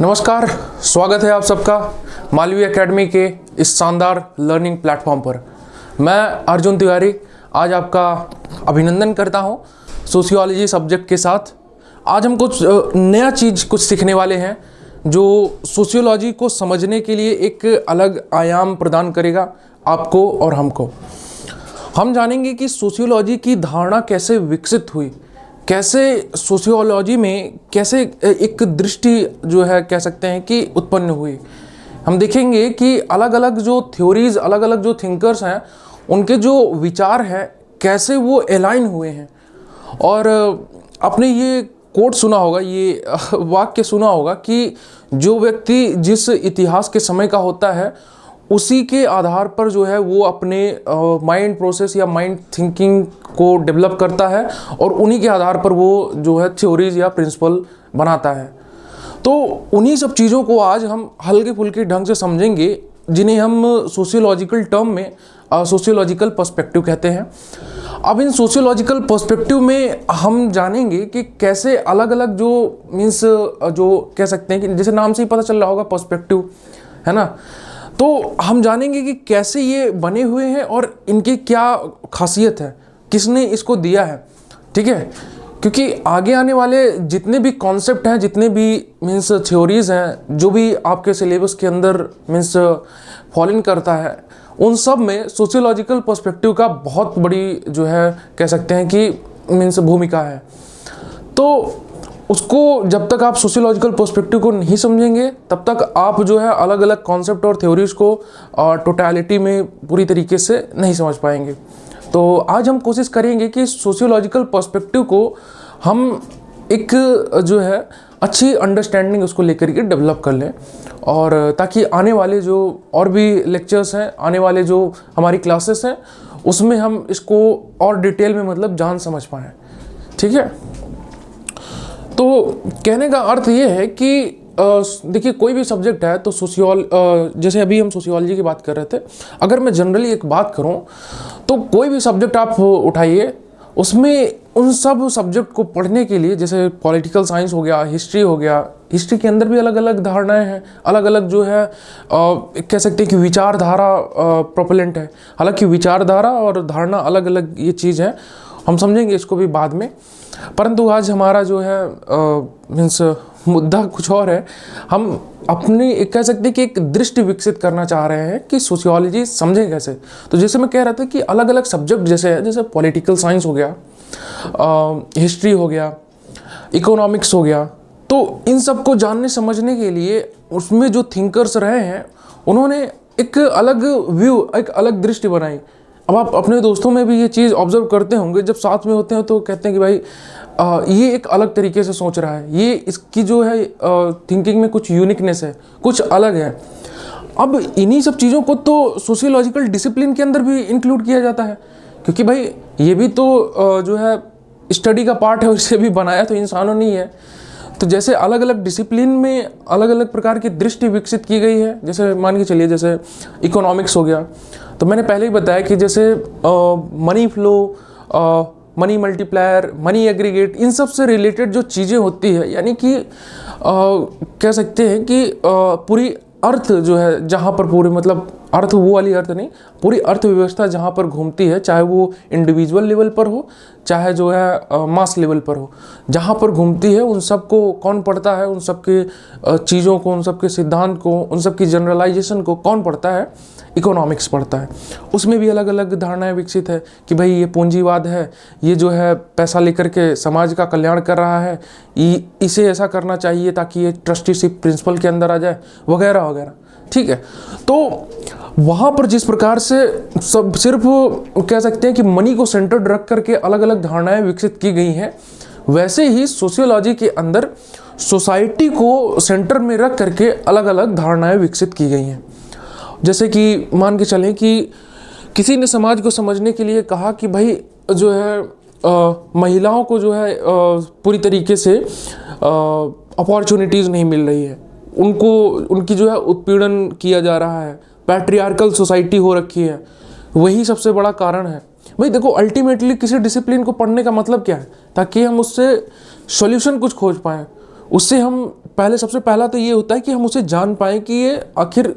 नमस्कार, स्वागत है आप सबका मालवीय एकेडमी के इस शानदार लर्निंग प्लेटफॉर्म पर। मैं अर्जुन तिवारी आज आपका अभिनंदन करता हूं सोशियोलॉजी सब्जेक्ट के साथ। आज हम कुछ नया चीज़ कुछ सीखने वाले हैं जो सोशियोलॉजी को समझने के लिए एक अलग आयाम प्रदान करेगा आपको और हमको। हम जानेंगे कि सोशियोलॉजी की धारणा कैसे विकसित हुई, कैसे सोशियोलॉजी में कैसे एक दृष्टि जो है कह सकते हैं कि उत्पन्न हुई। हम देखेंगे कि अलग अलग जो थ्योरीज, अलग अलग जो थिंकर्स हैं, उनके जो विचार हैं कैसे वो अलाइन हुए हैं। और आपने ये कोट सुना होगा, ये वाक्य सुना होगा कि जो व्यक्ति जिस इतिहास के समय का होता है उसी के आधार पर जो है वो अपने माइंड प्रोसेस या माइंड थिंकिंग को डेवलप करता है और उन्हीं के आधार पर वो जो है थ्योरीज या प्रिंसिपल बनाता है। तो उन्हीं सब चीज़ों को आज हम हल्के फुल्के ढंग से समझेंगे, जिन्हें हम सोशियोलॉजिकल टर्म में सोशियोलॉजिकल पर्सपेक्टिव कहते हैं। अब इन सोशियोलॉजिकल पर्सपेक्टिव में हम जानेंगे कि कैसे अलग अलग जो मीन्स जो कह सकते हैं कि जैसे नाम से ही पता चल रहा होगा पर्सपेक्टिव, है ना। तो हम जानेंगे कि कैसे ये बने हुए हैं और इनकी क्या खासियत है, किसने इसको दिया है, ठीक है। क्योंकि आगे आने वाले जितने भी कॉन्सेप्ट हैं, जितने भी मीन्स थ्योरीज हैं, जो भी आपके सिलेबस के अंदर मीन्स फॉलो इन करता है, उन सब में सोशियोलॉजिकल पर्सपेक्टिव का बहुत बड़ी जो है कह सकते हैं कि मीन्स भूमिका है। तो उसको जब तक आप सोशियोलॉजिकल पर्सपेक्टिव को नहीं समझेंगे तब तक आप जो है अलग अलग कॉन्सेप्ट और थ्योरीज को टोटलिटी में पूरी तरीके से नहीं समझ पाएंगे। तो आज हम कोशिश करेंगे कि सोशियोलॉजिकल पर्सपेक्टिव को हम एक जो है अच्छी अंडरस्टैंडिंग उसको लेकर के डेवलप कर लें, और ताकि आने वाले जो और भी लेक्चर्स हैं, आने वाले जो हमारी क्लासेस हैं, उसमें हम इसको और डिटेल में मतलब जान समझ पाएँ, ठीक है। तो कहने का अर्थ ये है कि देखिए कोई भी सब्जेक्ट है तो जैसे अभी हम सोशियोलॉजी की बात कर रहे थे, अगर मैं जनरली एक बात करूं तो कोई भी सब्जेक्ट आप उठाइए, उसमें उन सब सब्जेक्ट को पढ़ने के लिए जैसे पॉलिटिकल साइंस हो गया, हिस्ट्री हो गया, हिस्ट्री के अंदर भी अलग अलग धारणाएं हैं, अलग अलग जो है कह सकते हैं कि विचारधारा प्रोपेलेंट है। हालांकि विचारधारा और धारणा अलग अलग ये चीज़ है, हम समझेंगे इसको भी बाद में। परंतु आज हमारा जो है मीन्स मुद्दा कुछ और है। हम अपनी एक कह सकते हैं कि एक दृष्टि विकसित करना चाह रहे हैं कि सोशियोलॉजी समझें कैसे। तो जैसे मैं कह रहा था कि अलग अलग सब्जेक्ट जैसे पॉलिटिकल साइंस हो गया, हिस्ट्री हो गया, इकोनॉमिक्स हो गया, तो इन सब को जानने समझने के लिए उसमें जो थिंकर्स रहे हैं उन्होंने एक अलग व्यू, एक अलग दृष्टि बनाई। अब आप अपने दोस्तों में भी ये चीज़ ऑब्जर्व करते होंगे, जब साथ में होते हैं तो कहते हैं कि भाई ये एक अलग तरीके से सोच रहा है, ये इसकी जो है थिंकिंग में कुछ यूनिकनेस है, कुछ अलग है। अब इन्हीं सब चीज़ों को तो सोशियोलॉजिकल डिसिप्लिन के अंदर भी इंक्लूड किया जाता है, क्योंकि भाई ये भी तो जो है स्टडी का पार्ट है, उसे भी बनाया तो इंसानों ने ही है। तो जैसे अलग अलग डिसिप्लिन में अलग अलग प्रकार की दृष्टि विकसित की गई है। जैसे मान के चलिए जैसे इकोनॉमिक्स हो गया, तो मैंने पहले ही बताया कि जैसे money flow, money multiplier, money aggregate, इन सब से रिलेटेड जो चीज़ें होती है, यानी कि कह सकते हैं कि पूरी अर्थ जो है जहाँ पर पूरे मतलब अर्थ वो वाली अर्थ नहीं, पूरी अर्थव्यवस्था जहाँ पर घूमती है, चाहे वो इंडिविजुअल लेवल पर हो चाहे जो है मास लेवल पर हो, जहाँ पर घूमती है उन सब को कौन पढ़ता है, उन सब के चीज़ों को, उन सब के सिद्धांत को, उन सब की जनरलाइजेशन को कौन पढ़ता है, इकोनॉमिक्स पढ़ता है। उसमें भी अलग अलग धारणाएं विकसित है कि भाई ये पूंजीवाद है, ये जो है पैसा लेकर के समाज का कल्याण कर रहा है, इसे ऐसा करना चाहिए ताकि ये ट्रस्टीशिप प्रिंसिपल के अंदर आ जाए, वगैरह वगैरह, ठीक है। तो वहाँ पर जिस प्रकार से सब सिर्फ कह सकते हैं कि मनी को सेंटर्ड रख करके अलग अलग धारणाएं विकसित की गई हैं, वैसे ही सोशियोलॉजी के अंदर सोसाइटी को सेंटर में रख करके अलग अलग धारणाएं विकसित की गई हैं। जैसे कि मान के चलें कि किसी ने समाज को समझने के लिए कहा कि भाई जो है महिलाओं को जो है पूरी तरीके से अपॉर्चुनिटीज़ नहीं मिल रही है, उनको उनकी जो है उत्पीड़न किया जा रहा है, पैट्रियार्कल सोसाइटी हो रखी है, वही सबसे बड़ा कारण है। भाई देखो, अल्टीमेटली किसी डिसिप्लिन को पढ़ने का मतलब क्या है, ताकि हम उससे सॉल्यूशन कुछ खोज पाएँ, उससे हम पहले सबसे पहला तो ये होता है कि हम उसे जान पाएँ कि ये आखिर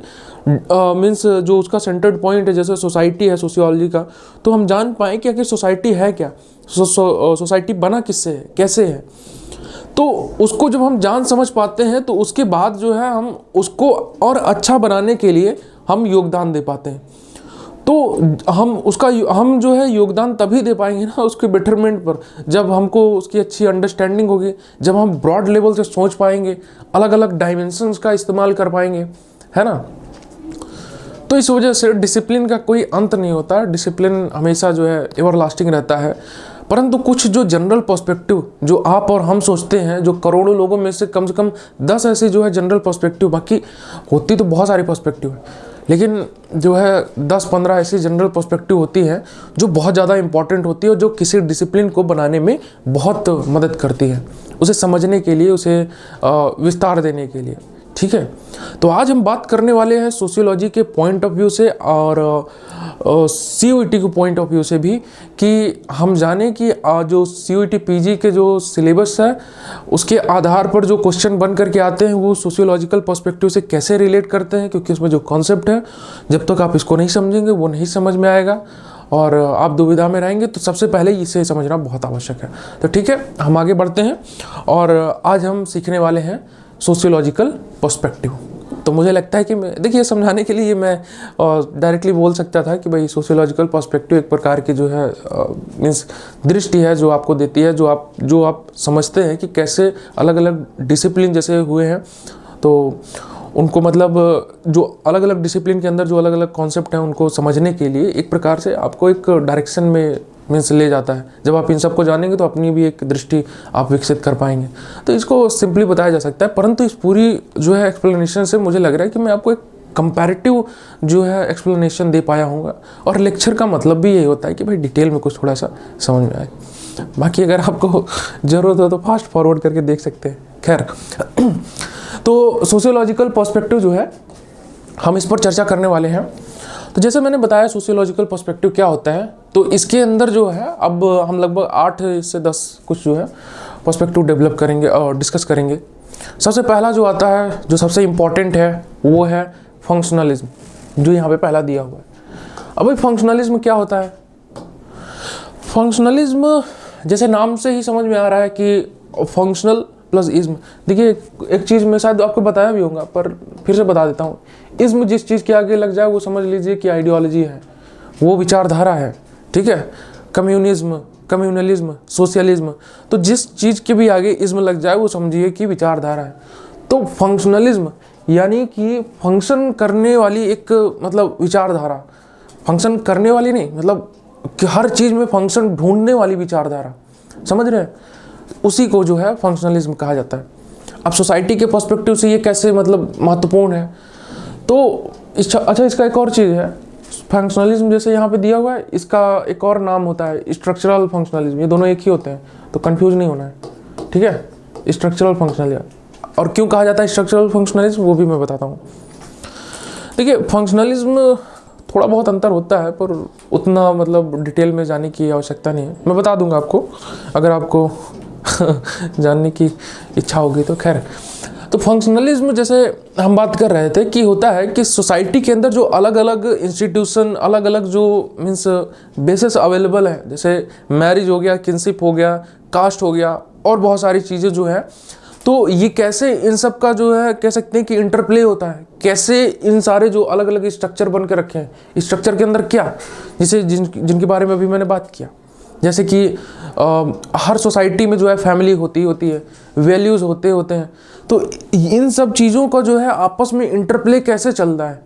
मीन्स जो उसका सेंटर्ड पॉइंट है, जैसे सोसाइटी है सोशियोलॉजी का, तो हम जान पाएँ कि आखिर सोसाइटी है क्या, सोसाइटी बना किससे है, कैसे है। तो उसको जब हम जान समझ पाते हैं तो उसके बाद जो है हम उसको और अच्छा बनाने के लिए हम योगदान दे पाते हैं। तो हम जो है योगदान तभी दे पाएंगे ना उसके बेटरमेंट पर, जब हमको उसकी अच्छी अंडरस्टैंडिंग होगी, जब हम ब्रॉड लेवल से सोच पाएंगे, अलग अलग डायमेंशंस का इस्तेमाल कर पाएंगे, है ना। तो इस वजह से डिसिप्लिन का कोई अंत नहीं होता, डिसिप्लिन हमेशा जो है एवरलास्टिंग रहता है। परंतु कुछ जो जनरल पर्सपेक्टिव जो आप और हम सोचते हैं, जो करोड़ों लोगों में से कम 10 ऐसे जो है जनरल पर्सपेक्टिव, बाकी होती तो बहुत सारी पर्सपेक्टिव है, लेकिन जो है 10-15 ऐसी जनरल पर्सपेक्टिव होती है जो बहुत ज़्यादा इंपॉर्टेंट होती है और जो किसी डिसिप्लिन को बनाने में बहुत मदद करती है, उसे समझने के लिए, उसे विस्तार देने के लिए। ठीक है, तो आज हम बात करने वाले हैं सोशियोलॉजी के पॉइंट ऑफ व्यू से और CUET के पॉइंट ऑफ व्यू से भी, कि हम जाने कि जो CUET PG के जो सिलेबस है उसके आधार पर जो क्वेश्चन बन करके आते हैं वो सोशियोलॉजिकल पर्सपेक्टिव से कैसे रिलेट करते हैं, क्योंकि उसमें जो कॉन्सेप्ट है जब तक आप इसको नहीं समझेंगे वो नहीं समझ में आएगा और आप दुविधा में रहेंगे। तो सबसे पहले इसे समझना बहुत आवश्यक है। तो ठीक है, हम आगे बढ़ते हैं और आज हम सीखने वाले हैं सोशियोलॉजिकल पर्सपेक्टिव। तो मुझे लगता है कि देखिए समझाने के लिए मैं डायरेक्टली बोल सकता था कि भाई सोशियोलॉजिकल पर्सपेक्टिव एक प्रकार की जो है मीन्स दृष्टि है जो आपको देती है, जो आप समझते हैं कि कैसे अलग अलग डिसिप्लिन जैसे हुए हैं, तो उनको मतलब जो अलग अलग डिसिप्लिन के अंदर जो अलग अलग कॉन्सेप्ट हैं उनको समझने के लिए एक प्रकार से आपको एक डायरेक्शन में मीन्स ले जाता है। जब आप इन सबको जानेंगे तो अपनी भी एक दृष्टि आप विकसित कर पाएंगे। तो इसको सिंपली बताया जा सकता है, परंतु इस पूरी जो है एक्सप्लेनेशन से मुझे लग रहा है कि मैं आपको एक कंपैरेटिव जो है एक्सप्लेनेशन दे पाया हूँगा। और लेक्चर का मतलब भी यही होता है कि भाई डिटेल में कुछ थोड़ा सा समझ में आए। बाकी अगर आपको ज़रूरत हो तो फास्ट फॉरवर्ड करके देख सकते हैं। खैर, तो सोशियोलॉजिकल पर्सपेक्टिव जो है हम इस पर चर्चा करने वाले हैं। तो जैसे मैंने बताया सोशियोलॉजिकल पर्सपेक्टिव क्या होता है, तो इसके अंदर जो है अब हम लगभग 8 से 10 कुछ जो है पर्सपेक्टिव डेवलप करेंगे और डिस्कस करेंगे। सबसे पहला जो आता है, जो सबसे इम्पॉर्टेंट है, वो है फंक्शनलिज्म, जो यहाँ पे पहला दिया हुआ है। अब भाई फंक्शनलिज्म क्या होता है? फंक्शनलिज्म जैसे नाम से ही समझ में आ रहा है कि फंक्शनल प्लस इज्म। देखिए एक चीज़ मैं शायद आपको बताया भी होगा पर फिर से बता देता हूँ, इज्म जिस चीज़ के आगे लग जाए वो समझ लीजिए कि आइडियोलॉजी है, वो विचारधारा है। ठीक है, कम्युनिज्म, कम्युनलिज्म, सोशलिज्म, तो जिस चीज़ के भी आगे इज्म लग जाए वो समझिए कि विचारधारा है। तो फंक्शनलिज्म यानी कि फंक्शन करने वाली एक मतलब विचारधारा, फंक्शन करने वाली नहीं मतलब कि हर चीज़ में फंक्शन ढूंढने वाली विचारधारा, समझ रहे हैं, उसी को जो है फंक्शनलिज्म कहा जाता है। अब सोसाइटी के पर्सपेक्टिव से ये कैसे मतलब महत्वपूर्ण है, तो अच्छा इसका एक और चीज़ है, फंक्शनलिज्म जैसे यहाँ पे दिया हुआ है, इसका एक और नाम होता है स्ट्रक्चरल फंक्शनलिज्म। ये दोनों एक ही होते हैं, तो कंफ्यूज नहीं होना है। ठीक है, स्ट्रक्चरल फंक्शनलिज्म, और क्यों कहा जाता है स्ट्रक्चरल फंक्शनलिज्म वो भी मैं बताता हूँ। देखिए फंक्शनलिज्म थोड़ा बहुत अंतर होता है पर उतना मतलब डिटेल में जाने की आवश्यकता नहीं है, मैं बता दूंगा आपको अगर आपको जानने की इच्छा होगी तो। खैर, तो फंक्शनलिज्म जैसे हम बात कर रहे थे कि होता है कि सोसाइटी के अंदर जो अलग अलग इंस्टीट्यूशन, अलग अलग जो मीन्स बेसिस अवेलेबल है, जैसे मैरिज हो गया, किनशिप हो गया, कास्ट हो गया और बहुत सारी चीज़ें जो है, तो ये कैसे इन सब का जो है कह सकते हैं कि इंटरप्ले होता है, कैसे इन सारे जो अलग अलग स्ट्रक्चर बन के रखे हैं, इस स्ट्रक्चर के अंदर क्या, जैसे जिनके बारे में अभी मैंने बात किया, जैसे कि हर सोसाइटी में जो है फैमिली होती है, वैल्यूज़ होते हैं, तो इन सब चीज़ों का जो है आपस में इंटरप्ले कैसे चल रहा है,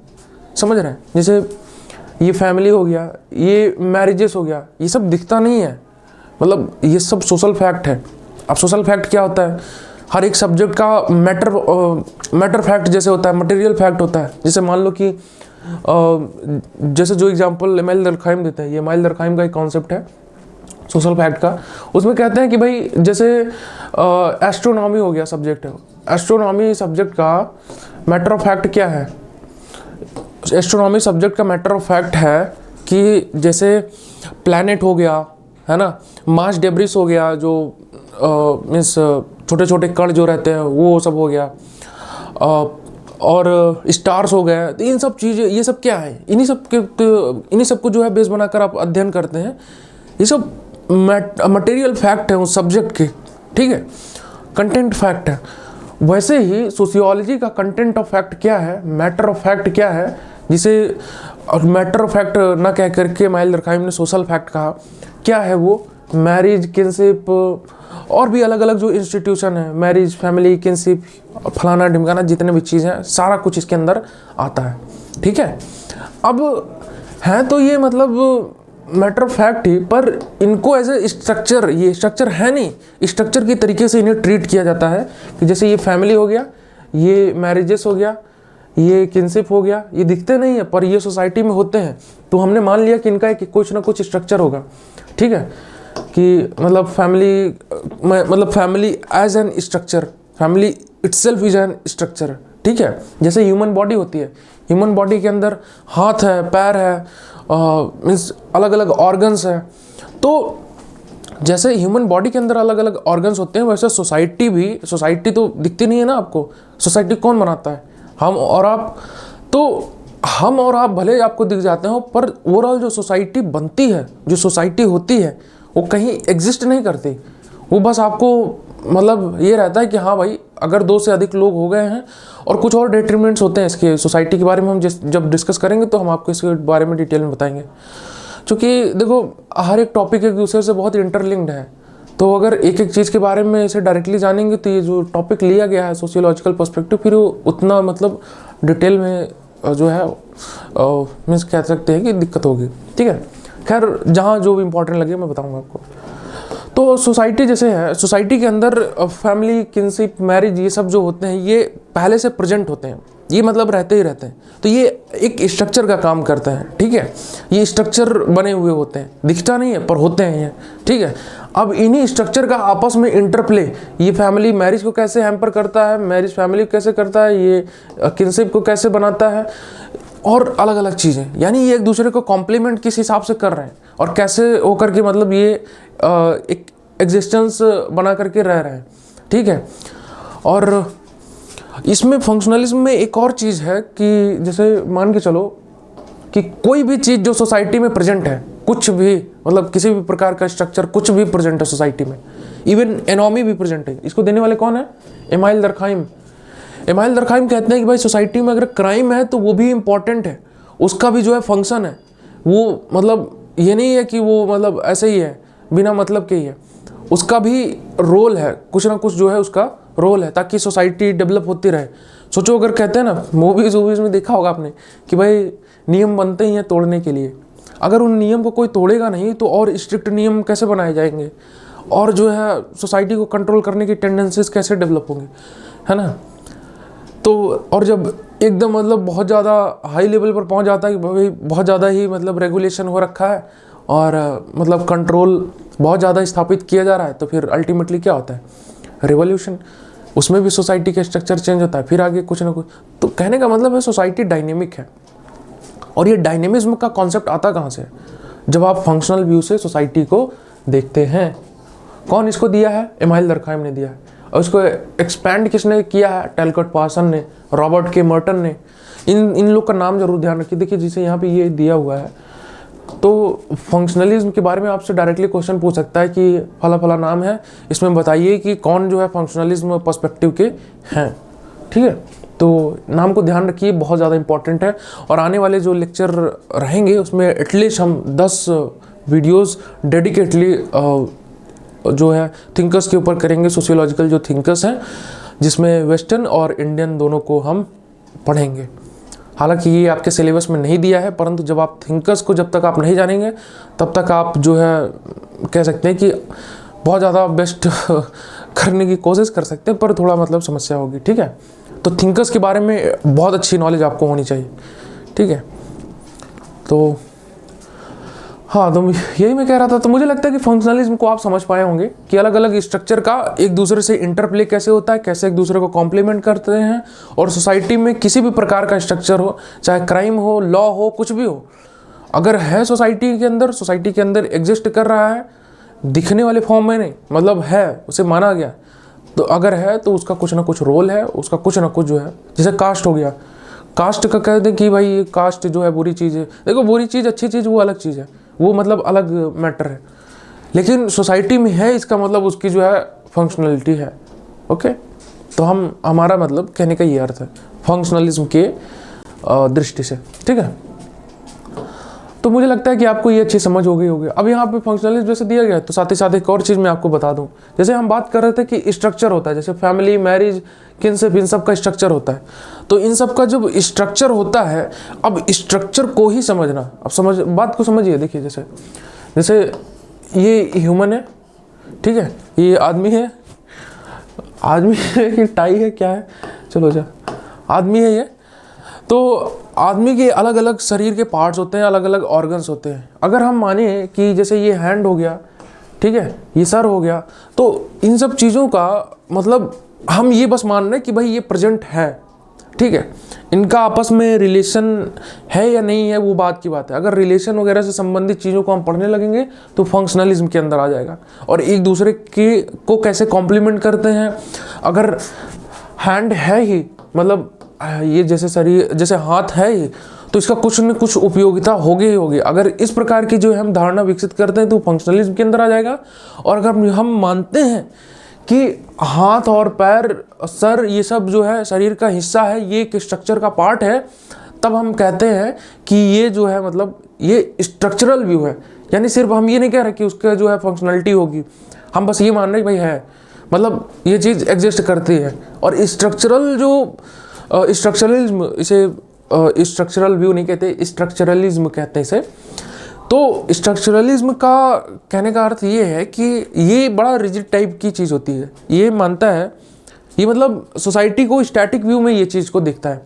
समझ रहे हैं। जैसे ये फैमिली हो गया, ये मैरिजेस हो गया, ये सब दिखता नहीं है, मतलब ये सब सोशल फैक्ट है। अब सोशल फैक्ट क्या होता है? हर एक सब्जेक्ट का मैटर फैक्ट जैसे होता है, मटेरियल फैक्ट होता है। जैसे मान लो कि जैसे जो एग्जांपल इमाइल दरखाइम देता है, ये इमाइल दरखाइम का एक कॉन्सेप्ट है सोशल फैक्ट का। उसमें कहते हैं कि भाई जैसे एस्ट्रोनॉमी हो गया सब्जेक्ट है, एस्ट्रोनॉमी सब्जेक्ट का मैटर ऑफ फैक्ट क्या है? एस्ट्रोनॉमी सब्जेक्ट का मैटर ऑफ फैक्ट है कि जैसे प्लैनेट हो गया, है ना, मार्स डेब्रिस हो गया, जो मीन्स छोटे छोटे कण जो रहते हैं वो सब हो गया, और स्टार्स हो गए। तो इन सब चीज़ें, ये सब क्या है, इन्हीं सब को जो है बेस बनाकर आप अध्ययन करते हैं। ये सब मटेरियल फैक्ट है उस सब्जेक्ट के, ठीक है, कंटेंट फैक्ट है। वैसे ही सोशियोलॉजी का कंटेंट ऑफ फैक्ट क्या है, मैटर ऑफ फैक्ट क्या है, जिसे और मैटर ऑफ फैक्ट ना कह करके इमाइल दरखाइम ने सोशल फैक्ट कहा। क्या है वो? मैरिज, किनशिप और भी अलग अलग जो इंस्टीट्यूशन है, मैरिज, फैमिली, किनशिप, फलाना ढिमकाना, जितने भी चीज़ हैं सारा कुछ इसके अंदर आता है, ठीक है। अब हैं तो ये मतलब मैटर ऑफ फैक्ट ही, पर इनको एज ए स्ट्रक्चर, ये स्ट्रक्चर है नहीं, स्ट्रक्चर की तरीके से इन्हें ट्रीट किया जाता है कि जैसे ये फैमिली हो गया, ये मैरिजेस हो गया, ये किनशिप हो गया, ये दिखते नहीं है पर ये सोसाइटी में होते हैं, तो हमने मान लिया कि इनका एक कुछ ना कुछ स्ट्रक्चर होगा, ठीक है, कि मतलब family as an structure, family itself is an structure, ठीक है। जैसे ह्यूमन बॉडी होती है, ह्यूमन बॉडी के अंदर हाथ है, पैर है, मीन्स अलग अलग ऑर्गन्स हैं। तो जैसे ह्यूमन बॉडी के अंदर अलग अलग ऑर्गन्स होते हैं, वैसे सोसाइटी भी, सोसाइटी तो दिखती नहीं है ना आपको, सोसाइटी कौन बनाता है? हम और आप। तो हम और आप भले आपको दिख जाते हो, पर ओवरऑल जो सोसाइटी बनती है, जो सोसाइटी होती है, वो कहीं एग्जिस्ट नहीं करती। वो बस आपको मतलब ये रहता है कि हाँ भाई, अगर 2 से अधिक लोग हो गए हैं, और कुछ और डिटरमिनेंट्स होते हैं इसके सोसाइटी के बारे में, हम जब डिस्कस करेंगे तो हम आपको इसके बारे में डिटेल में बताएंगे। क्योंकि देखो, हर एक टॉपिक एक दूसरे से बहुत इंटरलिंक्ड है, तो अगर एक एक चीज़ के बारे में इसे डायरेक्टली जानेंगे तो ये जो टॉपिक लिया गया है सोशियोलॉजिकल पर्सपेक्टिव, फिर वो उतना मतलब डिटेल में जो है मीन्स कह सकते हैं कि दिक्कत होगी, ठीक है। खैर, जहाँ जो भी इंपॉर्टेंट लगे मैं बताऊँगा आपको। तो सोसाइटी जैसे है, सोसाइटी के अंदर फैमिली, किनशिप, मैरिज, ये सब जो होते हैं ये पहले से प्रेजेंट होते हैं, ये मतलब रहते ही रहते हैं। तो ये एक स्ट्रक्चर का काम करते हैं, ठीक है। ये स्ट्रक्चर बने हुए होते हैं, दिखता नहीं है पर होते हैं ये, ठीक है। अब इन्हीं स्ट्रक्चर का आपस में इंटरप्ले, ये फैमिली मैरिज को कैसे हैम्पर करता है, मैरिज फैमिली को कैसे करता है, ये किनशिप को कैसे बनाता है, और अलग अलग चीज़ें, यानी ये एक दूसरे को कॉम्प्लीमेंट किस हिसाब से कर रहे हैं, और कैसे होकर के मतलब ये एक एग्जिस्टेंस बना करके रह रहे हैं, ठीक है। और इसमें फंक्शनलिज्म में एक और चीज़ है कि जैसे मान के चलो कि कोई भी चीज़ जो सोसाइटी में प्रेजेंट है, कुछ भी मतलब किसी भी प्रकार का स्ट्रक्चर कुछ भी प्रेजेंट है सोसाइटी में, इवन एनॉमी भी प्रेजेंट है, इसको देने वाले कौन है? इमाइल दरखाइम। इमाइल दरखाइम कहते हैं कि भाई सोसाइटी में अगर क्राइम है तो वो भी इम्पॉर्टेंट है, उसका भी जो है फंक्शन है, वो मतलब ये नहीं है कि वो मतलब ऐसे ही है बिना मतलब के ही है, उसका भी रोल है, कुछ ना कुछ जो है उसका रोल है, ताकि सोसाइटी डेवलप होती रहे। सोचो, अगर कहते हैं ना मूवीज़ में देखा होगा आपने कि भाई नियम बनते ही हैं तोड़ने के लिए, अगर उन नियम को कोई तोड़ेगा नहीं तो और स्ट्रिक्ट नियम कैसे बनाए जाएंगे, और जो है सोसाइटी को कंट्रोल करने की टेंडेंसीज कैसे डेवलप होंगी, है ना। तो और जब एकदम मतलब बहुत ज़्यादा हाई लेवल पर पहुंच जाता है कि भाई बहुत ज़्यादा ही मतलब रेगुलेशन हो रखा है और मतलब कंट्रोल बहुत ज़्यादा स्थापित किया जा रहा है, तो फिर अल्टीमेटली क्या होता है? रिवॉल्यूशन। उसमें भी सोसाइटी का स्ट्रक्चर चेंज होता है, फिर आगे कुछ ना कुछ। तो कहने का मतलब है सोसाइटी डायनेमिक है, और ये डायनेमिज्म का कॉन्सेप्ट आता कहाँ से? जब आप फंक्शनल व्यू से सोसाइटी को देखते हैं। कौन इसको दिया है? इमाइल दरखाइम ने दिया है, और इसको एक्सपैंड किसने किया है? टैलकॉट पार्सन ने, रॉबर्ट के मर्टन ने। इन लोग का नाम जरूर ध्यान रखिए। देखिए जिसे यहाँ पे ये दिया हुआ है, तो फंक्शनलिज्म के बारे में आपसे डायरेक्टली क्वेश्चन पूछ सकता है कि फला फला नाम है, इसमें बताइए कि कौन जो है फंक्शनलिज्म पर्सपेक्टिव के हैं, ठीक है। तो नाम को ध्यान रखिए, बहुत ज़्यादा इंपॉर्टेंट है। और आने वाले जो लेक्चर रहेंगे उसमें एटलीस्ट हम 10 वीडियोस डेडिकेटली जो है थिंकर्स के ऊपर करेंगे, सोशियोलॉजिकल जो थिंकर्स हैं, जिसमें वेस्टर्न और इंडियन दोनों को हम पढ़ेंगे। हालांकि ये आपके सिलेबस में नहीं दिया है, परंतु जब आप थिंकर्स को जब तक आप नहीं जानेंगे तब तक आप जो है कह सकते हैं कि बहुत ज़्यादा बेस्ट करने की कोशिश कर सकते हैं, पर थोड़ा मतलब समस्या होगी, ठीक है। तो थिंकर्स के बारे में बहुत अच्छी नॉलेज आपको होनी चाहिए, ठीक है। तो हाँ, तो यही मैं कह रहा था। तो मुझे लगता है कि फंक्शनलिज्म को आप समझ पाए होंगे कि अलग अलग स्ट्रक्चर का एक दूसरे से इंटरप्ले कैसे होता है, कैसे एक दूसरे को कॉम्प्लीमेंट करते हैं। और सोसाइटी में किसी भी प्रकार का स्ट्रक्चर हो, चाहे क्राइम हो, लॉ हो, कुछ भी हो, अगर है सोसाइटी के अंदर एग्जिस्ट कर रहा है, दिखने वाले फॉर्म में नहीं, मतलब है, उसे माना गया, तो अगर है तो उसका कुछ ना कुछ रोल है, उसका कुछ ना कुछ जो है, जैसे कास्ट हो गया, कास्ट का कह दें कि भाई ये कास्ट जो है बुरी चीज़ है, देखो बुरी चीज़ अच्छी चीज़ वो अलग चीज़ है, वो मतलब अलग मैटर है, लेकिन सोसाइटी में है इसका मतलब उसकी जो है फंक्शनलिटी है। ओके, तो हमारा मतलब कहने का ये अर्थ है फंक्शनलिज्म के दृष्टि से, ठीक है। तो मुझे लगता है कि आपको ये अच्छी समझ हो गई होगी। अब यहाँ पे फंक्शनलिज्म जैसे दिया गया है, तो साथ ही साथ एक और चीज़ मैं आपको बता दूँ, जैसे हम बात कर रहे थे कि स्ट्रक्चर होता है, जैसे फैमिली, मैरिज, किनशिप, इन सब का स्ट्रक्चर होता है। तो इन सब का जब स्ट्रक्चर होता है, अब स्ट्रक्चर को ही समझना, अब समझ बात को समझिए। देखिए जैसे जैसे ये ह्यूमन है, ठीक है, ये आदमी है, आदमी है कि टाई है, क्या है, चलो जा, आदमी है ये। तो आदमी के अलग अलग शरीर के पार्ट्स होते हैं, अलग अलग ऑर्गन्स होते हैं। अगर हम माने कि जैसे ये हैंड हो गया, ठीक है, ये सर हो गया, तो इन सब चीज़ों का मतलब हम ये बस मान रहे हैं कि भाई ये प्रेजेंट है, ठीक है। इनका आपस में रिलेशन है या नहीं है वो बात की बात है। अगर रिलेशन वगैरह से संबंधित चीज़ों को हम पढ़ने लगेंगे तो फंक्शनलिज्म के अंदर आ जाएगा, और एक दूसरे के को कैसे कॉम्प्लीमेंट करते हैं। अगर हैंड है ही, मतलब ये जैसे शरीर, जैसे हाथ है ही, तो इसका कुछ न कुछ उपयोगिता होगी ही होगी। अगर इस प्रकार की जो है हम धारणा विकसित करते हैं तो फंक्शनलिज्म के अंदर आ जाएगा। और अगर हम मानते हैं कि हाथ और पैर, सर, ये सब जो है शरीर का हिस्सा है, ये एक स्ट्रक्चर का पार्ट है, तब हम कहते हैं कि ये जो है मतलब ये स्ट्रक्चरल व्यू है। यानी सिर्फ हम ये नहीं कह रहे कि उसका जो है फंक्शनलिटी होगी, हम बस ये मान रहे हैं कि भाई है, मतलब ये चीज़ एग्जिस्ट करती है। और स्ट्रक्चरल जो स्ट्रक्चरलिज्म, इसे स्ट्रक्चरल व्यू नहीं कहते, स्ट्रक्चरलिज्म कहते हैं इसे। तो स्ट्रक्चरलिज्म का कहने का अर्थ ये है कि ये बड़ा रिजिड टाइप की चीज़ होती है। ये मानता है, ये मतलब सोसाइटी को स्टैटिक व्यू में ये चीज़ को देखता है।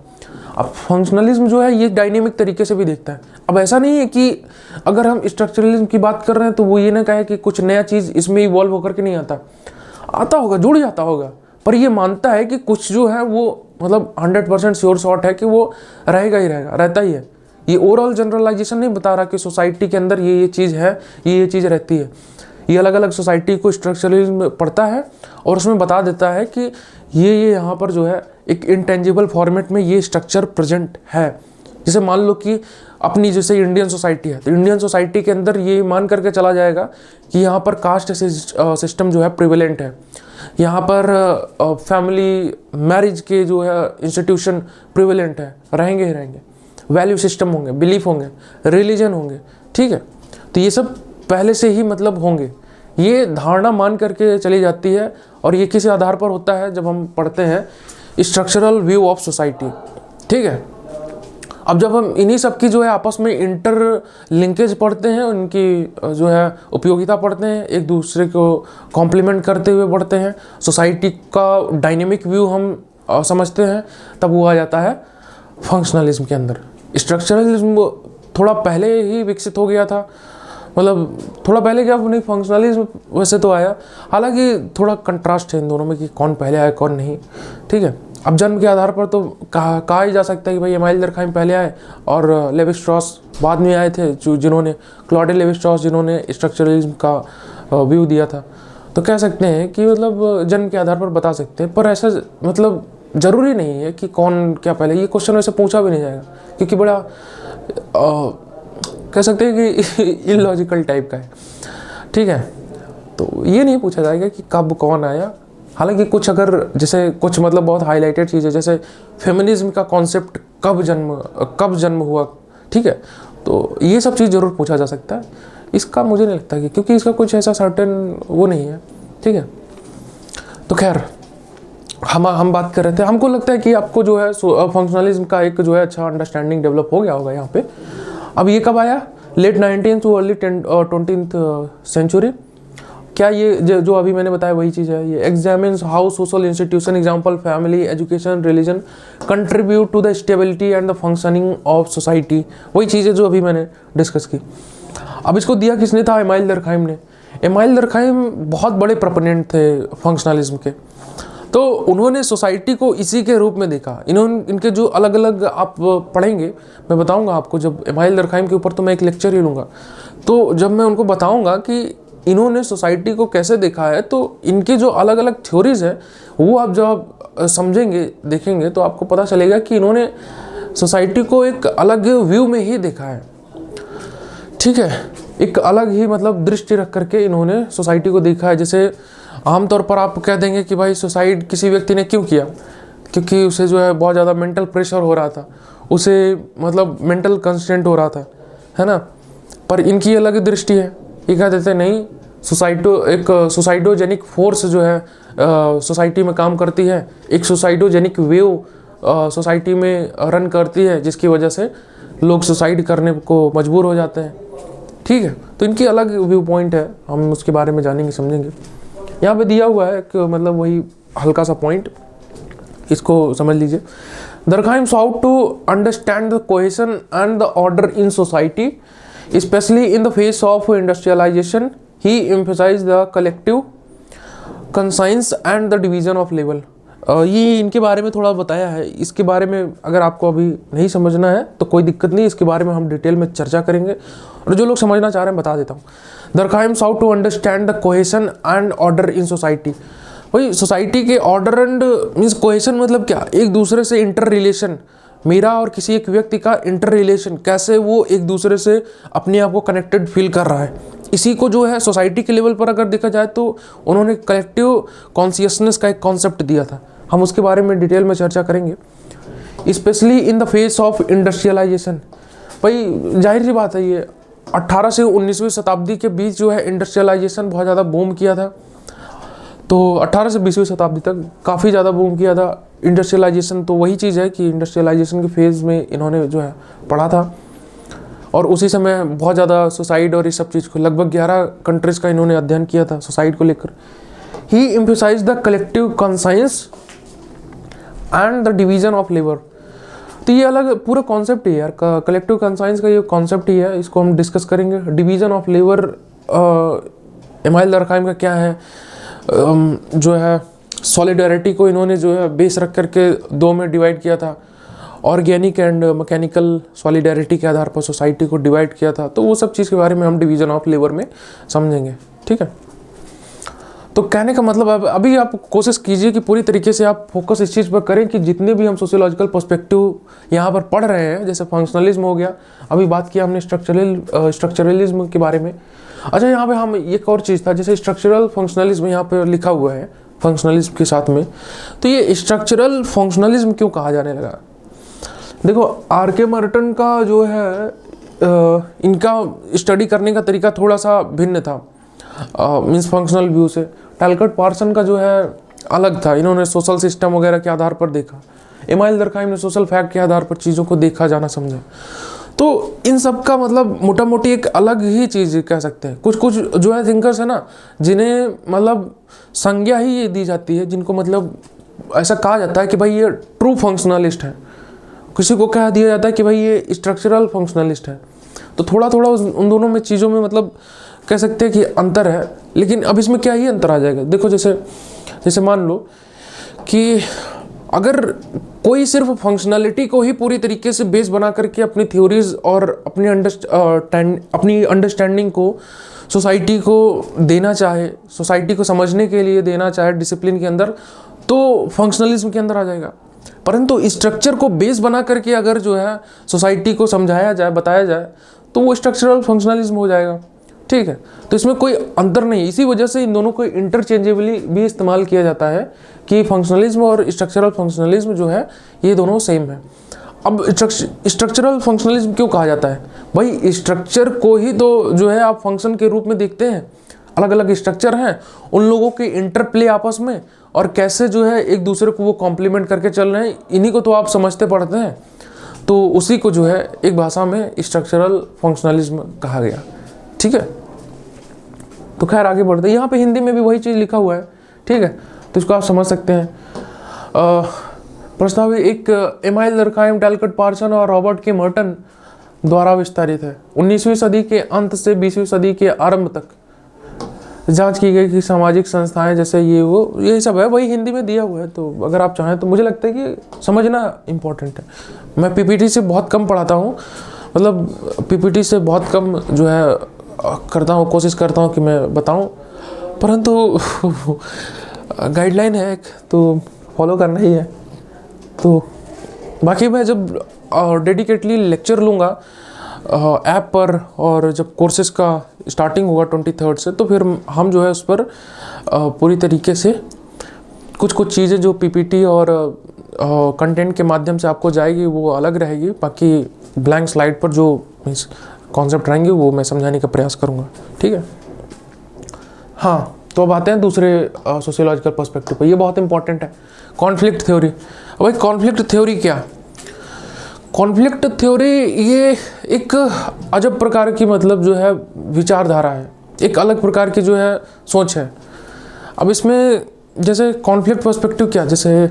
अब फंक्शनलिज्म जो है ये डायनेमिक तरीके से भी देखता है। अब ऐसा नहीं है कि अगर हम स्ट्रक्चरलिज्म की बात कर रहे हैं तो वो ये ना कहे कि कुछ नया चीज़ इसमें इवॉल्व होकर के नहीं आता होगा, जुड़ जाता होगा, पर ये मानता है कि कुछ जो है वो मतलब 100% श्योर शॉट है कि वो रहेगा ही रहेगा, रहता ही है। ये ओवरऑल जनरलाइजेशन नहीं बता रहा कि सोसाइटी के अंदर ये चीज़ है, ये चीज़ रहती है। ये अलग अलग सोसाइटी को स्ट्रक्चरलिज्म पढ़ता है और उसमें बता देता है कि ये यहाँ पर जो है एक इंटेंजिबल फॉर्मेट में ये स्ट्रक्चर प्रेजेंट है। जैसे मान लो कि अपनी जैसे इंडियन सोसाइटी है, तो इंडियन सोसाइटी के अंदर ये मान करके चला जाएगा कि यहाँ पर कास्ट सिस्टम जो है प्रिवेलेंट है, यहाँ पर फैमिली मैरिज के जो है इंस्टीट्यूशन प्रिवेलेंट है, रहेंगे ही रहेंगे, वैल्यू सिस्टम होंगे, बिलीफ होंगे, रिलीजन होंगे, ठीक है। तो ये सब पहले से ही मतलब होंगे, ये धारणा मान करके चली जाती है। और ये किसी आधार पर होता है, जब हम पढ़ते हैं स्ट्रक्चरल व्यू ऑफ सोसाइटी, ठीक है। अब जब हम इन्हीं सब की जो है आपस में इंटर लिंकेज पढ़ते हैं, उनकी जो है उपयोगिता पढ़ते हैं, एक दूसरे को कॉम्प्लीमेंट करते हुए पढ़ते हैं, सोसाइटी का डायनेमिक व्यू हम समझते हैं, तब वो आ जाता है फंक्शनलिज्म के अंदर। स्ट्रक्चरलिज्म थोड़ा पहले ही विकसित हो गया था, मतलब थोड़ा पहले क्या नहीं, फंक्शनलिज्म वैसे तो आया, हालांकि थोड़ा कंट्रास्ट है इन दोनों में कि कौन पहले आया कौन नहीं, ठीक है। अब जन्म के आधार पर तो कहा ही जा सकता है कि भाई एमाइल दरखाइम पहले आए और लेवी स्ट्रॉस बाद में आए थे, जिन्होंने क्लॉडे लेवी स्ट्रॉस जिन्होंने स्ट्रक्चरलिज्म का व्यू दिया था। तो कह सकते हैं कि मतलब जन्म के आधार पर बता सकते हैं, पर ऐसा मतलब ज़रूरी नहीं है कि कौन क्या पहले, ये क्वेश्चन वैसे पूछा भी नहीं जाएगा क्योंकि बड़ा कह सकते हैं कि इलॉजिकल टाइप का है, ठीक है। तो ये नहीं पूछा जाएगा कि कब कौन आया। हालांकि कुछ अगर जैसे कुछ मतलब बहुत हाईलाइटेड चीज़ है, जैसे फेमिनिज्म का कॉन्सेप्ट कब जन्म हुआ, ठीक है, तो ये सब चीज़ ज़रूर पूछा जा सकता है। इसका मुझे नहीं लगता कि, क्योंकि इसका कुछ ऐसा सर्टेन वो नहीं है, ठीक है। तो खैर हम बात कर रहे थे, हमको लगता है कि आपको जो है फंक्शनलिज्म का एक जो है अच्छा अंडरस्टैंडिंग डेवलप हो गया होगा यहाँ पे। अब ये कब आया, late 19th too early 20th century. क्या ये जो अभी मैंने बताया वही चीज़ है। ये examines how social institution example family education religion contribute to the stability and the functioning of society, वही चीज़ है जो अभी मैंने डिस्कस की। अब इसको दिया किसने था, एमाइल दरखाइम ने। एमाइल दरखाइम बहुत बड़े प्रोपोनेंट थे फंक्शनलिज्म के, तो उन्होंने सोसाइटी को इसी के रूप में देखा। इनके जो अलग अलग आप पढ़ेंगे, मैं बताऊंगा आपको, जब एमाइल दरखाइम के ऊपर तो मैं एक लेक्चर ही लूँगा, तो जब मैं उनको बताऊंगा कि इन्होंने सोसाइटी को कैसे देखा है, तो इनकी जो अलग अलग थ्योरीज है वो आप जब समझेंगे देखेंगे तो आपको पता चलेगा कि इन्होंने सोसाइटी को एक अलग व्यू में ही देखा है। ठीक है, एक अलग ही मतलब दृष्टि रख करके इन्होंने सोसाइटी को देखा है। जैसे आमतौर पर आप कह देंगे कि भाई सुसाइड किसी व्यक्ति ने क्यों किया, क्योंकि उसे जो है बहुत ज़्यादा मेंटल प्रेशर हो रहा था, उसे मतलब मेंटल कंस्ट्रेंट हो रहा था, है ना। पर इनकी अलग दृष्टि है, ये कह देते नहीं, एक सुसाइडोजेनिक फोर्स जो है सोसाइटी में काम करती है, एक सुसाइडोजेनिक वेव सोसाइटी में रन करती है, जिसकी वजह से लोग सुसाइड करने को मजबूर हो जाते हैं। ठीक है, तो इनकी अलग व्यू पॉइंट है, हम उसके बारे में जानेंगे समझेंगे। यहाँ पे दिया हुआ है कि मतलब वही हल्का सा पॉइंट, इसको समझ लीजिए। Durkheim sought to understand the cohesion and the order in society specially in the face of industrialisation. He emphasise the collective conscience and the division of level. ये इनके बारे में थोड़ा बताया है, इसके बारे में अगर आपको अभी नहीं समझना है तो कोई दिक्कत नहीं, इसके बारे में हम डिटेल में चर्चा करेंगे, और जो लोग समझना चाह रहे हैं बता देता हूँ। Durkheim sought to understand the cohesion and order in society. वही सोसाइटी के ऑर्डर एंड मीन्स कोहेशन मतलब क्या, एक दूसरे से इंटर रिलेशन, मेरा और किसी एक व्यक्ति का इंटर रिलेशन, कैसे वो एक दूसरे से अपने आप को कनेक्टेड फील कर रहा है, इसी को जो है सोसाइटी के लेवल पर अगर देखा जाए तो उन्होंने कलेक्टिव कॉन्शियसनेस का एक कॉन्सेप्ट दिया था। हम उसके बारे में डिटेल में चर्चा करेंगे। Specially in the face of industrialisation, भाई जाहिर सी बात है, ये 18 से 19वीं शताब्दी के बीच जो है इंडस्ट्रियलाइजेशन बहुत ज़्यादा बूम किया था। तो 18 से 20वीं शताब्दी तक काफ़ी ज़्यादा बूम किया था इंडस्ट्रियलाइजेशन। तो वही चीज़ है कि इंडस्ट्रियलाइजेशन के फेज़ में इन्होंने जो है पढ़ा था, और उसी समय बहुत ज़्यादा सुसाइड और इस सब चीज़ को लगभग 11 कंट्रीज़ का इन्होंने अध्ययन किया था सुसाइड को लेकर। He emphasise the collective conscience and the division of labour. तो ये अलग पूरा कॉन्सेप्ट ही है यार, कलेक्टिव कंसाइंस का ये कॉन्सेप्ट ही है, इसको हम डिस्कस करेंगे। डिवीजन ऑफ लेबर इमाइल दरखाइम का क्या है, जो है सॉलिडारिटी को इन्होंने जो है बेस रख करके दो में डिवाइड किया था, ऑर्गेनिक एंड मैकेनिकल सॉलिडारिटी के आधार पर सोसाइटी को डिवाइड किया था। तो वो सब चीज़ के बारे में हम डिवीजन ऑफ लेबर में समझेंगे। ठीक है, तो कहने का मतलब अभी आप कोशिश कीजिए कि पूरी तरीके से आप फोकस इस चीज़ पर करें कि जितने भी हम सोशियोलॉजिकल पर्सपेक्टिव यहाँ पर पढ़ रहे हैं, जैसे फंक्शनलिज्म हो गया, अभी बात किया हमने स्ट्रक्चरलिज्म के बारे में। अच्छा, यहाँ पे हम एक और चीज़ था, जैसे स्ट्रक्चरल फंक्शनलिज्म यहाँ पे लिखा हुआ है फंक्शनलिज्म के साथ में, तो ये स्ट्रक्चरल फंक्शनलिज्म क्यों कहा जाने लगा? देखो, आर.के. मार्टन का जो है इनका स्टडी करने का तरीका थोड़ा सा भिन्न था, मीन्स फंक्शनल व्यू से। टैलकट पार्सन का जो है अलग था, इन्होंने सोशल सिस्टम वगैरह के आधार पर देखा। इमाइल दरखाइम ने सोशल फैक्ट के आधार पर चीज़ों को देखा जाना समझा। तो इन सब का मतलब मोटा मोटी एक अलग ही चीज़ कह सकते हैं। कुछ कुछ जो है थिंकर्स है ना, जिन्हें मतलब संज्ञा ही ये दी जाती है, जिनको मतलब ऐसा कहा जाता है कि भाई ये ट्रू फंक्शनलिस्ट है, किसी को कह दिया जाता है कि भाई ये स्ट्रक्चरल फंक्शनलिस्ट है। तो थोड़ा थोड़ा उन दोनों में चीज़ों में मतलब कह सकते हैं कि अंतर है, लेकिन अब इसमें क्या ही अंतर आ जाएगा। देखो, जैसे मान लो कि अगर कोई सिर्फ फंक्शनलिटी को ही पूरी तरीके से बेस बना करके अपनी थ्योरीज और अपनी अंडरस्टैंडिंग को सोसाइटी को देना चाहे, सोसाइटी को समझने के लिए देना चाहे डिसिप्लिन के अंदर, तो फंक्शनलिज्म के अंदर आ जाएगा। परंतु स्ट्रक्चर को बेस बना करके अगर जो है सोसाइटी को समझाया जाए, बताया जाए, तो वो स्ट्रक्चरल फंक्शनलिज्म हो जाएगा। ठीक है, तो इसमें कोई अंतर नहीं है। इसी वजह से इन दोनों को इंटरचेंजेबली भी इस्तेमाल किया जाता है कि फंक्शनलिज्म और स्ट्रक्चरल फंक्शनलिज्म जो है ये दोनों सेम है। अब स्ट्रक्चरल फंक्शनलिज्म क्यों कहा जाता है? भाई स्ट्रक्चर को ही तो जो है आप फंक्शन के रूप में देखते हैं। अलग अलग स्ट्रक्चर हैं, उन लोगों के इंटरप्ले आपस में और कैसे जो है एक दूसरे को वो कॉम्प्लीमेंट करके चल रहे हैं, इन्हीं को तो आप समझते पढ़ते हैं। तो उसी को जो है एक भाषा में स्ट्रक्चरल फंक्शनलिज्म कहा गया। ठीक है, तो खैर आगे बढ़ते हैं। यहाँ पे हिंदी में भी वही चीज़ लिखा हुआ है। ठीक है, तो इसको आप समझ सकते हैं। प्रस्ताव एक इमाइल दरखाइम, टैलकट पार्सन और रॉबर्ट के मर्टन द्वारा विस्तारित है। 19वीं सदी के अंत से 20वीं सदी के आरंभ तक जांच की गई कि सामाजिक संस्थाएं जैसे ये सब है, वही हिंदी में दिया हुआ है। तो अगर आप चाहें तो मुझे लगता है कि समझना इम्पोर्टेंट है। मैं पीपीटी से बहुत कम पढ़ाता हूँ, मतलब पीपीटी से बहुत कम जो है करता हूँ, कोशिश करता हूँ कि मैं बताऊँ, परंतु गाइडलाइन है एक, तो फॉलो करना ही है। तो बाकी मैं जब डेडिकेटली लेक्चर लूँगा ऐप पर, और जब कोर्सेज़ का स्टार्टिंग होगा 23rd से, तो फिर हम जो है उस पर पूरी तरीके से कुछ चीज़ें जो पीपीटी और कंटेंट के माध्यम से आपको जाएगी वो अलग रहेगी, बाकी ब्लैंक स्लाइड पर जो मीन्स कॉन्सेप्ट रहेंगे वो मैं समझाने का प्रयास करूँगा। ठीक है। हाँ, तो अब आते हैं दूसरे सोशियोलॉजिकल पर्सपेक्टिव पर। ये बहुत इंपॉर्टेंट है, कॉन्फ्लिक्ट थ्योरी। अब भाई कॉन्फ्लिक्ट थ्योरी क्या? कॉन्फ्लिक्ट थ्योरी ये एक अजब प्रकार की मतलब जो है विचारधारा है, एक अलग प्रकार की जो है सोच है। अब इसमें जैसे कॉन्फ्लिक्ट पर्सपेक्टिव क्या, जैसे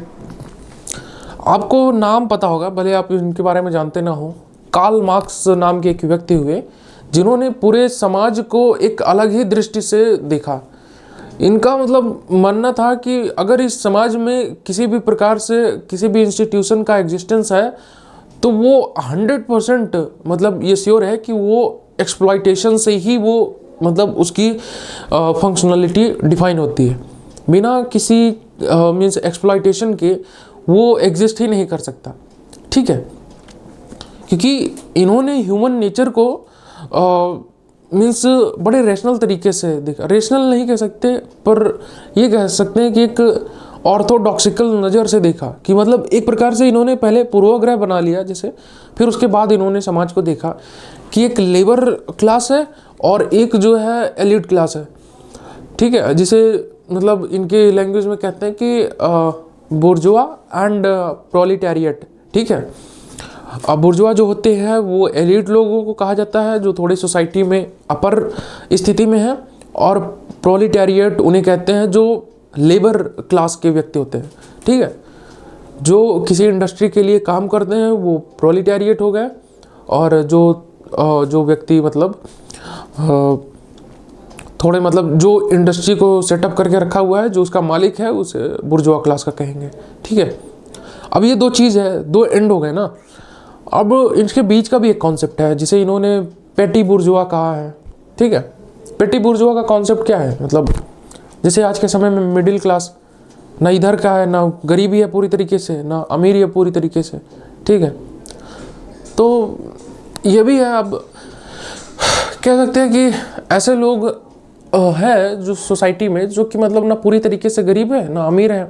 आपको नाम पता होगा, भले आप इनके बारे में जानते ना हो, कार्ल मार्क्स नाम के एक व्यक्ति हुए जिन्होंने पूरे समाज को एक अलग ही दृष्टि से देखा। इनका मतलब मानना था कि अगर इस समाज में किसी भी प्रकार से किसी भी इंस्टीट्यूशन का एग्जिस्टेंस है तो वो 100% मतलब ये श्योर है कि वो एक्सप्लॉइटेशन से ही वो मतलब उसकी फंक्शनलिटी डिफाइन होती है। बिना किसी मीन्स एक्सप्लॉइटेशन के वो एग्जिस्ट ही नहीं कर सकता। ठीक है, क्योंकि इन्होंने ह्यूमन नेचर को मीन्स बड़े रैशनल तरीके से देखा। रैशनल नहीं कह सकते, पर ये कह सकते हैं कि एक ऑर्थोडॉक्सिकल नज़र से देखा, कि मतलब एक प्रकार से इन्होंने पहले पूर्वाग्रह बना लिया जैसे, फिर उसके बाद इन्होंने समाज को देखा कि एक लेबर क्लास है और एक जो है एलिट क्लास है। ठीक है, जिसे मतलब इनके लैंग्वेज में कहते हैं कि बुर्जुआ एंड प्रोलिटेरिएट। ठीक है, अब बुर्जुआ जो होते हैं वो एलिट लोगों को कहा जाता है जो थोड़ी सोसाइटी में अपर स्थिति में है, और प्रोलिटेरिएट उन्हें कहते हैं जो लेबर क्लास के व्यक्ति होते हैं। ठीक है, जो किसी इंडस्ट्री के लिए काम करते हैं वो प्रोलिटेरिएट हो गए, और जो व्यक्ति मतलब थोड़े मतलब जो इंडस्ट्री को सेटअप करके रखा हुआ है, जो उसका मालिक है, उसे बुर्जुआ क्लास का कहेंगे। ठीक है, अब ये दो चीज़ है, दो एंड हो गए ना। अब इनके बीच का भी एक कॉन्सेप्ट है जिसे इन्होंने पेटी बुर्जुआ कहा है। ठीक है, पेटी बुर्जुआ का कॉन्सेप्ट क्या है, मतलब जैसे आज के समय में मिडिल क्लास ना इधर का है, ना गरीबी है पूरी तरीके से, ना अमीरी है पूरी तरीके से। ठीक है, तो ये भी है। अब कह सकते हैं कि ऐसे लोग है जो सोसाइटी में जो कि मतलब ना पूरी तरीके से गरीब है ना अमीर है,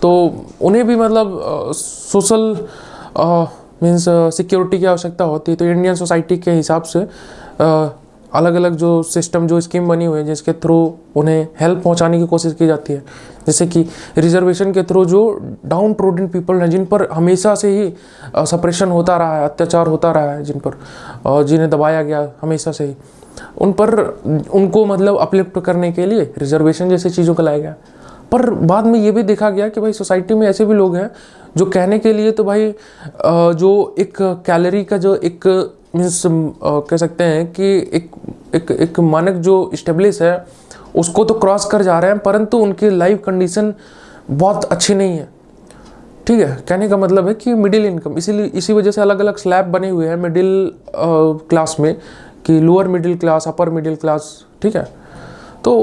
तो उन्हें भी मतलब सोशल मीन्स सिक्योरिटी की आवश्यकता होती है। तो इंडियन सोसाइटी के हिसाब से अलग अलग जो सिस्टम, जो स्कीम बनी हुई है जिसके थ्रू उन्हें हेल्प पहुंचाने की कोशिश की जाती है। जैसे कि रिजर्वेशन के थ्रू जो डाउन ट्रोडन पीपल हैं, जिन पर हमेशा से ही सप्रेशन होता रहा है, अत्याचार होता रहा है, जिन्हें दबाया गया हमेशा से ही, उनको मतलब अपलिफ्ट करने के लिए रिजर्वेशन जैसी चीज़ों को लाया गया। पर बाद में ये भी देखा गया कि भाई सोसाइटी में ऐसे भी लोग हैं जो कहने के लिए तो भाई जो एक कैलोरी का जो एक मीन्स कह सकते हैं कि एक मानक जो इस्टेब्लिश है उसको तो क्रॉस कर जा रहे हैं, परंतु उनकी लाइफ कंडीशन बहुत अच्छी नहीं है। ठीक है, कहने का मतलब है कि मिडिल इनकम, इसी वजह से अलग अलग स्लैब बने हुए हैं मिडिल क्लास में, कि lower middle class, upper middle class. ठीक है, तो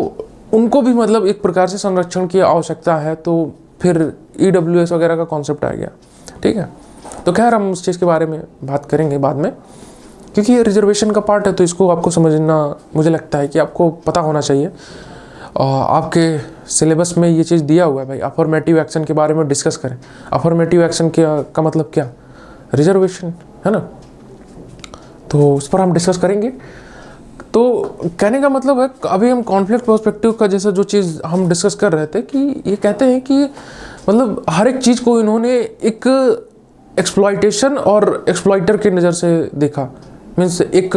उनको भी मतलब एक प्रकार से संरक्षण की आवश्यकता है, तो फिर EWS वगैरह का कॉन्सेप्ट आ गया। ठीक है, तो खैर हम उस चीज़ के बारे में बात करेंगे बाद में, क्योंकि ये रिजर्वेशन का पार्ट है, तो इसको आपको समझना मुझे लगता है कि आपको पता होना चाहिए। आपके सिलेबस में ये चीज़ दिया हुआ है भाई, अफर्मेटिव एक्शन के बारे में डिस्कस करें। अफर्मेटिव एक्शन का मतलब क्या? रिजर्वेशन, है ना, तो उस पर हम डिस्कस करेंगे। तो कहने का मतलब है अभी हम कॉन्फ्लिक्ट पर्सपेक्टिव का जैसा जो चीज़ हम डिस्कस कर रहे थे कि ये कहते हैं कि मतलब हर एक चीज़ को इन्होंने एक एक्सप्लॉइटेशन और एक्सप्लॉइटर की नज़र से देखा। मीन्स एक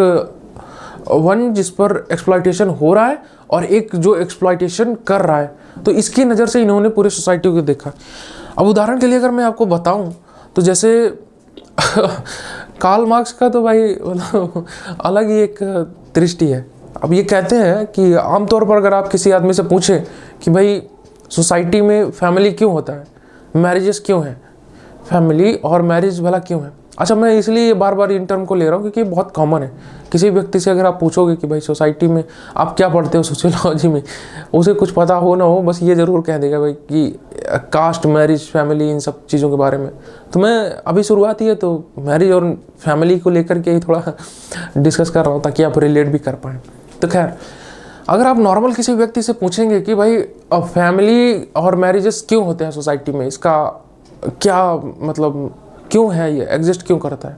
वन जिस पर एक्सप्लॉइटेशन हो रहा है और एक जो एक्सप्लॉइटेशन कर रहा है, तो इसकी नज़र से इन्होंने पूरे सोसाइटी को देखा। अब उदाहरण के लिए अगर मैं आपको बताऊं तो जैसे कार्ल मार्क्स का तो भाई मतलब अलग ही एक दृष्टि है। अब ये कहते हैं कि आमतौर पर अगर आप किसी आदमी से पूछें कि भाई सोसाइटी में फैमिली क्यों होता है, मैरिजेस क्यों हैं, फैमिली और मैरिज भला क्यों है, अच्छा, मैं इसलिए ये बार बार इन टर्म को ले रहा हूँ क्योंकि ये बहुत कॉमन है। किसी व्यक्ति से अगर आप पूछोगे कि भाई सोसाइटी में आप क्या पढ़ते हो सोशियोलॉजी में, उसे कुछ पता हो ना हो, बस ये ज़रूर कह देगा भाई कि कास्ट, मैरिज, फैमिली, इन सब चीज़ों के बारे में। तो मैं अभी शुरुआत ही है तो मैरिज और फैमिली को लेकर के ही थोड़ा डिस्कस कर रहा हूँ ताकि आप रिलेट भी कर पाएँ। तो खैर, अगर आप नॉर्मल किसी व्यक्ति से पूछेंगे कि भाई फैमिली और मैरिजेस क्यों होते हैं सोसाइटी में, इसका क्या मतलब, क्यों है, ये एग्जिस्ट क्यों करता है,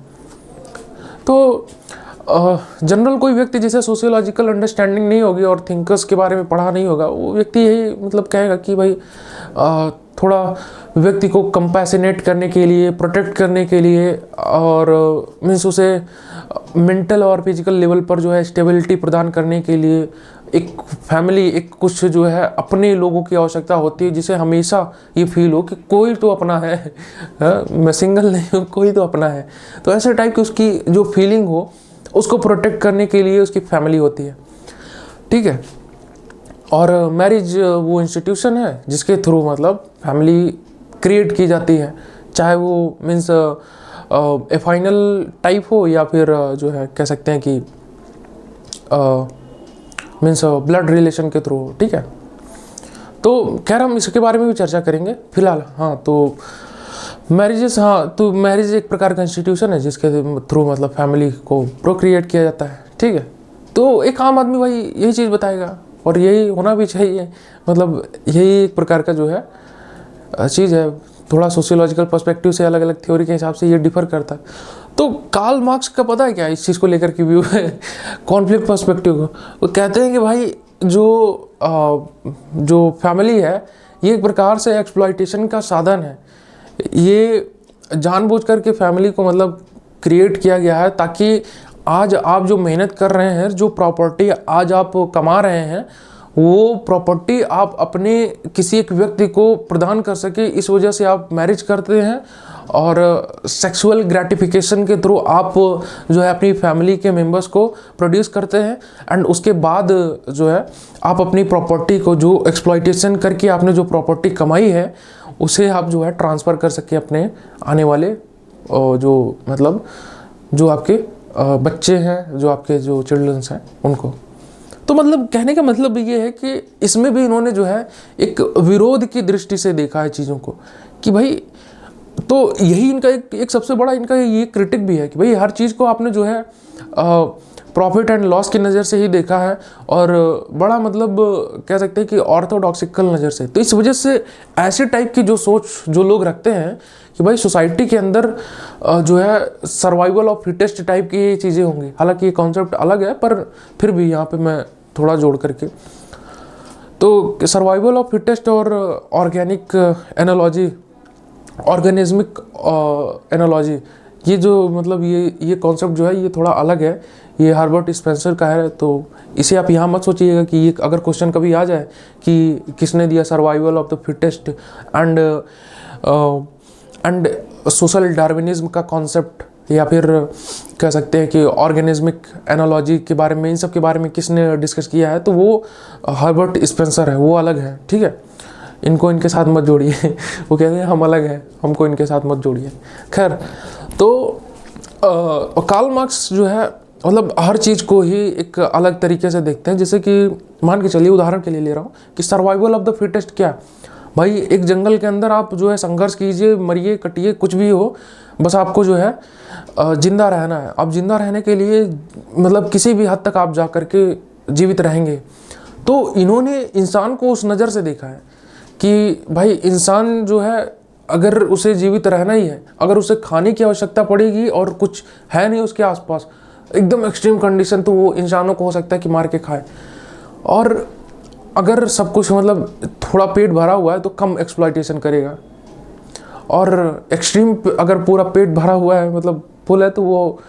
तो जनरल कोई व्यक्ति जिसे सोशियोलॉजिकल अंडरस्टैंडिंग नहीं होगी और थिंकर्स के बारे में पढ़ा नहीं होगा, वो व्यक्ति यही मतलब कहेगा कि भाई थोड़ा व्यक्ति को कंपैसिनेट करने के लिए, प्रोटेक्ट करने के लिए और मीन्स उसे मेंटल और फिजिकल लेवल पर जो है स्टेबिलिटी प्रदान करने के लिए एक फैमिली, एक कुछ जो है अपने लोगों की आवश्यकता होती है, जिसे हमेशा ये फील हो कि कोई तो अपना है, मैं सिंगल नहीं हूँ, कोई तो अपना है। तो ऐसे टाइप की उसकी जो फीलिंग हो, उसको प्रोटेक्ट करने के लिए उसकी फैमिली होती है, ठीक है। और मैरिज वो इंस्टीट्यूशन है जिसके थ्रू मतलब फैमिली क्रिएट की जाती है, चाहे वो मीन्स ए फाइनल टाइप हो या फिर जो है कह सकते हैं कि मीन्स ब्लड रिलेशन के थ्रू, ठीक है। तो खैर हम इसके बारे में भी चर्चा करेंगे फिलहाल। हाँ, तो मैरिजेस, हाँ, तो मैरिज एक प्रकार का इंस्टीट्यूशन है जिसके थ्रू मतलब फैमिली को प्रोक्रिएट किया जाता है, ठीक है। तो एक आम आदमी भाई यही चीज़ बताएगा और यही होना भी चाहिए, मतलब यही एक प्रकार का जो है चीज़ है। थोड़ा सोशियोलॉजिकल पर्सपेक्टिव से, अलग अलग थ्योरी के हिसाब से ये डिफर करता है। तो कार्ल मार्क्स का पता है क्या इस चीज़ को लेकर के व्यू है कॉन्फ्लिक्ट पर्सपेक्टिव को? वो कहते हैं कि भाई जो फैमिली है ये एक प्रकार से एक्सप्लॉइटेशन का साधन है। ये जानबूझ करके फैमिली को मतलब क्रिएट किया गया है ताकि आज आप जो मेहनत कर रहे हैं, जो प्रॉपर्टी आज आप कमा रहे हैं, वो प्रॉपर्टी आप अपने किसी एक व्यक्ति को प्रदान कर सके। इस वजह से आप मैरिज करते हैं और सेक्सुअल ग्रेटिफिकेशन के थ्रू आप जो है अपनी फैमिली के मेंबर्स को प्रोड्यूस करते हैं एंड उसके बाद जो है आप अपनी प्रॉपर्टी को, जो एक्सप्लॉइटेशन करके आपने जो प्रॉपर्टी कमाई है, उसे आप जो है ट्रांसफ़र कर सके अपने आने वाले जो मतलब जो आपके बच्चे हैं, जो आपके जो चिल्ड्रंस हैं, उनको। तो मतलब कहने का मतलब ये है कि इसमें भी इन्होंने जो है एक विरोध की दृष्टि से देखा है चीज़ों को कि भाई, तो यही इनका एक सबसे बड़ा इनका ये क्रिटिक भी है कि भाई हर चीज़ को आपने जो है प्रॉफिट एंड लॉस की नज़र से ही देखा है और बड़ा मतलब कह सकते हैं कि ऑर्थोडॉक्सिकल नज़र से। तो इस वजह से ऐसे टाइप की जो सोच जो लोग रखते हैं कि भाई सोसाइटी के अंदर जो है सर्वाइवल ऑफ फिटेस्ट टाइप की चीज़ें होंगी। हालांकि ये कॉन्सेप्ट अलग है पर फिर भी यहाँ पे मैं थोड़ा जोड़ करके, तो सर्वाइवल ऑफ फिटेस्ट और ऑर्गेनिक एनालॉजी, ऑर्गेनिज्मिक एनालॉजी, ये जो मतलब ये कॉन्सेप्ट जो है ये थोड़ा अलग है, ये हर्बर्ट स्पेंसर का है। तो इसे आप यहाँ मत सोचिएगा कि ये अगर क्वेश्चन कभी आ जाए कि किसने दिया survival of the fittest and social Darwinism का कॉन्सेप्ट, या फिर कह सकते हैं कि ऑर्गेनिज्मिक एनालॉजी के बारे में, इन सब के बारे में किसने डिस्कस किया है, तो वो हर्बर्ट स्पेंसर है, वो अलग है, ठीक है। इनको इनके साथ मत जोड़िए वो कहते हैं हम अलग हैं, हमको इनके साथ मत जोड़िए। खैर, तो कार्ल मार्क्स जो है मतलब हर चीज़ को ही एक अलग तरीके से देखते हैं। जैसे कि मान के चलिए, उदाहरण के लिए ले रहा हूँ कि सर्वाइवल ऑफ द फिटेस्ट क्या, भाई एक जंगल के अंदर आप जो है संघर्ष कीजिए, मरिए, कटिए, कुछ भी हो, बस आपको जो है जिंदा रहना है। अब जिंदा रहने के लिए मतलब किसी भी हद तक आप जा कर के जीवित रहेंगे। तो इन्होंने इंसान को उस नज़र से देखा है कि भाई इंसान जो है अगर उसे जीवित रहना ही है, अगर उसे खाने की आवश्यकता पड़ेगी और कुछ है नहीं उसके आसपास, एकदम एक्सट्रीम कंडीशन, तो वो इंसानों को हो सकता है कि मार के खाए। और अगर सब कुछ मतलब थोड़ा पेट भरा हुआ है तो कम एक्सप्लॉइटेशन करेगा, और एक्सट्रीम अगर पूरा पेट भरा हुआ है मतलब फुल है तो वो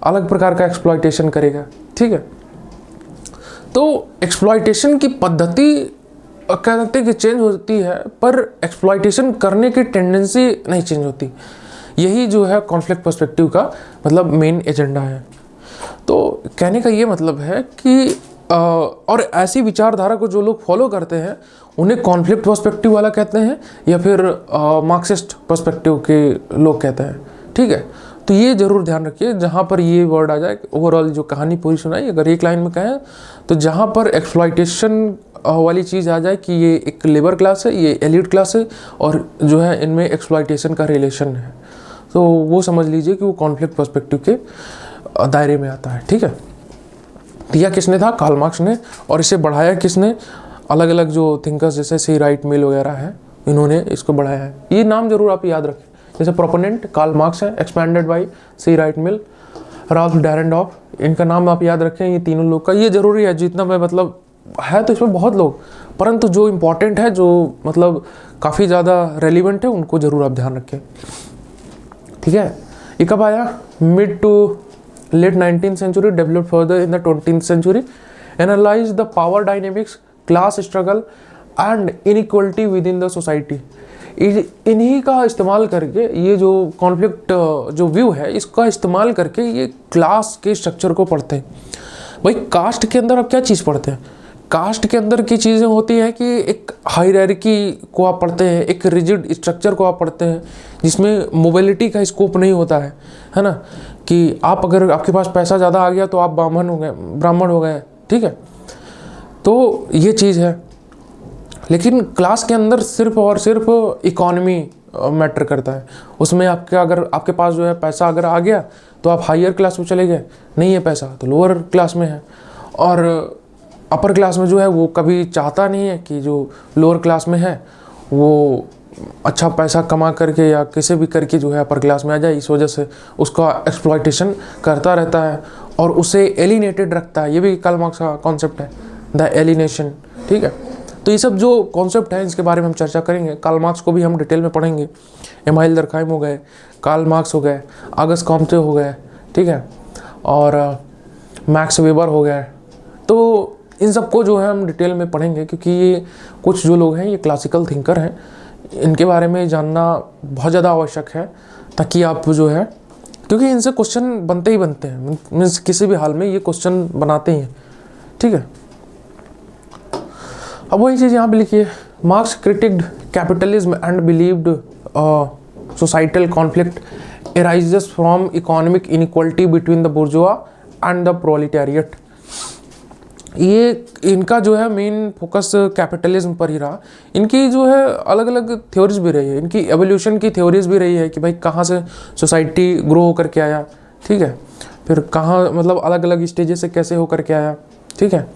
अलग प्रकार का एक्सप्लॉइटेशन करेगा, ठीक है। तो एक्सप्लॉइटेशन की पद्धति कह सकते हैं कि चेंज होती है, पर एक्सप्लॉइटेशन करने की टेंडेंसी नहीं चेंज होती। यही जो है कॉन्फ्लिक्ट पर्सपेक्टिव का मतलब मेन एजेंडा है। तो कहने का ये मतलब है कि और ऐसी विचारधारा को जो लोग फॉलो करते हैं उन्हें कॉन्फ्लिक्ट पर्सपेक्टिव वाला कहते हैं या फिर मार्क्सिस्ट पर्सपेक्टिव के लोग कहते हैं, ठीक है। तो ये ज़रूर ध्यान रखिए, जहाँ पर ये वर्ड आ जाए, ओवरऑल जो कहानी पूरी सुनाई अगर एक लाइन में कहें तो जहाँ पर एक्सप्लॉइटेशन वाली चीज़ आ जाए कि ये एक लेबर क्लास है, ये एलिट क्लास है और जो है इनमें एक्सप्लॉइटेशन का रिलेशन है, तो वो समझ लीजिए कि वो कॉन्फ्लिक्ट पर्सपेक्टिव के दायरे में आता है। ठीक है, दिया किसने था? कार्ल मार्क्स ने। और इसे बढ़ाया किसने? अलग अलग जो थिंकर्स जैसे सी राइट मिल वगैरह है, इन्होंने इसको बढ़ाया है। ये नाम जरूर आप याद रखें, जैसे प्रोपोनेंट कार्ल मार्क्स है, एक्सपैंडेड बाय सी राइट मिल, राल्फ डैरेंडॉर्फ, इनका नाम आप याद रखें। ये तीनों लोग का ये जरूरी है, जितना मैं मतलब है तो इसमें बहुत लोग, परंतु जो इम्पोर्टेंट है, जो मतलब काफ़ी ज़्यादा रेलिवेंट है, उनको ज़रूर आप ध्यान रखें। ठीक है, ये कब आया? Mid to late 19th century, developed further in the 20th century, analyze the power dynamics, class struggle and inequality within the society। इन्हीं का इस्तेमाल करके ये जो कॉन्फ्लिक्ट जो व्यू है, इसका इस्तेमाल करके ये क्लास के स्ट्रक्चर को पढ़ते हैं। भाई कास्ट के अंदर आप क्या चीज़ पढ़ते हैं? कास्ट के अंदर की चीज़ें होती हैं कि एक हायरार्की को आप पढ़ते हैं, एक रिजिड स्ट्रक्चर को आप पढ़ते हैं, जिसमें मोबिलिटी का स्कोप नहीं होता है ना, कि आप अगर आपके पास पैसा ज़्यादा आ गया तो आप ब्राह्मण हो गए। ठीक है, तो ये चीज़ है। लेकिन क्लास के अंदर सिर्फ और सिर्फ इकोनॉमी मैटर करता है। उसमें आपका अगर आपके पास जो है पैसा अगर आ गया तो आप हायर क्लास में चले गए, नहीं है पैसा तो लोअर क्लास में है। और अपर क्लास में जो है वो कभी चाहता नहीं है कि जो लोअर क्लास में है वो अच्छा पैसा कमा करके या किसी भी करके जो है अपर क्लास में आ जाए। इस वजह से उसका एक्सप्लॉइटेशन करता रहता है और उसे एलिनेटेड रखता है। ये भी कार्ल मार्क्स का कॉन्सेप्ट है, द एलिनेशन। ठीक है, तो ये सब जो कॉन्सेप्ट है इसके बारे में हम चर्चा करेंगे। कार्ल मार्क्स को भी हम डिटेल में पढ़ेंगे। एमाइल दर्कहाइम हो गए, कार्ल मार्क्स हो गए, ऑगस्ट कॉम्टे हो गए, ठीक है, और मैक्स वेबर हो गए। तो इन सबको जो है हम डिटेल में पढ़ेंगे, क्योंकि ये कुछ जो लोग हैं ये क्लासिकल थिंकर हैं, इनके बारे में जानना बहुत ज़्यादा आवश्यक है, ताकि आप जो है, क्योंकि इनसे क्वेश्चन बनते ही बनते हैं, मीन्स किसी भी हाल में ये क्वेश्चन बनाते ही हैं। ठीक है, अब वही चीज़ यहाँ पे लिखिए। Marx criticized capitalism and believed societal conflict arises from economic inequality between the bourgeoisie and the proletariat. ये इनका जो है मेन फोकस कैपिटलिज्म पर ही रहा। इनकी जो है अलग अलग थ्योरीज भी रही है, इनकी एवोल्यूशन की थ्योरीज भी रही है कि भाई कहाँ से सोसाइटी ग्रो होकर के आया, ठीक है, फिर कहाँ मतलब अलग अलग स्टेजेस से कैसे होकर के आया। ठीक है,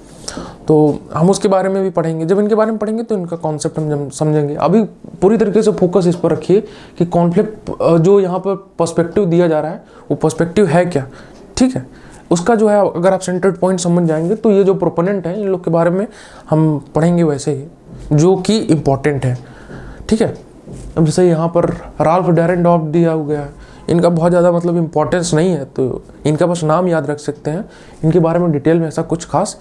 तो हम उसके बारे में भी पढ़ेंगे। जब इनके बारे में पढ़ेंगे तो इनका कॉन्सेप्ट हम समझेंगे। अभी पूरी तरीके से फोकस इस पर रखिए कि कॉन्फ्लिक्ट जो यहाँ पर पर्सपेक्टिव दिया जा रहा है वो पर्सपेक्टिव है क्या। ठीक है, उसका जो है अगर आप सेंटर्ड पॉइंट समझ जाएंगे तो ये जो प्रोपोनेंट हैं इन लोग के बारे में हम पढ़ेंगे वैसे ही, जो कि इम्पोर्टेंट है। ठीक है, अब जैसे यहाँ पर राल्फ डैरेंडॉर्फ दिया गया है, इनका बहुत ज़्यादा मतलब इम्पोर्टेंस नहीं है, तो इनका बस नाम याद रख सकते हैं। इनके बारे में डिटेल में ऐसा कुछ खास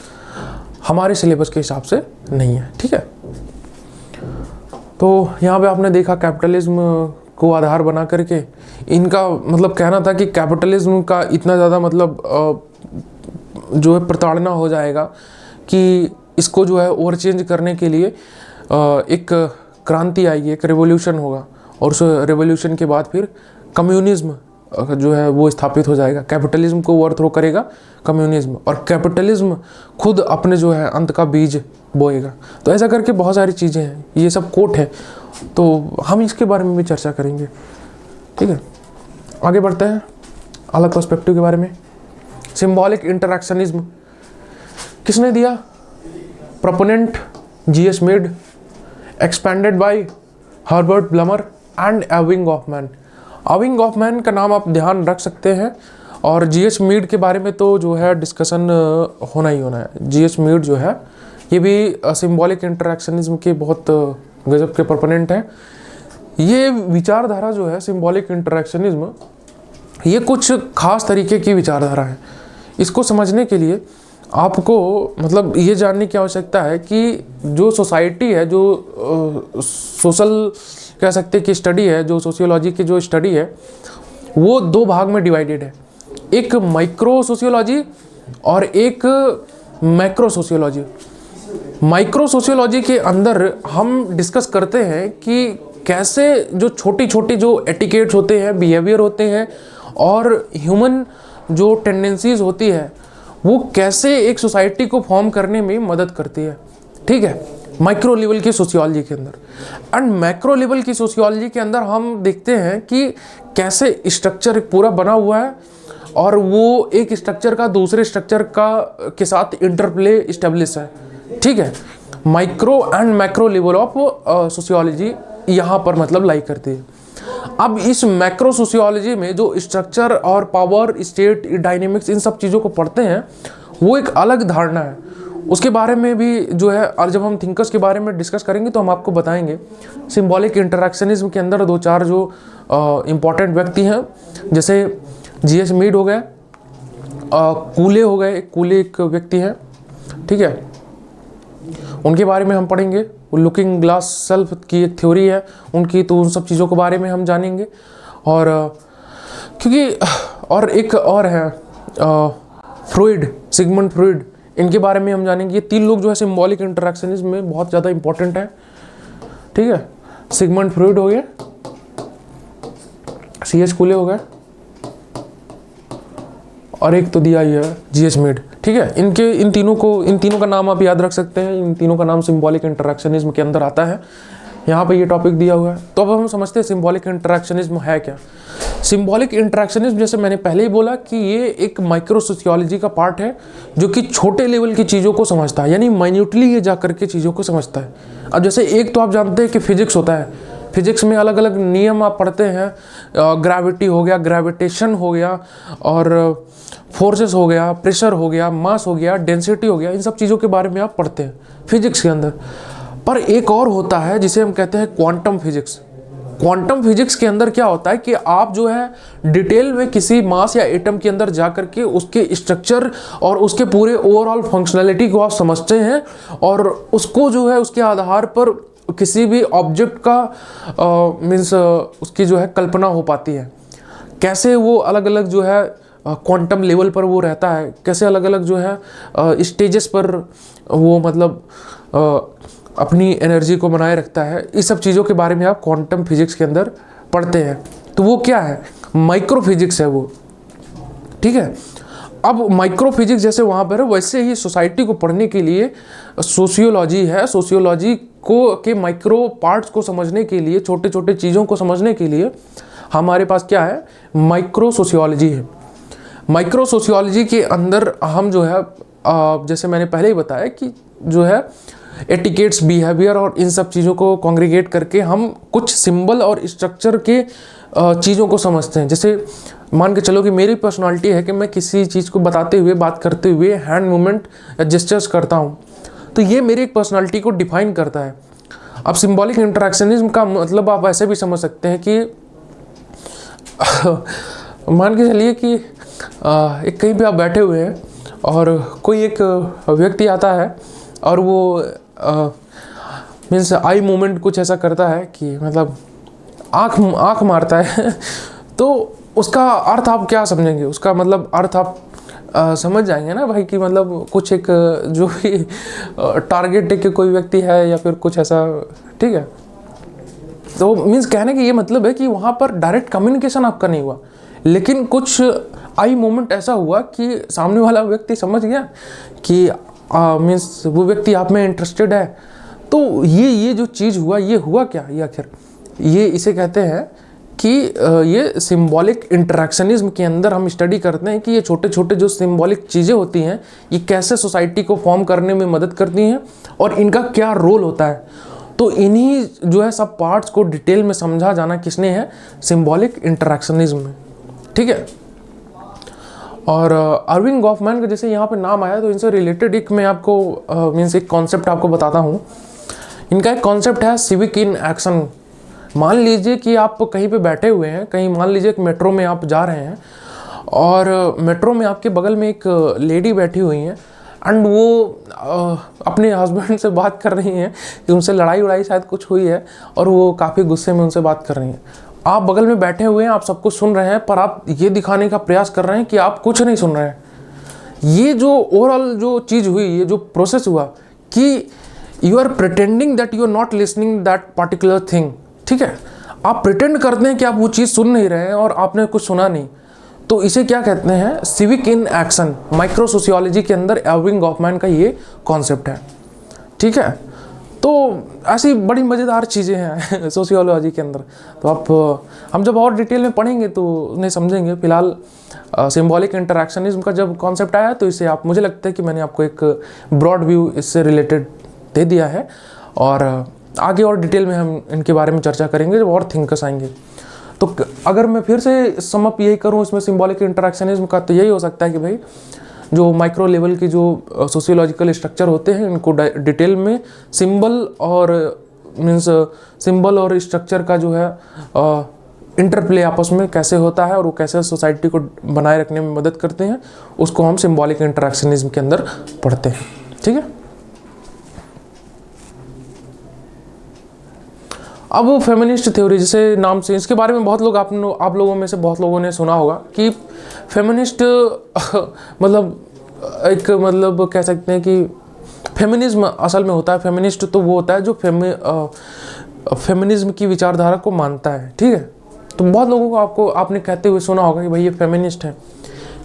हमारे सिलेबस के हिसाब से नहीं है। ठीक है, तो यहाँ पे आपने देखा कैपिटलिज्म को आधार बना करके इनका मतलब कहना था कि कैपिटलिज्म का इतना ज़्यादा मतलब जो है प्रताड़ना हो जाएगा कि इसको जो है ओवर चेंज करने के लिए एक क्रांति आएगी, एक रेवोल्यूशन होगा, और उस रेवोल्यूशन के बाद फिर कम्युनिज्म जो है वो स्थापित हो जाएगा। कैपिटलिज्म को ओवरथ्रो करेगा कम्युनिज्म, और कैपिटलिज्म खुद अपने जो है अंत का बीज बोएगा। तो ऐसा करके बहुत सारी चीज़ें हैं, ये सब कोट है, तो हम इसके बारे में भी चर्चा करेंगे। ठीक है, आगे बढ़ते हैं अलग पर्सपेक्टिव के बारे में। सिंबॉलिक इंटरैक्शनिज्म किसने दिया? Proponent G.S. Mead, expanded by Herbert Blumer and Erving Goffman. Erving Goffman का नाम आप ध्यान रख सकते हैं, और G.S. मीड के बारे में तो जो है डिस्कशन होना ही होना है। G.S. मीड जो है ये भी सिंबॉलिक इंटरैक्शनिज्म के बहुत गजब के प्रोपोनेंट हैं। ये विचारधारा जो है सिंबॉलिक इंटरैक्शनिज्म, ये कुछ खास तरीके की विचारधारा है। इसको समझने के लिए आपको मतलब ये जानने की आवश्यकता है कि जो सोसाइटी है, जो सोशल कह सकते हैं कि स्टडी है, जो सोशियोलॉजी की जो स्टडी है वो दो भाग में डिवाइडेड है, एक माइक्रो सोशियोलॉजी और एक मैक्रो सोशियोलॉजी। माइक्रो सोशियोलॉजी के अंदर हम डिस्कस करते हैं कि कैसे जो छोटी छोटी जो एटिकेट्स होते हैं, बिहेवियर होते हैं, और ह्यूमन जो टेंडेंसीज होती है वो कैसे एक सोसाइटी को फॉर्म करने में मदद करती है, ठीक है, माइक्रो लेवल की सोशियोलॉजी के अंदर। एंड मैक्रो लेवल की सोशियोलॉजी के अंदर हम देखते हैं कि कैसे स्ट्रक्चर एक पूरा बना हुआ है और वो एक स्ट्रक्चर का दूसरे स्ट्रक्चर का के साथ इंटरप्ले इस्टेब्लिश है, ठीक है। Micro and macro level of sociology यहाँ पर मतलब लाई करती है। अब इस मैक्रो सोशियोलॉजी में जो स्ट्रक्चर और पावर, स्टेट, डायनेमिक्स, इन सब चीज़ों को पढ़ते हैं वो एक अलग धारणा है। उसके बारे में भी जो है, और जब हम थिंकर्स के बारे में डिस्कस करेंगे तो हम आपको बताएंगे। सिंबॉलिक इंटरैक्शनिज्म के अंदर दो चार जो इम्पॉर्टेंट व्यक्ति हैं, जैसे जीएस मीड हो गए, कूले हो गए, कूले एक व्यक्ति हैं, ठीक है, उनके बारे में हम पढ़ेंगे। लुकिंग ग्लास सेल्फ की एक थ्योरी है उनकी, तो उन सब चीज़ों के बारे में हम जानेंगे। और क्योंकि और एक और है फ्रॉइड, सिगमंड फ्रॉइड, इनके बारे में हम जानेंगे। ये तीन लोग जो है सिंबॉलिक इंटरैक्शनिज्म में बहुत ज़्यादा इंपॉर्टेंट है, ठीक है। सिगमंड फ्रॉइड हो गए, सीएच कूले हो गए, और एक तो दिया ही है जीएस मीड, ठीक है। इन तीनों का नाम आप याद रख सकते हैं। इन तीनों का नाम सिंबॉलिक इंटरैक्शनिज्म के अंदर आता है। यहाँ पे ये टॉपिक दिया हुआ है। तो अब हम समझते हैं सिंबॉलिक इंटरैक्शनिज्म है क्या। सिंबॉलिक इंटरैक्शनिज्म, जैसे मैंने पहले ही बोला कि ये एक माइक्रो सोशियोलॉजी का पार्ट है जो कि छोटे लेवल की चीज़ों को समझता है, यानी माइन्यूटली ये जा करके चीज़ों को समझता है। अब जैसे एक तो आप जानते हैं कि फिजिक्स होता है, फिजिक्स में अलग अलग नियम आप पढ़ते हैं, ग्रेविटी हो गया, ग्रेविटेशन हो गया, और फोर्सेस हो गया, प्रेशर हो गया, मास हो गया, डेंसिटी हो गया, इन सब चीज़ों के बारे में आप पढ़ते हैं फिजिक्स के अंदर। पर एक और होता है जिसे हम कहते हैं क्वांटम फिजिक्स। क्वांटम फिजिक्स के अंदर क्या होता है कि आप जो है डिटेल में किसी मास या एटम के अंदर जा करके उसके स्ट्रक्चर और उसके पूरे ओवरऑल फंक्शनैलिटी को आप समझते हैं, और उसको जो है उसके आधार पर किसी भी ऑब्जेक्ट का मीन्स उसकी जो है कल्पना हो पाती है। कैसे वो अलग अलग जो है क्वांटम लेवल पर वो रहता है, कैसे अलग अलग जो है स्टेजेस पर वो मतलब अपनी एनर्जी को बनाए रखता है, इस सब चीज़ों के बारे में आप क्वांटम फिजिक्स के अंदर पढ़ते हैं। तो वो क्या है, माइक्रो फिजिक्स है वो, ठीक है। अब माइक्रो फिजिक्स जैसे वहाँ पर है, वैसे ही सोसाइटी को पढ़ने के लिए सोशियोलॉजी है। सोशियोलॉजी को के माइक्रो पार्ट्स को समझने के लिए, छोटे छोटे चीज़ों को समझने के लिए हमारे पास क्या है, माइक्रो सोशियोलॉजी है। माइक्रो सोशियोलॉजी के अंदर हम जो है जैसे मैंने पहले ही बताया कि जो है एटिकेट्स, बिहेवियर और इन सब चीज़ों को कॉन्ग्रीगेट करके हम कुछ सिंबल और स्ट्रक्चर के चीज़ों को समझते हैं। जैसे मान के चलो कि मेरी पर्सनालिटी है कि मैं किसी चीज़ को बताते हुए, बात करते हुए हैंड मूवमेंट या जेस्चर्स करता हूँ, तो ये मेरी एक पर्सनालिटी को डिफाइन करता है। अब सिंबॉलिक इंटरैक्शनिज्म का मतलब आप ऐसे भी समझ सकते हैं कि मान के चलिए कि एक कहीं पे आप बैठे हुए हैं और कोई एक व्यक्ति आता है और वो मीन्स आई मूवमेंट कुछ ऐसा करता है कि मतलब आँख मारता है तो उसका अर्थ आप क्या समझेंगे, उसका मतलब अर्थ आप समझ जाएंगे ना भाई कि मतलब कुछ एक जो भी टारगेट के कोई व्यक्ति है या फिर कुछ ऐसा, ठीक है। तो मीन्स कहने का ये मतलब है कि वहाँ पर डायरेक्ट कम्युनिकेशन आपका नहीं हुआ, लेकिन कुछ आई मोमेंट ऐसा हुआ कि सामने वाला व्यक्ति समझ गया कि मीन्स वो व्यक्ति आप में इंटरेस्टेड है। तो ये जो चीज़ हुआ, ये हुआ क्या, ये आखिर ये इसे कहते हैं कि ये सिंबॉलिक इंटरैक्शनिज्म के अंदर हम स्टडी करते हैं कि ये छोटे छोटे जो सिंबॉलिक चीज़ें होती हैं ये कैसे सोसाइटी को फॉर्म करने में मदद करती हैं और इनका क्या रोल होता है। तो इन्हीं जो है सब पार्ट्स को डिटेल में समझा जाना किसने है, सिंबॉलिक इंटरैक्शनिज्म में, ठीक है। और अर्विंग गॉफमैन का जैसे यहाँ पे नाम आया तो इनसे रिलेटेड एक मैं आपको मीन्स एक कॉन्सेप्ट आपको बताता हूँ। इनका एक कॉन्सेप्ट है सिविक इन एक्शन। मान लीजिए कि आप कहीं पे बैठे हुए हैं, कहीं मान लीजिए एक मेट्रो में आप जा रहे हैं और मेट्रो में आपके बगल में एक लेडी बैठी हुई हैं एंड वो अपने हस्बैंड से बात कर रही हैं कि उनसे लड़ाई उड़ाई शायद कुछ हुई है और वो काफ़ी गुस्से में उनसे बात कर रही हैं। आप बगल में बैठे हुए हैं, आप सब कुछ सुन रहे हैं, पर आप ये दिखाने का प्रयास कर रहे हैं कि आप कुछ नहीं सुन रहे हैं। ये जो ओवरऑल जो चीज़ हुई, ये जो प्रोसेस हुआ कि you are pretending that you are not listening that particular thing, ठीक है। आप प्रिटेंड करते हैं कि आप वो चीज़ सुन नहीं रहे हैं और आपने कुछ सुना नहीं। तो इसे क्या कहते हैं, civic in action. Micro sociology के अंदर एर्विंग गॉफमैन का ये कॉन्सेप्ट है, ठीक है। तो ऐसी बड़ी मज़ेदार चीज़ें हैं सोशियोलॉजी के अंदर। तो आप हम जब और डिटेल में पढ़ेंगे तो उन्हें समझेंगे। फिलहाल सिंबॉलिक इंटरैक्शनिज्म का जब कॉन्सेप्ट आया तो इसे आप, मुझे लगता है कि मैंने आपको एक ब्रॉड व्यू इससे रिलेटेड दे दिया है, और आगे और डिटेल में हम इनके बारे में चर्चा करेंगे जब और थिंकर्स आएंगे। तो अगर मैं फिर से समअप यही करूँ इसमें सिंबॉलिक इंटरैक्शनिज्म का, तो यही हो सकता है कि भाई जो माइक्रो लेवल के जो सोशियोलॉजिकल स्ट्रक्चर होते हैं इनको डिटेल में सिंबल और मीन्स सिंबल और स्ट्रक्चर का जो है इंटरप्ले आपस में कैसे होता है और वो कैसे सोसाइटी को बनाए रखने में मदद करते हैं, उसको हम सिंबॉलिक इंटरैक्शनिज्म के अंदर पढ़ते हैं, ठीक है। अब फेमिनिस्ट थ्योरी, जैसे नाम से इसके बारे में बहुत लोग आप लोगों में से बहुत लोगों ने सुना होगा कि फेमिनिस्ट मतलब एक मतलब कह सकते हैं कि फेमिनिज्म असल में होता है। फेमिनिस्ट तो वो होता है जो फेमिनिज्म की विचारधारा को मानता है, ठीक है। तो बहुत लोगों को आपने कहते हुए सुना होगा कि भाई ये फेमिनिस्ट है।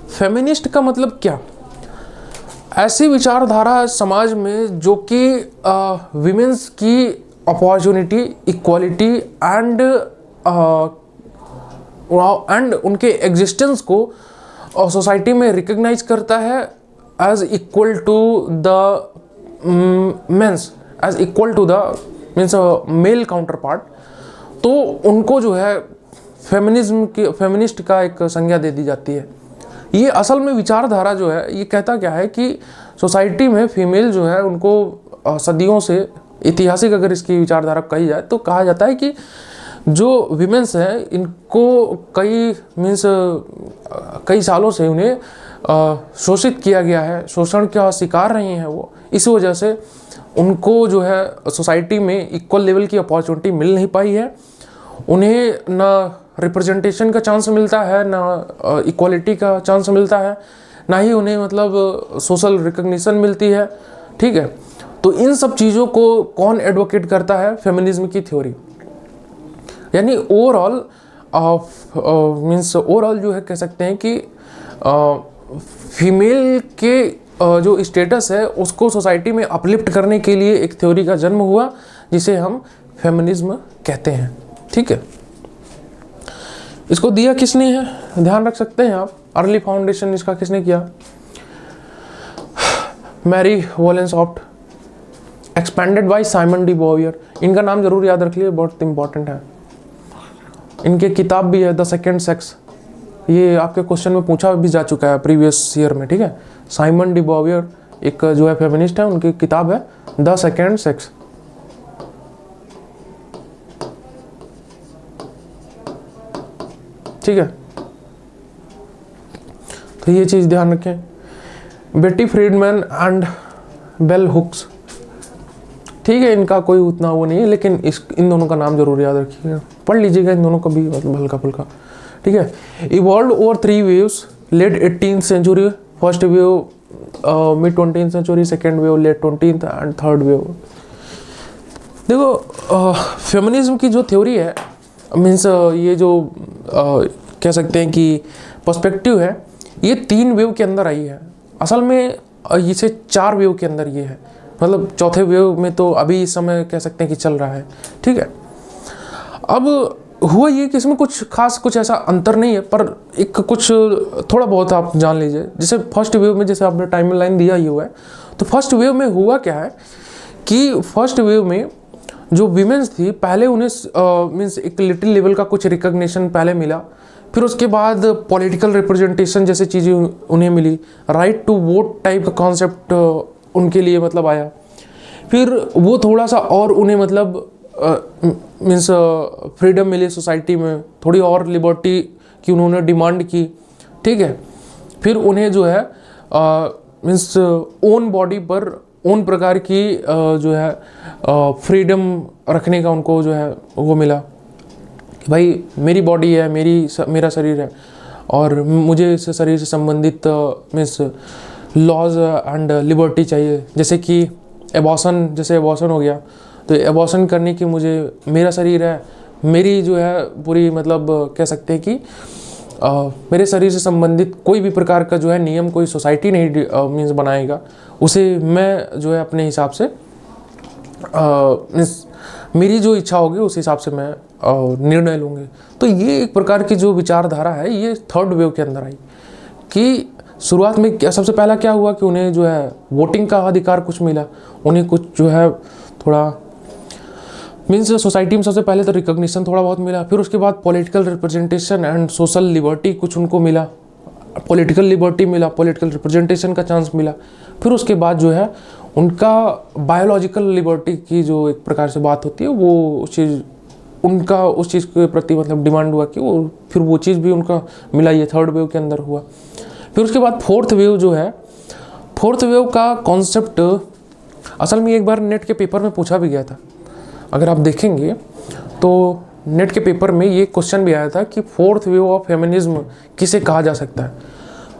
फेमिनिस्ट का मतलब क्या? ऐसी विचारधारा समाज में जो कि विमेंस की अपॉर्चुनिटी, इक्वालिटी एंड उनके एग्जिस्टेंस को सोसाइटी में रिकग्नाइज करता है as equal to the men's, as equal to the means male counterpart. तो उनको जो है फेमिनिस्ट का एक संज्ञा दे दी जाती है। ये असल में विचारधारा जो है ये कहता क्या है कि सोसाइटी में फीमेल जो है उनको सदियों से, ऐतिहासिक अगर इसकी विचारधारा कही जाए तो कहा जाता है कि जो विमेंस हैं इनको कई सालों से उन्हें शोषित किया गया है, शोषण का शिकार रही हैं वो। इस वजह से उनको जो है सोसाइटी में इक्वल लेवल की अपॉर्चुनिटी मिल नहीं पाई है। उन्हें ना रिप्रेजेंटेशन का चांस मिलता है, ना इक्वालिटी का चांस मिलता है, ना ही उन्हें मतलब सोशल रिकग्निशन मिलती है, ठीक है। तो इन सब चीज़ों को कौन एडवोकेट करता है? फेमिनिज्म की थ्योरी। यानी ओवरऑल ओवरऑल जो है कह सकते हैं कि फीमेल के जो स्टेटस है उसको सोसाइटी में अपलिफ्ट करने के लिए एक थ्योरी का जन्म हुआ जिसे हम फेमिनिज्म कहते हैं, ठीक है। इसको दिया किसने है, ध्यान रख सकते हैं आप। अर्ली फाउंडेशन इसका किसने किया? Mary Wollstonecraft. Expanded by Simone de Beauvoir. इनका नाम जरूर याद रख लिए, बहुत इंपॉर्टेंट है। इनके किताब भी है द सेकेंड सेक्स, ये आपके क्वेश्चन में पूछा भी जा चुका है प्रीवियस ईयर में, ठीक है। साइमन डी बोवियर एक जो है फेमिनिस्ट है, उनकी किताब है द सेकेंड सेक्स, ठीक है। तो ये चीज़ ध्यान रखें। बेटी फ्रीडमैन एंड बेल हुक्स, ठीक है। इनका कोई उतना वो नहीं है, लेकिन इन दोनों का नाम जरूर याद रखिएगा, पढ़ लीजिएगा इन दोनों का भी मतलब हल्का फुल्का, ठीक है। Evolve over 3 waves, late 18th century, first wave mid 20th century, second wave late 20th and third wave. देखो फेमिनिज्म की जो थ्योरी है, मीन्स ये जो कह सकते हैं कि पर्सपेक्टिव है, ये 3 वेव के अंदर आई है। असल में इसे 4 वेव के अंदर ये है, मतलब चौथे वेव में तो अभी इस समय कह सकते हैं कि चल रहा है, ठीक है। अब हुआ ये कि इसमें कुछ खास कुछ ऐसा अंतर नहीं है, पर एक कुछ थोड़ा बहुत आप जान लीजिए। जैसे फर्स्ट वेव में, जैसे आपने टाइम लाइन दिया ही हुआ है, तो फर्स्ट वेव में हुआ क्या है कि फर्स्ट वेव में जो वीमेंस थी पहले उन्हें मीन्स एक लिटिल लेवल का कुछ रिकग्निशन पहले मिला, फिर उसके बाद पॉलिटिकल रिप्रेजेंटेशन जैसी चीज़ें उन्हें मिली, राइट टू वोट टाइप का कॉन्सेप्ट उनके लिए मतलब आया। फिर वो थोड़ा सा और उन्हें मतलब मीन्स फ्रीडम मिली सोसाइटी में, थोड़ी और लिबर्टी की उन्होंने डिमांड की, ठीक है। फिर उन्हें जो है मीन्स ओन बॉडी पर ओन प्रकार की जो है फ्रीडम रखने का उनको जो है वो मिला कि भाई मेरी बॉडी है, मेरा शरीर है और मुझे इस शरीर से संबंधित मीन्स लॉज एंड लिबर्टी चाहिए। जैसे कि एबॉर्शन हो गया, तो एबॉर्शन करने की मुझे, मेरा शरीर है, मेरी जो है पूरी मतलब कह सकते हैं कि मेरे शरीर से संबंधित कोई भी प्रकार का जो है नियम कोई सोसाइटी नहीं मीन्स बनाएगा, उसे मैं जो है अपने हिसाब से मीन्स मेरी जो इच्छा होगी उस हिसाब से मैं निर्णय लूँगी। तो ये एक प्रकार की जो विचारधारा है ये थर्ड वेव के अंदर आई कि शुरुआत में क्या सबसे पहला क्या हुआ कि उन्हें जो है वोटिंग का अधिकार कुछ मिला, उन्हें कुछ जो है थोड़ा मीन्स सोसाइटी में सबसे पहले तो रिकॉग्निशन थोड़ा बहुत मिला, फिर उसके बाद political representation and social liberty कुछ उनको मिला, पॉलिटिकल लिबर्टी मिला, पॉलिटिकल रिप्रेजेंटेशन का चांस मिला, फिर उसके बाद जो है उनका बायोलॉजिकल लिबर्टी की जो एक प्रकार से बात होती है वो उस चीज़ उनका उस चीज़ के प्रति मतलब डिमांड हुआ कि वो फिर वो चीज़ भी उनका मिला, ये थर्ड वेव के अंदर हुआ। फिर उसके बाद फोर्थ वेव जो है, फोर्थ वेव का कॉन्सेप्ट असल में एक बार नेट के पेपर में पूछा भी गया था। अगर आप देखेंगे तो नेट के पेपर में ये क्वेश्चन भी आया था कि फोर्थ वेव ऑफ फेमिनिज्म किसे कहा जा सकता है।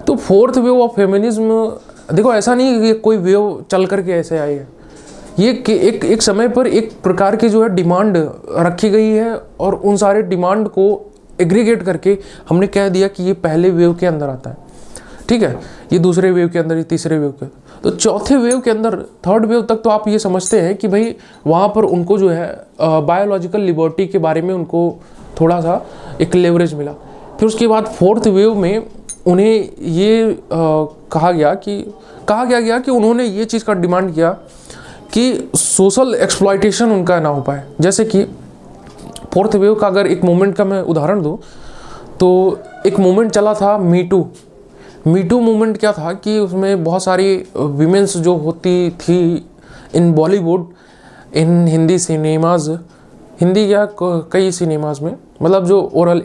तो फोर्थ वेव ऑफ फेमिनिज्म देखो ऐसा नहीं कि कोई वेव चल करके ऐसे आई है, ये एक समय पर एक प्रकार की जो है डिमांड रखी गई है और उन सारे डिमांड को एग्रीगेट करके हमने कह दिया कि ये पहले वेव के अंदर आता है, ठीक है, ये दूसरे वेव के अंदर, ये तीसरे वेव के, तो चौथे वेव के अंदर थर्ड वेव तक तो आप ये समझते हैं कि भाई वहाँ पर उनको जो है बायोलॉजिकल लिबर्टी के बारे में उनको थोड़ा सा एक लेवरेज मिला। फिर उसके बाद फोर्थ वेव में उन्हें ये कहा गया कि उन्होंने ये चीज़ का डिमांड किया कि सोशल एक्सप्लॉयटेशन उनका ना हो पाए। जैसे कि फोर्थ वेव का अगर एक मूवमेंट का मैं उदाहरण दूँ तो एक मूवमेंट चला था मी टू मूवमेंट। क्या था कि उसमें बहुत सारी वीमेंस जो होती थी इन बॉलीवुड, इन हिंदी सिनेमाज, हिंदी या कई सिनेमाज में, मतलब जो ओवरऑल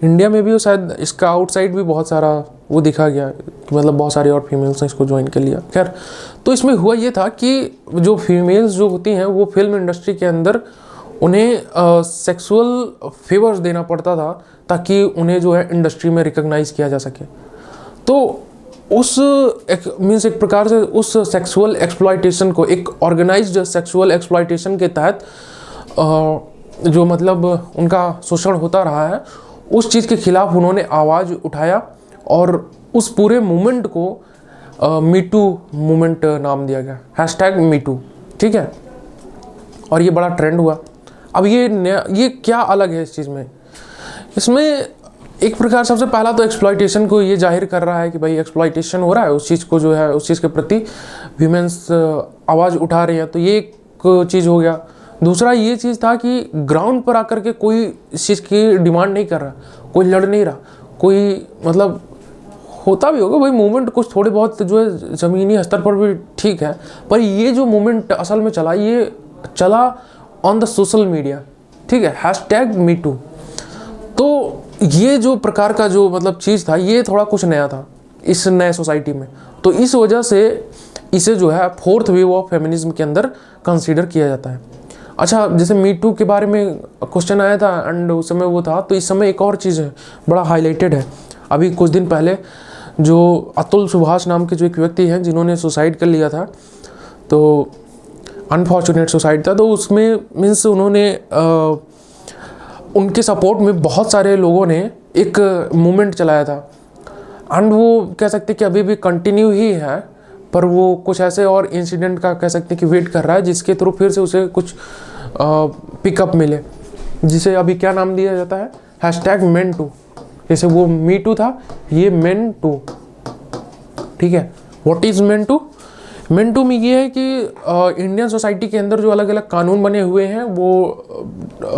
इंडिया में भी शायद इसका आउटसाइड भी बहुत सारा वो दिखा गया, मतलब बहुत सारी और फीमेल्स ने इसको ज्वाइन कर लिया। खैर, तो इसमें हुआ ये था कि जो फीमेल्स जो होती हैं वो फिल्म इंडस्ट्री के अंदर उन्हें सेक्सुअल फेवर्स देना पड़ता था ताकि उन्हें जो है इंडस्ट्री में रिकॉग्नाइज किया जा सके। तो उस एक प्रकार से उस सेक्सुअल एक्सप्लॉयटेशन को, एक ऑर्गेनाइज्ड सेक्सुअल एक्सप्लॉयटेशन के तहत जो मतलब उनका शोषण होता रहा है, उस चीज़ के खिलाफ उन्होंने आवाज़ उठाया और उस पूरे मूवमेंट को मीटू मूवमेंट नाम दिया गया, #मीटू, ठीक है। और ये बड़ा ट्रेंड हुआ। अब ये क्या अलग है इस चीज़ में? इसमें एक प्रकार सबसे पहला तो एक्सप्लॉयटेशन को ये जाहिर कर रहा है कि भाई एक्सप्लॉयटेशन हो रहा है, उस चीज़ को जो है उस चीज़ के प्रति वीमेंस आवाज़ उठा रहे हैं, तो ये एक चीज़ हो गया। दूसरा ये चीज़ था कि ग्राउंड पर आकर के कोई इस चीज़ की डिमांड नहीं कर रहा, कोई लड़ नहीं रहा, कोई मतलब होता भी होगा भाई मूवमेंट कुछ थोड़े बहुत जो है ज़मीनी स्तर पर भी ठीक है, पर ये जो मूवमेंट असल में चला, ये चला ऑन द सोशल मीडिया, ठीक है, #मीटू। तो ये जो प्रकार का जो मतलब चीज़ था, ये थोड़ा कुछ नया था इस नए सोसाइटी में, तो इस वजह से इसे जो है फोर्थ वेव ऑफ फेमिनिज्म के अंदर कंसीडर किया जाता है। अच्छा, जैसे मीटू के बारे में क्वेश्चन आया था एंड उस समय वो था, तो इस समय एक और चीज़ है बड़ा हाईलाइटेड है। अभी कुछ दिन पहले जो अतुल सुभाष नाम के जो एक व्यक्ति हैं जिन्होंने सुसाइड कर लिया था, तो अनफॉर्चुनेट सुसाइड था, तो उसमें मीन्स उन्होंने उनके सपोर्ट में बहुत सारे लोगों ने एक मूवमेंट चलाया था एंड वो कह सकते कि अभी भी कंटिन्यू ही है, पर वो कुछ ऐसे और इंसिडेंट का कह सकते कि वेट कर रहा है जिसके थ्रू फिर से उसे कुछ पिकअप मिले, जिसे अभी क्या नाम दिया जाता है #मेन2। जैसे वो मीटू था, ये मेन2, ठीक है। व्हाट इज़ मेन2 में ये है कि इंडियन सोसाइटी के अंदर जो अलग अलग कानून बने हुए हैं वो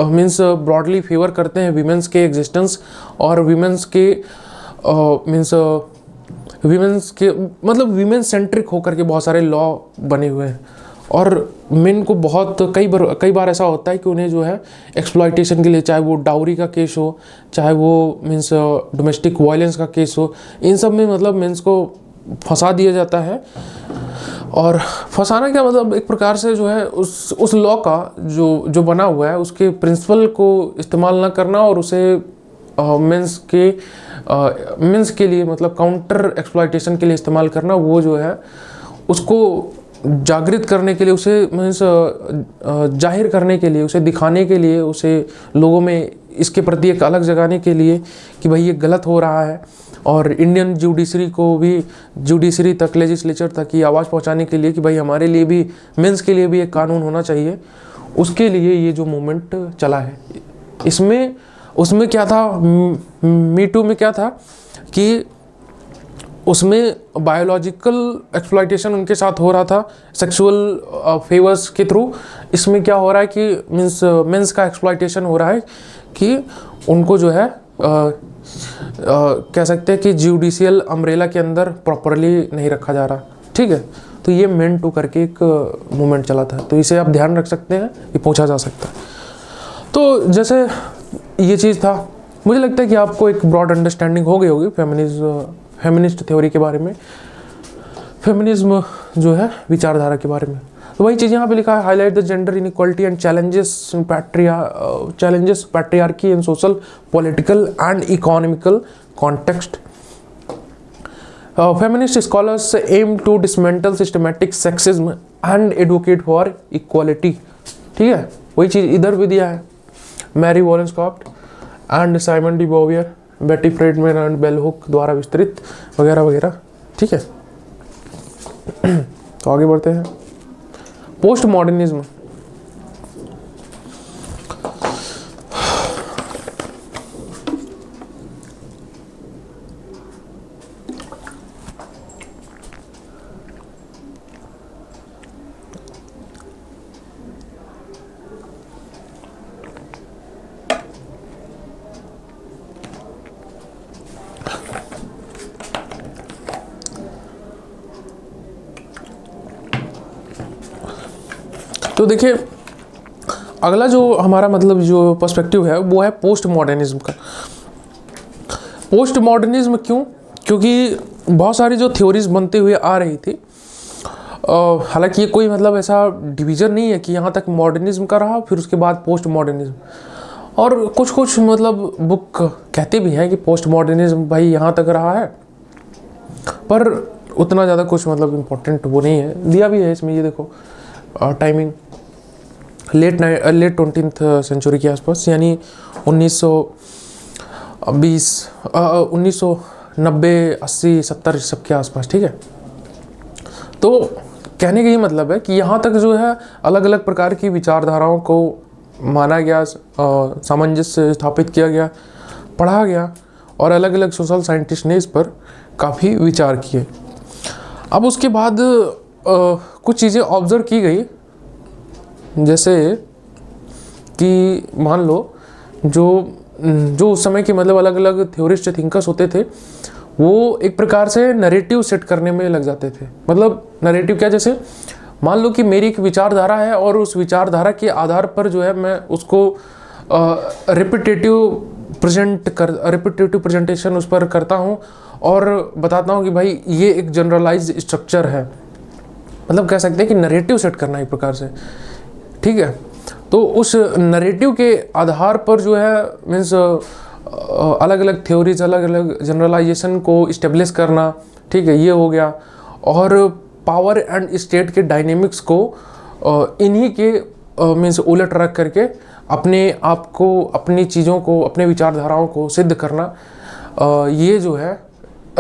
मीन्स ब्रॉडली फेवर करते हैं वीमेंस के एग्जिस्टेंस और वीमेंस के मतलब वीमेन सेंट्रिक होकर के बहुत सारे लॉ बने हुए हैं। और मेन को बहुत कई बार ऐसा होता है कि उन्हें जो है एक्सप्लॉयटेशन के लिए, चाहे वो डाउरी का केस हो, चाहे वो मीन्स डोमेस्टिक वायलेंस का केस हो, इन सब में मतलब मेंस को फंसा दिया जाता है। और फंसाना क्या मतलब एक प्रकार से जो है उस लॉ का जो बना हुआ है उसके प्रिंसिपल को इस्तेमाल ना करना और उसे मेंस के लिए मतलब काउंटर एक्सप्लॉयटेशन के लिए इस्तेमाल करना, वो जो है उसको जागृत करने के लिए, उसे मीन्स जाहिर करने के लिए, उसे दिखाने के लिए, उसे लोगों में इसके प्रति एक अलग जगाने के लिए कि भाई ये गलत हो रहा है, और इंडियन जुडिशरी को भी, जुडिशरी तक, लेजिस्लेचर तक ये आवाज़ पहुंचाने के लिए कि भाई हमारे लिए भी, मेंस के लिए भी एक कानून होना चाहिए, उसके लिए ये जो मूवमेंट चला है। इसमें उसमें क्या था, मी टू में क्या था कि उसमें बायोलॉजिकल एक्सप्लॉइटेशन उनके साथ हो रहा था सेक्सुअल फेवर्स के थ्रू। इसमें क्या हो रहा है कि मेंस का एक्सप्लॉइटेशन हो रहा है कि उनको जो है कह सकते हैं कि जुडिशियल अम्ब्रेला के अंदर प्रॉपरली नहीं रखा जा रहा। ठीक है, तो ये मेन टू करके एक मूवमेंट चला था, तो इसे आप ध्यान रख सकते हैं, ये पूछा जा सकता है। तो जैसे ये चीज़ था, मुझे लगता है कि आपको एक ब्रॉड अंडरस्टैंडिंग हो गई होगी फेमिनिस्ट थ्योरी के बारे में, फेमिनिज्म जो है विचारधारा के बारे में। तो वही चीज़ यहाँ पे लिखा है, highlight the gender inequality and challenges patriarchy in social, political and economical context. Feminist scholars aim to dismantle systematic sexism and advocate for equality. ठीक है, वही चीज़ इधर भी दिया है, Mary Wollstonecraft and Simone de Beauvoir, Betty Friedan and bell hook द्वारा विस्तृत वगैरह वगैरह। ठीक है, तो आगे बढ़ते हैं। पोस्ट मॉडर्निज्म, तो देखिए अगला जो हमारा मतलब जो पर्सपेक्टिव है वो है पोस्ट मॉडर्निज्म का। पोस्ट मॉडर्निज्म क्यों? क्योंकि बहुत सारी जो थ्योरीज बनते हुए आ रही थी, हालांकि ये कोई मतलब ऐसा डिवीज़न नहीं है कि यहाँ तक मॉडर्निज्म का रहा फिर उसके बाद पोस्ट मॉडर्निज्म, और कुछ कुछ मतलब बुक कहते भी हैं कि पोस्ट मॉडर्निज्म भाई यहाँ तक रहा है, पर उतना ज़्यादा कुछ मतलब इम्पोर्टेंट वो नहीं है। दिया भी है इसमें, ये देखो टाइमिंग लेट 20th सेंचुरी के आसपास, यानी 1920, 1990, 80, 70 सबके आसपास। ठीक है, तो कहने का ये मतलब है कि यहाँ तक जो है अलग अलग प्रकार की विचारधाराओं को माना गया, सामंजस्य स्थापित किया गया, पढ़ा गया, और अलग अलग सोशल साइंटिस्ट ने इस पर काफ़ी विचार किए। अब उसके बाद कुछ चीज़ें ऑब्जर्व की गई, जैसे कि मान लो जो उस समय के मतलब अलग अलग थ्योरिस्ट थिंकर्स होते थे, वो एक प्रकार से नैरेटिव सेट करने में लग जाते थे। मतलब नैरेटिव क्या, जैसे मान लो कि मेरी एक विचारधारा है और उस विचारधारा के आधार पर जो है मैं उसको रिपीटेटिव प्रेजेंटेशन उस पर करता हूँ और बताता हूँ कि भाई ये एक जनरलाइज्ड स्ट्रक्चर है। मतलब कह सकते हैं कि नैरेटिव सेट करना एक प्रकार से। ठीक है, तो उस नैरेटिव के आधार पर जो है मीन्स अलग अलग थ्योरीज, अलग अलग जनरलाइजेशन को इस्टेब्लिश करना। ठीक है, ये हो गया। और पावर एंड स्टेट के डायनेमिक्स को इन्हीं के मीन्स उलट रख करके अपने आप को, अपनी चीज़ों को, अपने विचारधाराओं को सिद्ध करना, ये जो है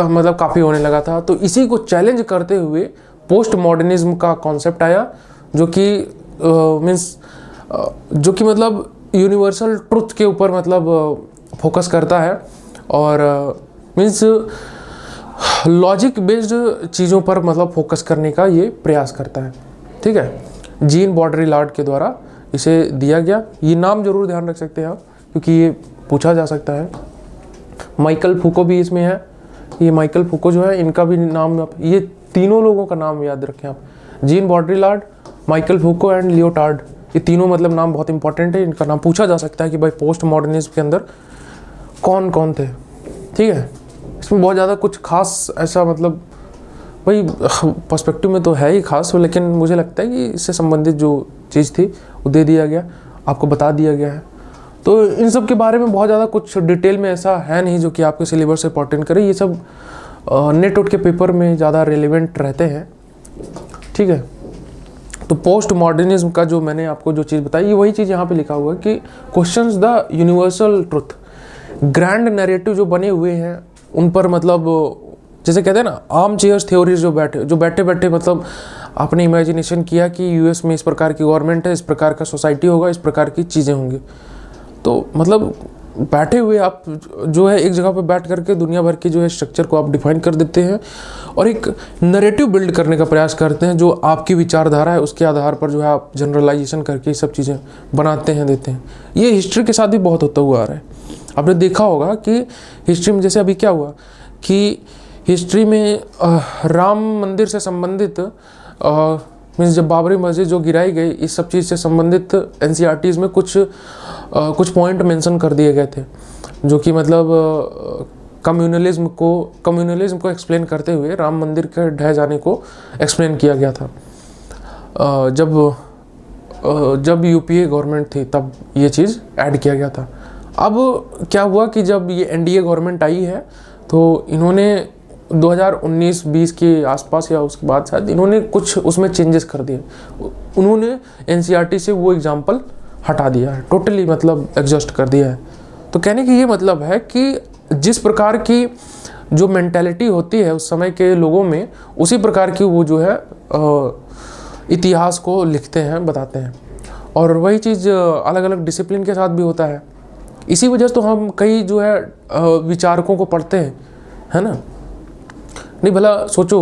मतलब काफ़ी होने लगा था। तो इसी को चैलेंज करते हुए पोस्ट मॉडर्निज्म का कॉन्सेप्ट आया, जो कि जो कि मतलब यूनिवर्सल ट्रुथ के ऊपर मतलब फोकस करता है, और मीन्स लॉजिक बेस्ड चीज़ों पर मतलब फोकस करने का ये प्रयास करता है। ठीक है, जीन बॉड्रिलार्ड के द्वारा इसे दिया गया। ये नाम जरूर ध्यान रख सकते हैं आप, क्योंकि ये पूछा जा सकता है। माइकल फूको भी इसमें है। ये माइकल फूको जो है, इनका भी नाम, ये तीनों लोगों का नाम याद रखें आप, जीन बॉड्रिलार्ड, माइकल फूको एंड लियोटार्ड। ये तीनों मतलब नाम बहुत इंपॉर्टेंट है, इनका नाम पूछा जा सकता है कि भाई पोस्ट मॉडर्निज्म के अंदर कौन कौन थे। ठीक है, इसमें बहुत ज़्यादा कुछ खास ऐसा मतलब भाई पर्सपेक्टिव में तो है ही खास, लेकिन मुझे लगता है कि इससे संबंधित जो चीज़ थी वो दे दिया गया, आपको बता दिया गया है। तो इन सब के बारे में बहुत ज़्यादा कुछ डिटेल में ऐसा है नहीं जो कि आपके सिलेबस से इंपॉर्टेंट करे। ये सब नेट के पेपर में ज़्यादा रेलिवेंट रहते हैं। ठीक है, तो पोस्ट मॉडर्निज्म का जो मैंने आपको जो चीज़ बताई, ये वही चीज़ यहाँ पे लिखा हुआ है कि questions the universal truth. Grand narrative जो बने हुए हैं उन पर मतलब जैसे कहते हैं ना आर्म चेयर्स थ्योरीज, जो बैठे बैठे मतलब आपने इमेजिनेशन किया कि यूएस में इस प्रकार की गवर्नमेंट है, इस प्रकार का सोसाइटी होगा, इस प्रकार की चीज़ें होंगी। तो मतलब बैठे हुए आप जो है एक जगह पर बैठ करके दुनिया भर की जो है स्ट्रक्चर को आप डिफाइन कर देते हैं और एक नैरेटिव बिल्ड करने का प्रयास करते हैं, जो आपकी विचारधारा है उसके आधार पर जो है आप जनरलाइजेशन करके ये सब चीज़ें बनाते हैं, देते हैं। ये हिस्ट्री के साथ भी बहुत होता हुआ आ रहा है। आपने देखा होगा कि हिस्ट्री में जैसे अभी क्या हुआ कि हिस्ट्री में राम मंदिर से संबंधित मीन्स जब बाबरी मस्जिद जो गिराई गई, इस सब चीज़ से संबंधित एनसीईआरटीज़ में कुछ पॉइंट मेंशन कर दिए गए थे, जो कि मतलब कम्युनलिज्म को एक्सप्लेन करते हुए राम मंदिर के ढह जाने को एक्सप्लेन किया गया था। जब यूपीए गवर्नमेंट थी तब ये चीज़ ऐड किया गया था। अब क्या हुआ कि जब ये एनडीए गवर्नमेंट आई है तो इन्होंने 2019-20 के आसपास या उसके बाद शायद इन्होंने कुछ उसमें चेंजेस कर दिए। उन्होंने एनसीईआरटी से वो एग्जाम्पल हटा दिया है, टोटली मतलब एडजस्ट कर दिया है। तो कहने की ये मतलब है कि जिस प्रकार की जो मेंटालिटी होती है उस समय के लोगों में, उसी प्रकार की वो जो है इतिहास को लिखते हैं, बताते हैं। और वही चीज़ अलग अलग डिसिप्लिन के साथ भी होता है। इसी वजह से तो हम कई जो है विचारकों को पढ़ते हैं, है ना। नहीं भला सोचो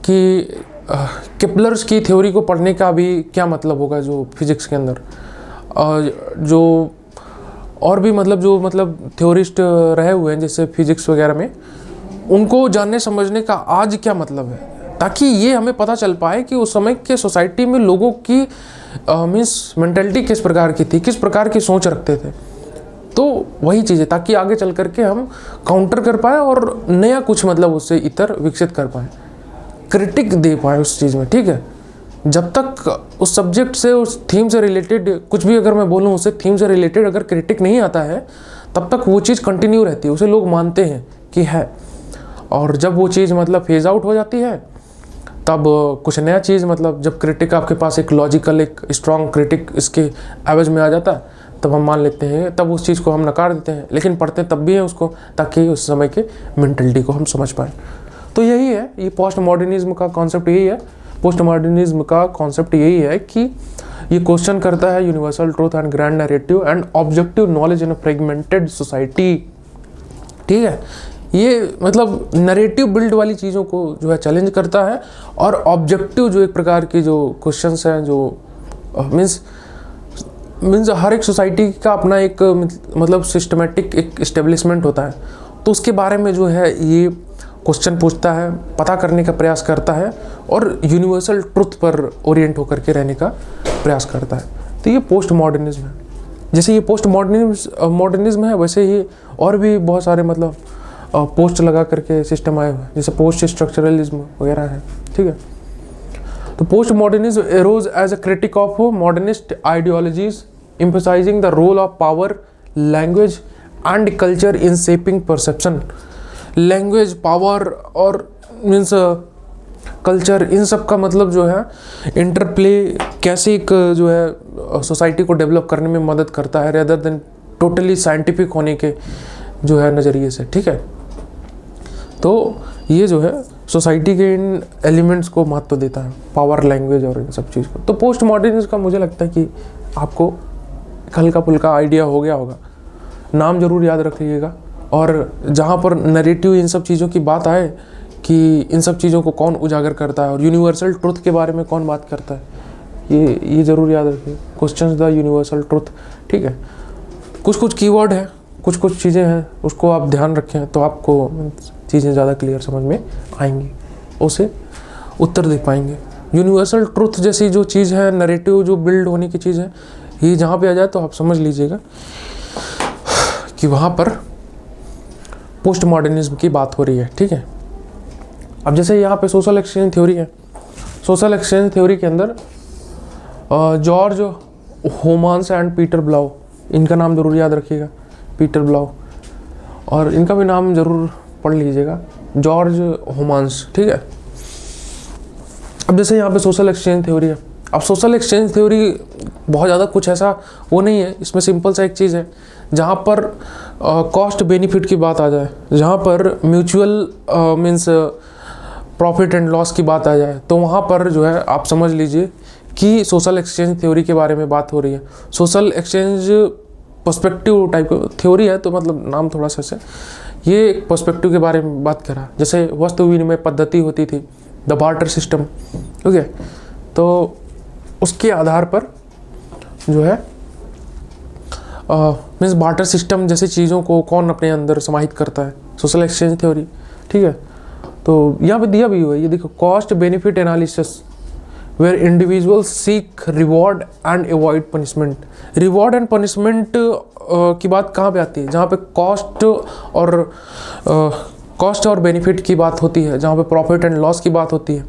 कि केपलर्स की थ्योरी को पढ़ने का भी क्या मतलब होगा, जो फिजिक्स के अंदर जो और भी मतलब थ्योरिस्ट रहे हुए हैं जैसे फिजिक्स वगैरह में, उनको जानने समझने का आज क्या मतलब है, ताकि ये हमें पता चल पाए कि उस समय के सोसाइटी में लोगों की मीन्स मेंटालिटी किस प्रकार की थी, किस प्रकार की सोच रखते थे। तो वही चीज़ है, ताकि आगे चल करके हम काउंटर कर पाए और नया कुछ मतलब उससे इतर विकसित कर पाए, क्रिटिक दे पाए उस चीज़ में, ठीक है। जब तक उस सब्जेक्ट से, उस थीम से रिलेटेड कुछ भी अगर मैं बोलूँ, उससे थीम से रिलेटेड अगर क्रिटिक नहीं आता है, तब तक वो चीज़ कंटिन्यू रहती है, उसे लोग मानते हैं कि है। और जब वो चीज़ मतलब फेज आउट हो जाती है, तब कुछ नया चीज़ मतलब जब क्रिटिक आपके पास एक लॉजिकल, एक स्ट्रॉन्ग क्रिटिक इसके एवज में आ जाता है, तब हम मान लेते हैं, तब उस चीज़ को हम नकार देते हैं, लेकिन पढ़ते तब भी है उसको, ताकि उस समय के मेंटलिटी को हम समझ पाएँ। तो यही है, ये पोस्ट मॉडर्निज्म का कॉन्सेप्ट यही है। पोस्ट मॉडर्निज्म का कॉन्सेप्ट यही है कि ये क्वेश्चन करता है universal truth and grand narrative and objective knowledge in a fragmented society, ठीक है। ये मतलब नैरेटिव बिल्ड वाली चीज़ों को जो है चैलेंज करता है, और ऑब्जेक्टिव जो एक प्रकार की जो क्वेश्चंस हैं, जो मीन्स हर एक सोसाइटी का अपना एक मतलब सिस्टमेटिक एक इस्टेब्लिशमेंट होता है, तो उसके बारे में जो है ये क्वेश्चन पूछता है, पता करने का प्रयास करता है और यूनिवर्सल ट्रुथ पर ओरिएंट होकर के रहने का प्रयास करता है। तो ये पोस्ट मॉडर्निज्म है। जैसे ये पोस्ट मॉडर्निज्म है, वैसे ही और भी बहुत सारे मतलब पोस्ट लगा करके सिस्टम आए हुए हैं, जैसे पोस्ट स्ट्रक्चरलिज्म वगैरह है, ठीक है। तो post modernism arose as a critic of modernist ideologies emphasizing the role of power, language and culture in shaping perception। Language, power और मीन्स कल्चर, इन सब का मतलब जो है इंटरप्ले कैसे एक जो है सोसाइटी को डेवलप करने में मदद करता है, रेदर देन टोटली साइंटिफिक होने के जो है नज़रिए से, ठीक है। तो ये जो है सोसाइटी के इन एलिमेंट्स को महत्व देता है, पावर, लैंग्वेज और इन सब चीज़ को। तो पोस्ट मॉडर्निज्म का मुझे लगता है कि आपको हल्का फुल्का आइडिया हो गया होगा। नाम जरूर याद रख लीजिएगा, और जहाँ पर नैरेटिव इन सब चीज़ों की बात आए कि इन सब चीज़ों को कौन उजागर करता है और यूनिवर्सल ट्रुथ के बारे में कौन बात करता है, ये ज़रूर याद रखिए, क्वेश्चंस द यूनिवर्सल ट्रुथ, ठीक है। कुछ कीवर्ड है, कुछ चीज़ें हैं, उसको आप ध्यान रखें तो आपको चीज़ें ज़्यादा क्लियर समझ में आएंगी, उसे उत्तर दे पाएंगे। यूनिवर्सल ट्रुथ जैसी जो चीज़ है, नैरेटिव जो बिल्ड होने की चीज़ है, ये जहाँ पे आ जाए तो आप समझ लीजिएगा कि वहाँ पर पोस्ट मॉडर्निज्म की बात हो रही है, ठीक है। अब जैसे यहाँ पे सोशल एक्सचेंज थ्योरी है, सोशल एक्सचेंज थ्योरी के अंदर जॉर्ज होमान्स एंड पीटर ब्लाउ, इनका नाम ज़रूर याद रखिएगा, पीटर ब्लाउ, और इनका भी नाम ज़रूर पढ़ लीजिएगा, जॉर्ज होमान्स, ठीक है। अब जैसे यहाँ पे सोशल एक्सचेंज थ्योरी है, अब सोशल एक्सचेंज थ्योरी बहुत ज़्यादा कुछ ऐसा वो नहीं है, इसमें सिंपल सा एक चीज़ है, जहाँ पर कॉस्ट बेनिफिट की बात आ जाए, जहाँ पर mutual means profit and loss की बात आ जाए, तो वहाँ पर जो है आप समझ लीजिए कि सोशल एक्सचेंज थ्योरी के बारे में बात हो रही है। सोशल एक्सचेंज पर्सपेक्टिव टाइप का थ्योरी है, तो मतलब नाम थोड़ा सा से ये एक पर्सपेक्टिव के बारे में बात कर रहा है। जैसे वस्तु विनिमय पद्धति होती थी, द बार्टर सिस्टम, ओके, तो उसके आधार पर जो है मीन्स बार्टर सिस्टम जैसी चीज़ों को कौन अपने अंदर समाहित करता है, सोशल एक्सचेंज थ्योरी, ठीक है। तो यहाँ पे दिया भी हुआ है, ये देखो, cost benefit analysis where individual seek reward and avoid punishment. Reward and punishment की बात कहाँ पे आती है, जहाँ पे कॉस्ट और बेनिफिट की बात होती है, जहाँ पे प्रॉफिट एंड लॉस की बात होती है।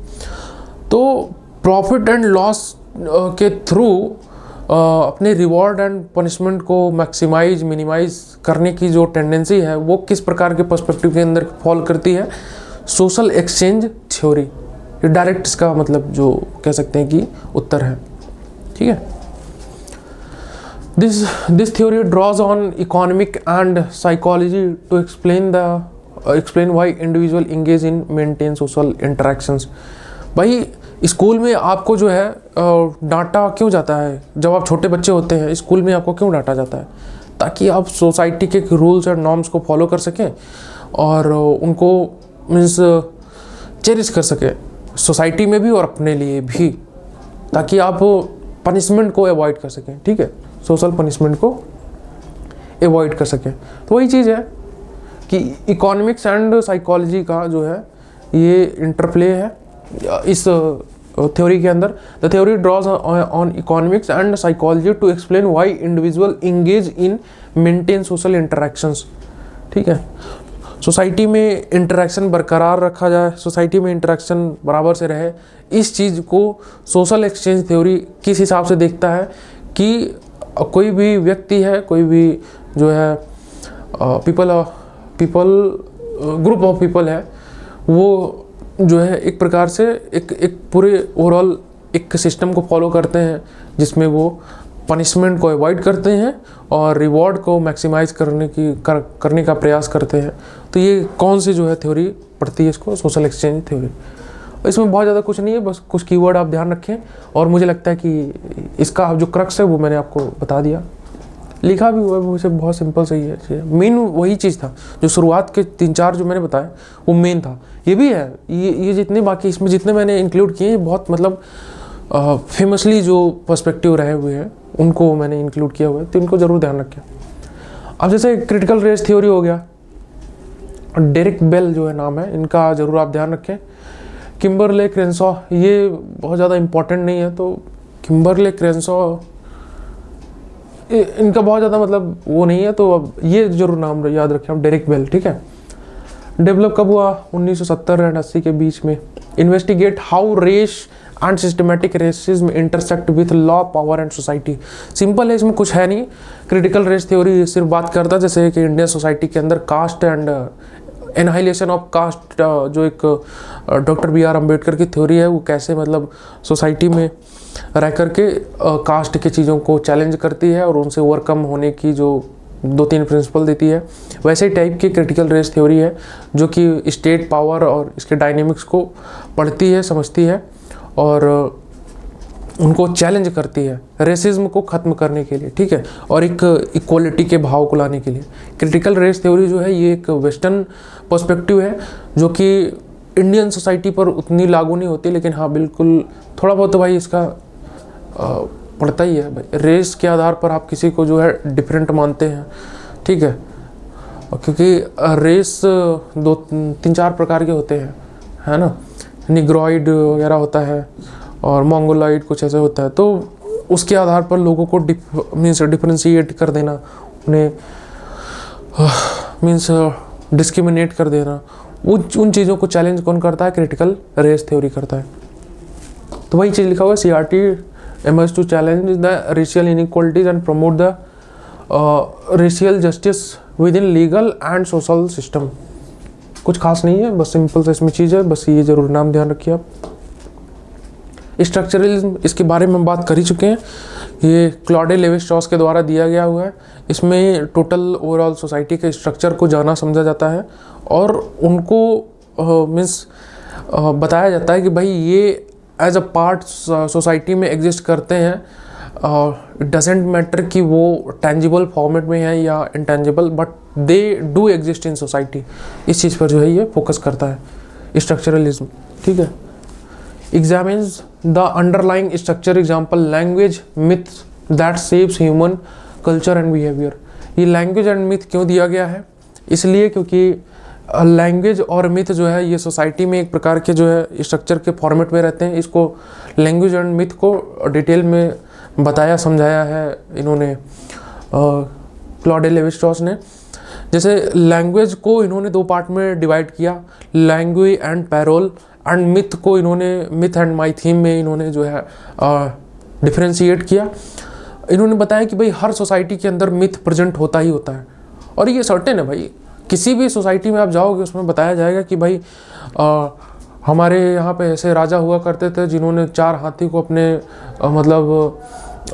तो प्रॉफिट एंड लॉस के थ्रू अपने रिवॉर्ड एंड पनिशमेंट को मैक्सिमाइज मिनिमाइज करने की जो टेंडेंसी है, वो किस प्रकार के पर्सपेक्टिव के अंदर फॉल करती है, सोशल एक्सचेंज थ्योरी। ये डायरेक्ट इसका मतलब जो कह सकते हैं कि उत्तर है, ठीक है। This theory draws on economic and psychology to explain why individual engage in maintain social interactions. भाई स्कूल में आपको जो है डांटा क्यों जाता है, जब आप छोटे बच्चे होते हैं स्कूल में आपको क्यों डांटा जाता है, ताकि आप सोसाइटी के रूल्स एंड नॉर्म्स को फॉलो कर सकें और उनको मीन्स चेरिश कर सकें सोसाइटी में भी और अपने लिए भी, ताकि आप पनिशमेंट को अवॉइड कर सकें, ठीक है, सोशल पनिशमेंट को अवॉइड कर सकें। तो वही चीज़ है कि इकोनॉमिक्स एंड साइकोलॉजी का जो है ये इंटरप्ले है इस थ्योरी के अंदर। The theory draws on economics and psychology to explain why individual engage in maintain social interactions, ठीक है। सोसाइटी में इंटरेक्शन बरकरार रखा जाए, सोसाइटी में इंटरेक्शन बराबर से रहे, इस चीज़ को सोशल एक्सचेंज थ्योरी किस हिसाब से देखता है कि कोई भी व्यक्ति है, कोई भी जो है ग्रुप ऑफ पीपल है, वो जो है एक प्रकार से एक पूरे ओवरऑल एक सिस्टम को फॉलो करते हैं, जिसमें वो पनिशमेंट को अवॉइड करते हैं और रिवॉर्ड को मैक्सिमाइज करने का प्रयास करते हैं। तो ये कौन सी जो है थ्योरी पढ़ती है इसको, सोशल एक्सचेंज थ्योरी। इसमें बहुत ज़्यादा कुछ नहीं है, बस कुछ कीवर्ड आप ध्यान रखें, और मुझे लगता है कि इसका जो क्रक्स है वो मैंने आपको बता दिया, लिखा भी हुआ है, वैसे बहुत सिंपल सही है। मेन वही चीज़ था जो शुरुआत के 3-4 जो मैंने बताया वो मेन था। ये भी है, ये जितने बाकी इसमें जितने मैंने इंक्लूड किए बहुत मतलब फेमसली जो पर्सपेक्टिव रहे हुए हैं उनको मैंने इंक्लूड किया हुआ है, तो इनको ज़रूर ध्यान रखें। अब जैसे क्रिटिकल रेस थ्योरी हो गया, डेरिक बेल जो है नाम है, इनका ज़रूर आप ध्यान रखें। किम्बरले क्रेंसॉ, ये बहुत ज़्यादा इम्पोर्टेंट नहीं है, तो किम्बरले क्रेंसॉ इनका बहुत ज़्यादा मतलब वो नहीं है, तो अब ये जरूर नाम याद रखें आप, डेरिक बेल, ठीक है। डेवलप कब हुआ, 1970 और 80 के बीच में। Investigate how race and systematic racism intersect with law, power and society. Simple है, इसमें कुछ है नहीं। क्रिटिकल रेस थ्योरी सिर्फ बात करता है जैसे कि इंडियन सोसाइटी के अंदर caste and annihilation of caste, जो एक डॉक्टर BR अम्बेडकर की थ्योरी है, वो कैसे मतलब सोसाइटी में रह करके कास्ट की चीज़ों को चैलेंज करती है और उनसे ओवरकम होने की जो 2-3 प्रिंसिपल देती है, वैसे ही टाइप की क्रिटिकल रेस थ्योरी है जो कि स्टेट पावर और इसके डायनेमिक्स को पढ़ती है, समझती है और उनको चैलेंज करती है रेसिज्म को ख़त्म करने के लिए, ठीक है, और एक इक्वलिटी के भाव को लाने के लिए। क्रिटिकल रेस थ्योरी जो है ये एक वेस्टर्न पर्सपेक्टिव है जो कि इंडियन सोसाइटी पर उतनी लागू नहीं होती, लेकिन हाँ बिल्कुल थोड़ा बहुत तो भाई इसका पड़ता ही है भाई। रेस के आधार पर आप किसी को जो है डिफरेंट मानते हैं, ठीक है, क्योंकि रेस 2-3-4 प्रकार के होते हैं, है ना, निग्रॉइड वगैरह होता है और मंगोलॉइड कुछ ऐसे होता है, तो उसके आधार पर लोगों को मीन्स डिफरेंशिएट कर देना, उन्हें मीन्स डिस्क्रिमिनेट कर देना, उन चीज़ों को चैलेंज कौन करता है, क्रिटिकल रेस थ्योरी करता है। तो वही चीज़ लिखा हुआ है, CRT emerged to challenge the racial inequalities and promote the racial justice within legal and social system। कुछ खास नहीं है, बस सिंपल सा इसमें चीज़ है, बस ये जरूर नाम ध्यान रखिए आप। स्ट्रक्चरलिज्म, इसके बारे में हम बात कर ही चुके हैं। ये क्लॉडे लेवी-स्ट्रॉस के द्वारा दिया गया हुआ है। इसमें टोटल ओवरऑल सोसाइटी के स्ट्रक्चर को जाना समझा जाता है और उनको मीन्स बताया जाता है कि भाई ये एज अ पार्ट सोसाइटी में एग्जिस्ट करते हैं। इट डजेंट मैटर कि वो टेंजिबल फॉर्मेट में है या intangible, but they do exist in society. इस चीज़ पर जो है ये फोकस करता है स्ट्रक्चरलिज्म। ठीक है, examines the underlying structure, example language myths that shapes human culture and behaviour. ये लैंग्वेज एंड मिथ क्यों दिया गया है? इसलिए क्योंकि लैंग्वेज और मिथ जो है ये सोसाइटी में एक प्रकार के जो है स्ट्रक्चर के फॉर्मेट में रहते हैं। इसको लैंग्वेज एंड मिथ को डिटेल में बताया समझाया है इन्होंने क्लॉडे लेवी-स्ट्रॉस ने। जैसे लैंग्वेज को इन्होंने दो पार्ट में डिवाइड किया, language and parole, and myth को इन्होंने मिथ एंड माई थीम में इन्होंने जो है डिफ्रेंशिएट किया। इन्होंने बताया कि भाई हर सोसाइटी के अंदर मिथ प्रेजेंट होता ही होता है और ये सर्टेन है भाई। किसी भी सोसाइटी में आप जाओगे उसमें बताया जाएगा कि भाई हमारे यहाँ पे ऐसे राजा हुआ करते थे जिन्होंने 4 हाथी को अपने मतलब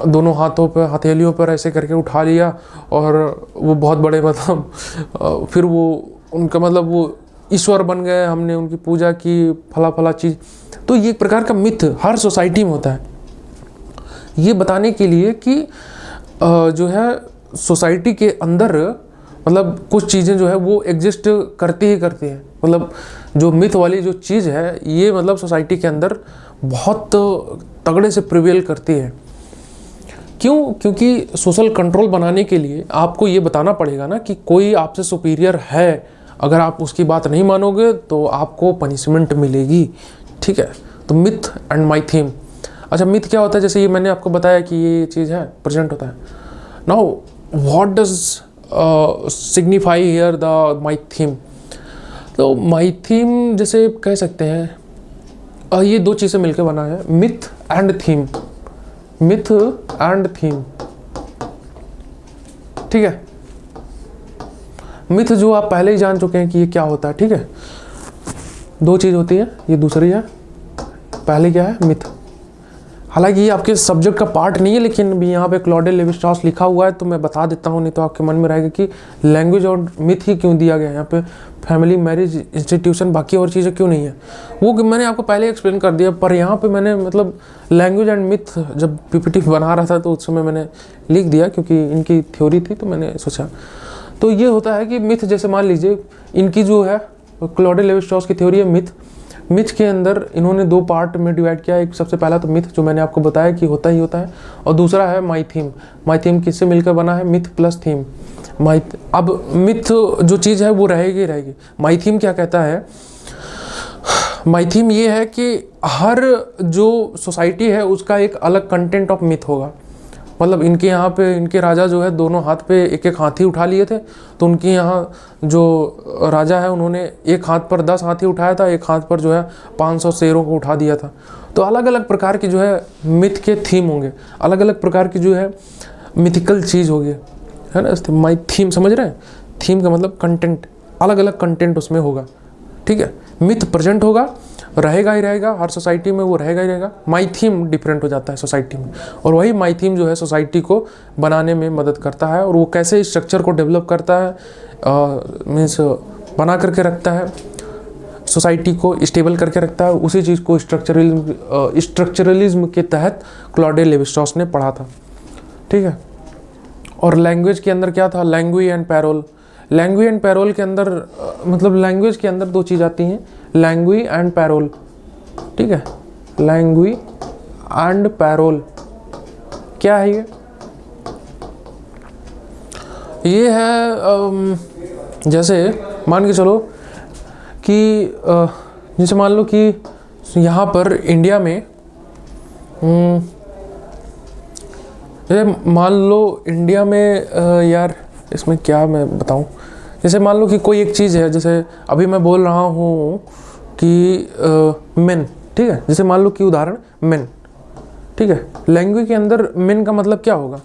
दोनों हाथों पे हथेलियों पर ऐसे करके उठा लिया और वो बहुत बड़े मतलब फिर वो उनका मतलब वो ईश्वर बन गए, हमने उनकी पूजा की, फला फला चीज़। तो ये एक प्रकार का मिथ हर सोसाइटी में होता है। ये बताने के लिए कि जो है सोसाइटी के अंदर मतलब कुछ चीज़ें जो है वो एग्जिस्ट करती ही करती हैं। मतलब जो मिथ वाली जो चीज़ है ये मतलब सोसाइटी के अंदर बहुत तगड़े से प्रिवेल करती है। क्यों? क्योंकि सोशल कंट्रोल बनाने के लिए आपको ये बताना पड़ेगा ना कि कोई आपसे सुपीरियर है। अगर आप उसकी बात नहीं मानोगे तो आपको पनिशमेंट मिलेगी। ठीक है, तो मिथ एंड माई थीम। अच्छा, मिथ क्या होता है? जैसे ये मैंने आपको बताया कि ये चीज़ है प्रेजेंट होता है। Now what does signify here the my theme? तो माई थीम जैसे कह सकते हैं ये दो चीज़ें मिलकर बना है, myth and theme. Myth and theme, ठीक है। मिथ जो आप पहले ही जान चुके हैं कि ये क्या होता है। ठीक है, दो चीज़ होती है, ये दूसरी है। पहले क्या है? मिथ। हालांकि ये आपके सब्जेक्ट का पार्ट नहीं है, लेकिन भी यहाँ पे क्लॉडे लेवी-स्ट्रॉस लिखा हुआ है तो मैं बता देता हूँ, नहीं तो आपके मन में रहेगा कि लैंग्वेज और मिथ ही क्यों दिया गया है यहाँ पे, फैमिली, मैरिज, इंस्टीट्यूशन, बाकी और चीज़ें क्यों नहीं है। वो मैंने आपको पहले एक्सप्लेन कर दिया, पर यहाँ पे मैंने मतलब लैंग्वेज एंड मिथ जब पीपीटी बना रहा था तो उस समय मैंने लिख दिया क्योंकि इनकी थ्योरी थी तो मैंने सोचा। तो ये होता है कि मिथ, जैसे मान लीजिए इनकी जो है क्लॉडे लेवी-स्ट्रॉस की थ्योरी है मिथ। मिथ के अंदर इन्होंने दो पार्ट में डिवाइड किया। एक सबसे पहला तो मिथ जो मैंने आपको बताया कि होता ही होता है, और दूसरा है माई थीम। माई थीम किससे मिलकर बना है? Myth plus theme. अब मिथ जो चीज़ है वो रहेगी ही रहेगी। माई थीम क्या कहता है? माई थीम ये है कि हर जो सोसाइटी है उसका एक अलग कंटेंट ऑफ मिथ होगा। मतलब इनके यहाँ पे इनके राजा जो है दोनों हाथ पे एक एक हाथी उठा लिए थे, तो उनके यहाँ जो राजा है उन्होंने एक हाथ पर 10 हाथी उठाया था, एक हाथ पर जो है 500 शेरों को उठा दिया था। तो अलग अलग प्रकार की जो है मिथ के थीम होंगे, अलग अलग प्रकार की जो है मिथिकल चीज़ होगी, है ना। माई थीम समझ रहे हैं? थीम का मतलब कंटेंट, अलग अलग कंटेंट उसमें होगा। ठीक है, मिथ प्रेजेंट होगा, रहेगा ही रहेगा, हर सोसाइटी में वो रहेगा ही रहेगा। माई थीम डिफरेंट हो जाता है सोसाइटी में, और वही माई थीम जो है सोसाइटी को बनाने में मदद करता है। और वो कैसे स्ट्रक्चर को डेवलप करता है, मीन्स बना करके रखता है, सोसाइटी को स्टेबल करके रखता है। उसी चीज़ को स्ट्रक्चरलिज्म के तहत क्लॉडे लेवी-स्ट्रॉस ने पढ़ा था। ठीक है, और लैंग्वेज के अंदर क्या था? Language and parole. Language and parole के अंदर मतलब लैंग्वेज के अंदर दो चीज़ आती हैं, लैंग्वेज एंड पैरोल। ठीक है, लैंग्वेज एंड पैरोल क्या है? ये है जैसे मान के चलो कि जैसे मान लो कि यहाँ पर इंडिया में जैसे मान लो इंडिया में यार इसमें क्या मैं बताऊँ। जैसे मान लो कि कोई एक चीज़ है, जैसे अभी मैं बोल रहा हूँ कि मेन। ठीक है, जैसे मान लो कि उदाहरण मेन। ठीक है, लैंग्वेज के अंदर मेन का मतलब क्या होगा?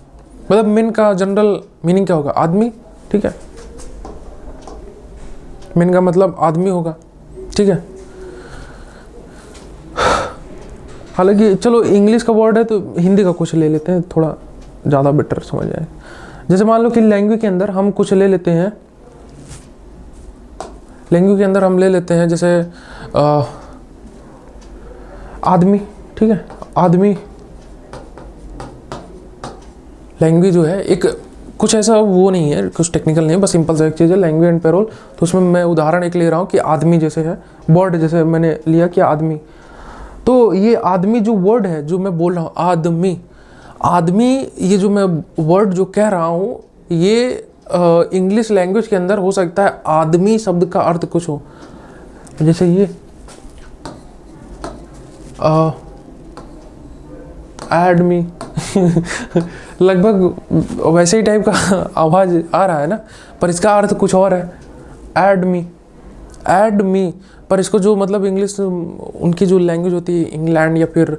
मतलब मेन का जनरल मीनिंग क्या होगा? आदमी। ठीक है, मेन का मतलब आदमी होगा। ठीक है, हालांकि चलो इंग्लिश का वर्ड है तो हिंदी का कुछ ले लेते हैं, थोड़ा ज़्यादा बेटर समझ आए। जैसे मान लो कि लैंग्वेज के अंदर हम कुछ ले लेते हैं, लैंग्वेज के अंदर हम ले लेते हैं जैसे आदमी, ठीक है, आदमी लैंग्वेज जो है एक कुछ ऐसा वो नहीं है, कुछ टेक्निकल नहीं है, बस सिंपल सा एक चीज़ है लैंग्वेज एंड पेरोल। तो उसमें मैं उदाहरण एक ले रहा हूँ कि आदमी जैसे है, वर्ड जैसे मैंने लिया कि आदमी, तो ये आदमी जो वर्ड है जो मैं बोल रहा हूँ आदमी, आदमी ये जो मैं वर्ड जो कह रहा हूँ ये इंग्लिश लैंग्वेज के अंदर हो सकता है आदमी शब्द का अर्थ कुछ हो, जैसे ये एडमी लगभग वैसे ही टाइप का आवाज़ आ रहा है ना, पर इसका अर्थ कुछ और है, एडमी, एडमी। पर इसको जो मतलब इंग्लिश उनकी जो लैंग्वेज होती है इंग्लैंड या फिर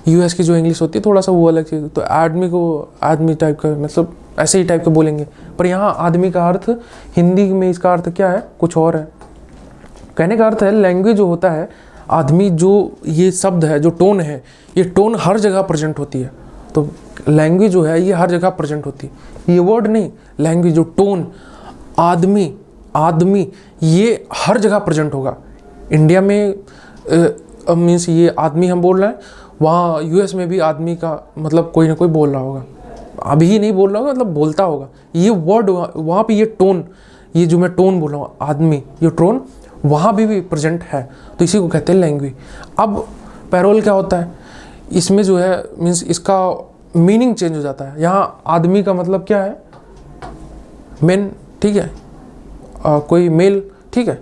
यूएस की जो इंग्लिश होती है थोड़ा सा वो अलग चीज़, तो आदमी को आदमी टाइप का मतलब ऐसे ही टाइप का बोलेंगे, पर यहाँ आदमी का अर्थ हिंदी में इसका अर्थ क्या है, कुछ और है। कहने का अर्थ है लैंग्वेज जो होता है आदमी, जो ये शब्द है, जो टोन है, ये टोन हर जगह प्रेजेंट होती है। तो लैंग्वेज जो है ये हर जगह प्रेजेंट होती है, ये वर्ड नहीं, लैंग्वेज जो टोन आदमी, आदमी ये हर जगह प्रेजेंट होगा। इंडिया में मीन्स ये आदमी हम बोल रहे हैं, वहाँ यूएस में भी आदमी का मतलब कोई ना कोई बोल रहा होगा, अभी ही नहीं बोल रहा होगा मतलब बोलता होगा। ये वर्ड वहाँ पे ये टोन, ये जो मैं टोन बोल रहा हूँ आदमी, ये टोन वहाँ भी प्रेजेंट है, तो इसी को कहते हैं लैंग्वेज। अब पैरोल क्या होता है, इसमें जो है मीन्स इसका मीनिंग चेंज हो जाता है। यहाँ आदमी का मतलब क्या है, मेन, ठीक है, कोई मेल, ठीक है,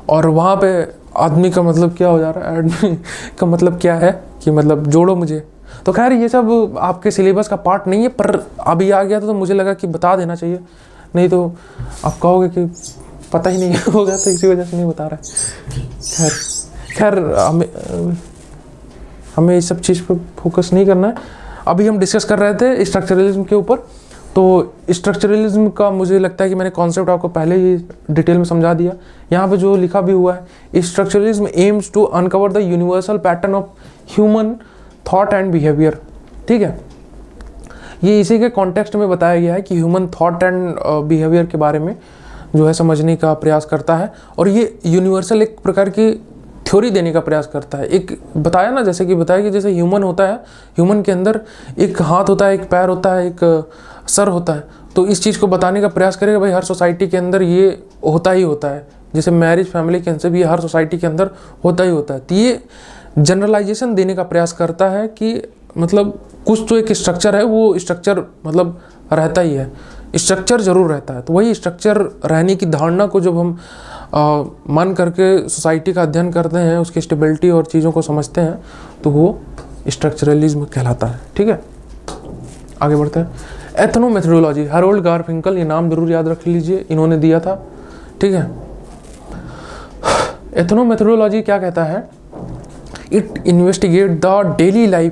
और वहाँ पे आदमी का मतलब क्या हो जा रहा है, आदमी का मतलब क्या है कि मतलब जोड़ो मुझे। तो खैर ये सब आपके सिलेबस का पार्ट नहीं है, पर अभी आ गया तो मुझे लगा कि बता देना चाहिए, नहीं तो आप कहोगे कि पता ही नहीं होगा, तो इसी वजह से नहीं बता रहा है। खैर हमें इस सब चीज़ पर फोकस नहीं करना है। अभी हम डिस्कस कर रहे थे स्ट्रक्चरलिज्म के ऊपर, तो स्ट्रक्चरलिज्म का मुझे लगता है कि मैंने कॉन्सेप्ट आपको पहले ही डिटेल में समझा दिया। यहाँ पे जो लिखा भी हुआ है, structuralism aims to uncover the universal pattern of human thought and behaviour, ठीक है। ये इसी के कॉन्टेक्स्ट में बताया गया है कि ह्यूमन थॉट एंड बिहेवियर के बारे में जो है समझने का प्रयास करता है, और ये यूनिवर्सल एक प्रकार की थ्योरी देने का प्रयास करता है। एक बताया ना, जैसे कि बताया कि जैसे ह्यूमन होता है, ह्यूमन के अंदर एक हाथ होता है, एक पैर होता है, एक सर होता है, तो इस चीज़ को बताने का प्रयास करेगा भाई हर सोसाइटी के अंदर ये होता ही होता है। जैसे मैरिज फैमिली कैंसर भी हर सोसाइटी के अंदर होता ही होता है। तो ये जनरलाइजेशन देने का प्रयास करता है कि मतलब कुछ तो एक स्ट्रक्चर है, वो स्ट्रक्चर मतलब रहता ही है, स्ट्रक्चर जरूर रहता है। तो वही स्ट्रक्चर रहने की धारणा को जब हम मान करके सोसाइटी का अध्ययन करते हैं, उसकी स्टेबिलिटी और चीज़ों को समझते हैं, तो वो स्ट्रक्चरलिज्म कहलाता है, ठीक है। आगे बढ़ते हैं। एथनोमेथोडोलॉजी, हैरोल्ड गारफिंकल, ये नाम जरूर याद रख लीजिए, इन्होंने दिया था, ठीक है। एथनोमेथोडोलॉजी क्या कहता है, it investigate the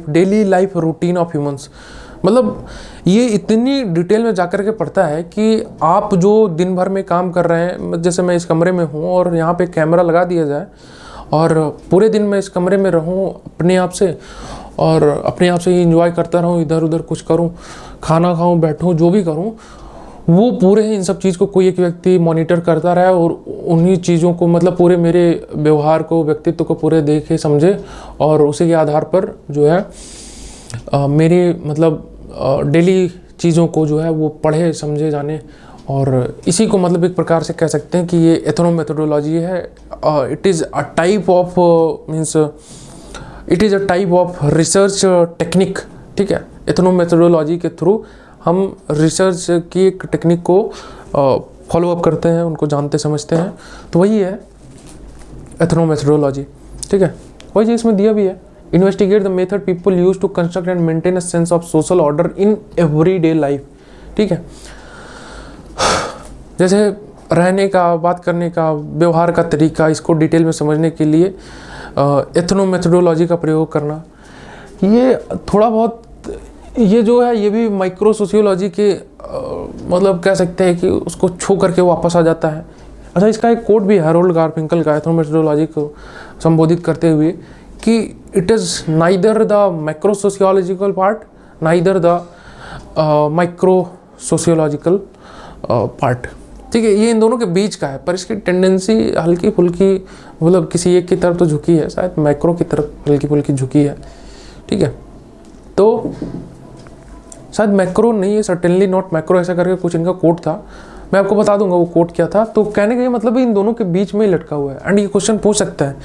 daily life routine of humans. मतलब ये इतनी डिटेल में जाकर के पढ़ता है कि आप जो दिन भर में काम कर रहे हैं, जैसे मैं इस कमरे में हूँ और यहाँ पे कैमरा लगा दिया जाए और पूरे दिन मैं इस कमरे में रहूँ अपने आप से, और अपने आप से ही इंजॉय करता रहूँ, इधर उधर कुछ करूँ, खाना खाऊँ, बैठूँ, जो भी करूँ, वो पूरे इन सब चीज़ को कोई एक व्यक्ति मॉनिटर करता रहे और उन्हीं चीज़ों को मतलब पूरे मेरे व्यवहार को, व्यक्तित्व को पूरे देखे समझे, और उसी के आधार पर जो है मेरे मतलब डेली चीज़ों को जो है वो पढ़े समझे जाने, और इसी को मतलब एक प्रकार से कह सकते हैं कि ये एथनोमेथोडोलॉजी है। It is a type of means it is a type of research technique, ठीक है। एथनोमेथोडोलॉजी के थ्रू हम रिसर्च की एक टेक्निक को फॉलो अप करते हैं, उनको जानते समझते हैं, तो वही है एथनोमेथोडोलॉजी, ठीक है। वही चीज़ इसमें दिया भी है, investigate the method people use to construct and maintain a sense of social order in everyday life, ठीक है। जैसे रहने का, बात करने का, व्यवहार का तरीका, इसको डिटेल में समझने के लिए एथनोमेथोडोलॉजी का प्रयोग करना, ये थोड़ा बहुत ये जो है ये भी माइक्रो सोशियोलॉजी के मतलब कह सकते हैं कि उसको छू करके वापस आ जाता है। अच्छा, इसका एक कोट भी है हैरोल्ड गारफिंकल का एथनोमेथोडोलॉजी को संबोधित करते हुए कि it is neither the macro sociological part neither the micro sociological part. ठीक है, ये इन दोनों के बीच का है, पर इसकी टेंडेंसी हल्की फुल्की मतलब किसी एक की तरफ तो झुकी है, शायद मैक्रो की तरफ हल्की फुल्की झुकी है। ठीक है, तो शायद मैक्रो नहीं है, सर्टेनली नॉट मैक्रो, ऐसा करके कुछ इनका कोड था, मैं आपको बता दूंगा वो कोड क्या था। तो कहने का ये मतलब इन दोनों के बीच में ही लटका हुआ है। एंड ये क्वेश्चन पूछ सकता है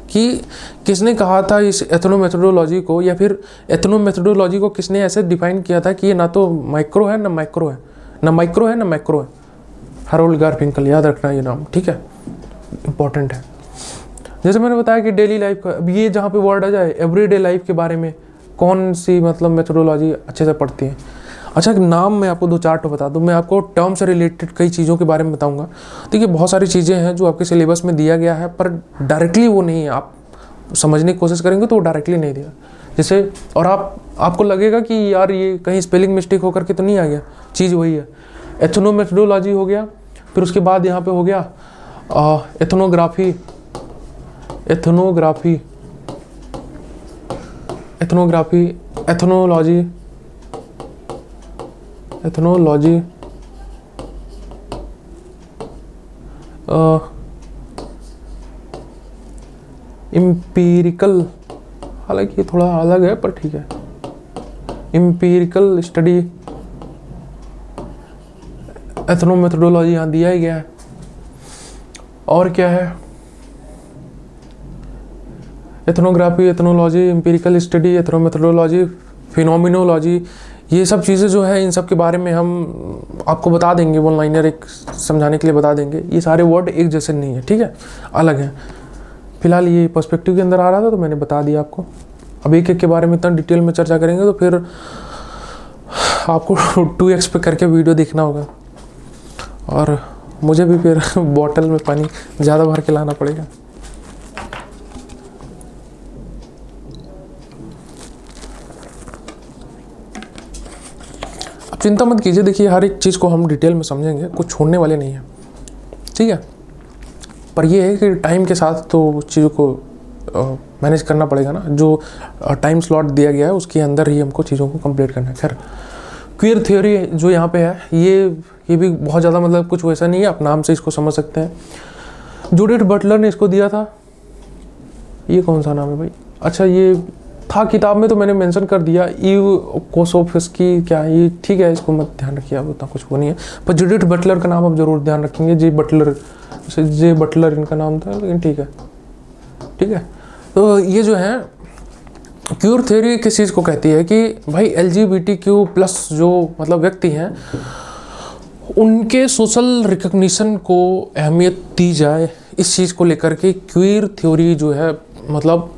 कि किसने कहा था इस एथनो मेथोडोलॉजी को, या फिर एथनो मेथोडोलॉजी को किसने ऐसे डिफाइन किया था कि ये ना तो माइक्रो है ना माइक्रो है, ना माइक्रो है ना मैक्रो है। हैरोल्ड गारफिंकल, याद रखना ये नाम, ठीक है, इंपॉर्टेंट है। जैसे मैंने बताया कि डेली लाइफ का, अब ये जहाँ पे वर्ड आ जाए एवरीडे लाइफ के बारे में कौन सी मतलब मेथोडोलॉजी अच्छे से पढ़ती है। अच्छा, एक नाम मैं आपको 2-4 तो बता दूं, मैं आपको टर्म से रिलेटेड कई चीज़ों के बारे में बताऊंगा। देखिए बहुत सारी चीज़ें हैं जो आपके सिलेबस में दिया गया है, पर डायरेक्टली वो नहीं है, आप समझने की कोशिश करेंगे तो वो डायरेक्टली नहीं दिया। जैसे और आपको लगेगा कि यार ये कहीं स्पेलिंग मिस्टेक होकर के तो नहीं आ गया, चीज़ वही है। एथनो मेथोडोलॉजी हो गया, फिर उसके बाद यहाँ पे हो गया ethnography, ethnography, ethnography, ethnology, ethnology, empirical, हालांकि थोड़ा अलग है पर ठीक है, इम्पीरिकल स्टडी, एथनो मेथोडोलॉजी यहाँ दिया ही गया है। और क्या है, ethnography, ethnology, empirical study, ethno methodology, phenomenology, ये सब चीज़ें जो है इन सब के बारे में हम आपको बता देंगे, वन लाइनर एक समझाने के लिए बता देंगे। ये सारे वर्ड एक जैसे नहीं है, ठीक है, अलग हैं। फिलहाल ये पर्सपेक्टिव के अंदर आ रहा था तो मैंने बता दिया आपको। अब एक एक के बारे में इतना डिटेल में चर्चा करेंगे तो फिर आपको 2x पे करके वीडियो देखना होगा, और मुझे भी फिर बॉटल में पानी ज़्यादा भर के लाना पड़ेगा। अब चिंता मत कीजिए, देखिए हर एक चीज़ को हम डिटेल में समझेंगे, कुछ छोड़ने वाले नहीं हैं, ठीक है। पर ये है कि टाइम के साथ तो चीज़ों को मैनेज करना पड़ेगा ना, जो टाइम स्लॉट दिया गया है उसके अंदर ही हमको चीज़ों को कंप्लीट करना है। खैर, क्वीयर थ्योरी जो यहाँ पे है ये भी बहुत ज़्यादा मतलब कुछ वैसा नहीं है, आप नाम से इसको समझ सकते हैं। जूडिथ बटलर ने इसको दिया था, ये कौन सा नाम है भाई, अच्छा ये था किताब में तो मैंने मेंशन कर दिया, ईव कोसोफ्स्की, क्या ये ठीक है, इसको मत ध्यान रखिए, अब उतना कुछ वो नहीं है। पर जूडिथ बटलर का नाम आप जरूर ध्यान रखेंगे, जे बटलर इनका नाम था, लेकिन ठीक है, ठीक है। तो ये जो है क्यूर थ्योरी किस चीज़ को कहती है कि भाई LGBTQ+ जो मतलब व्यक्ति हैं उनके सोशल रिकग्निशन को अहमियत दी जाए, इस चीज़ को लेकर के क्वीर थ्योरी जो है मतलब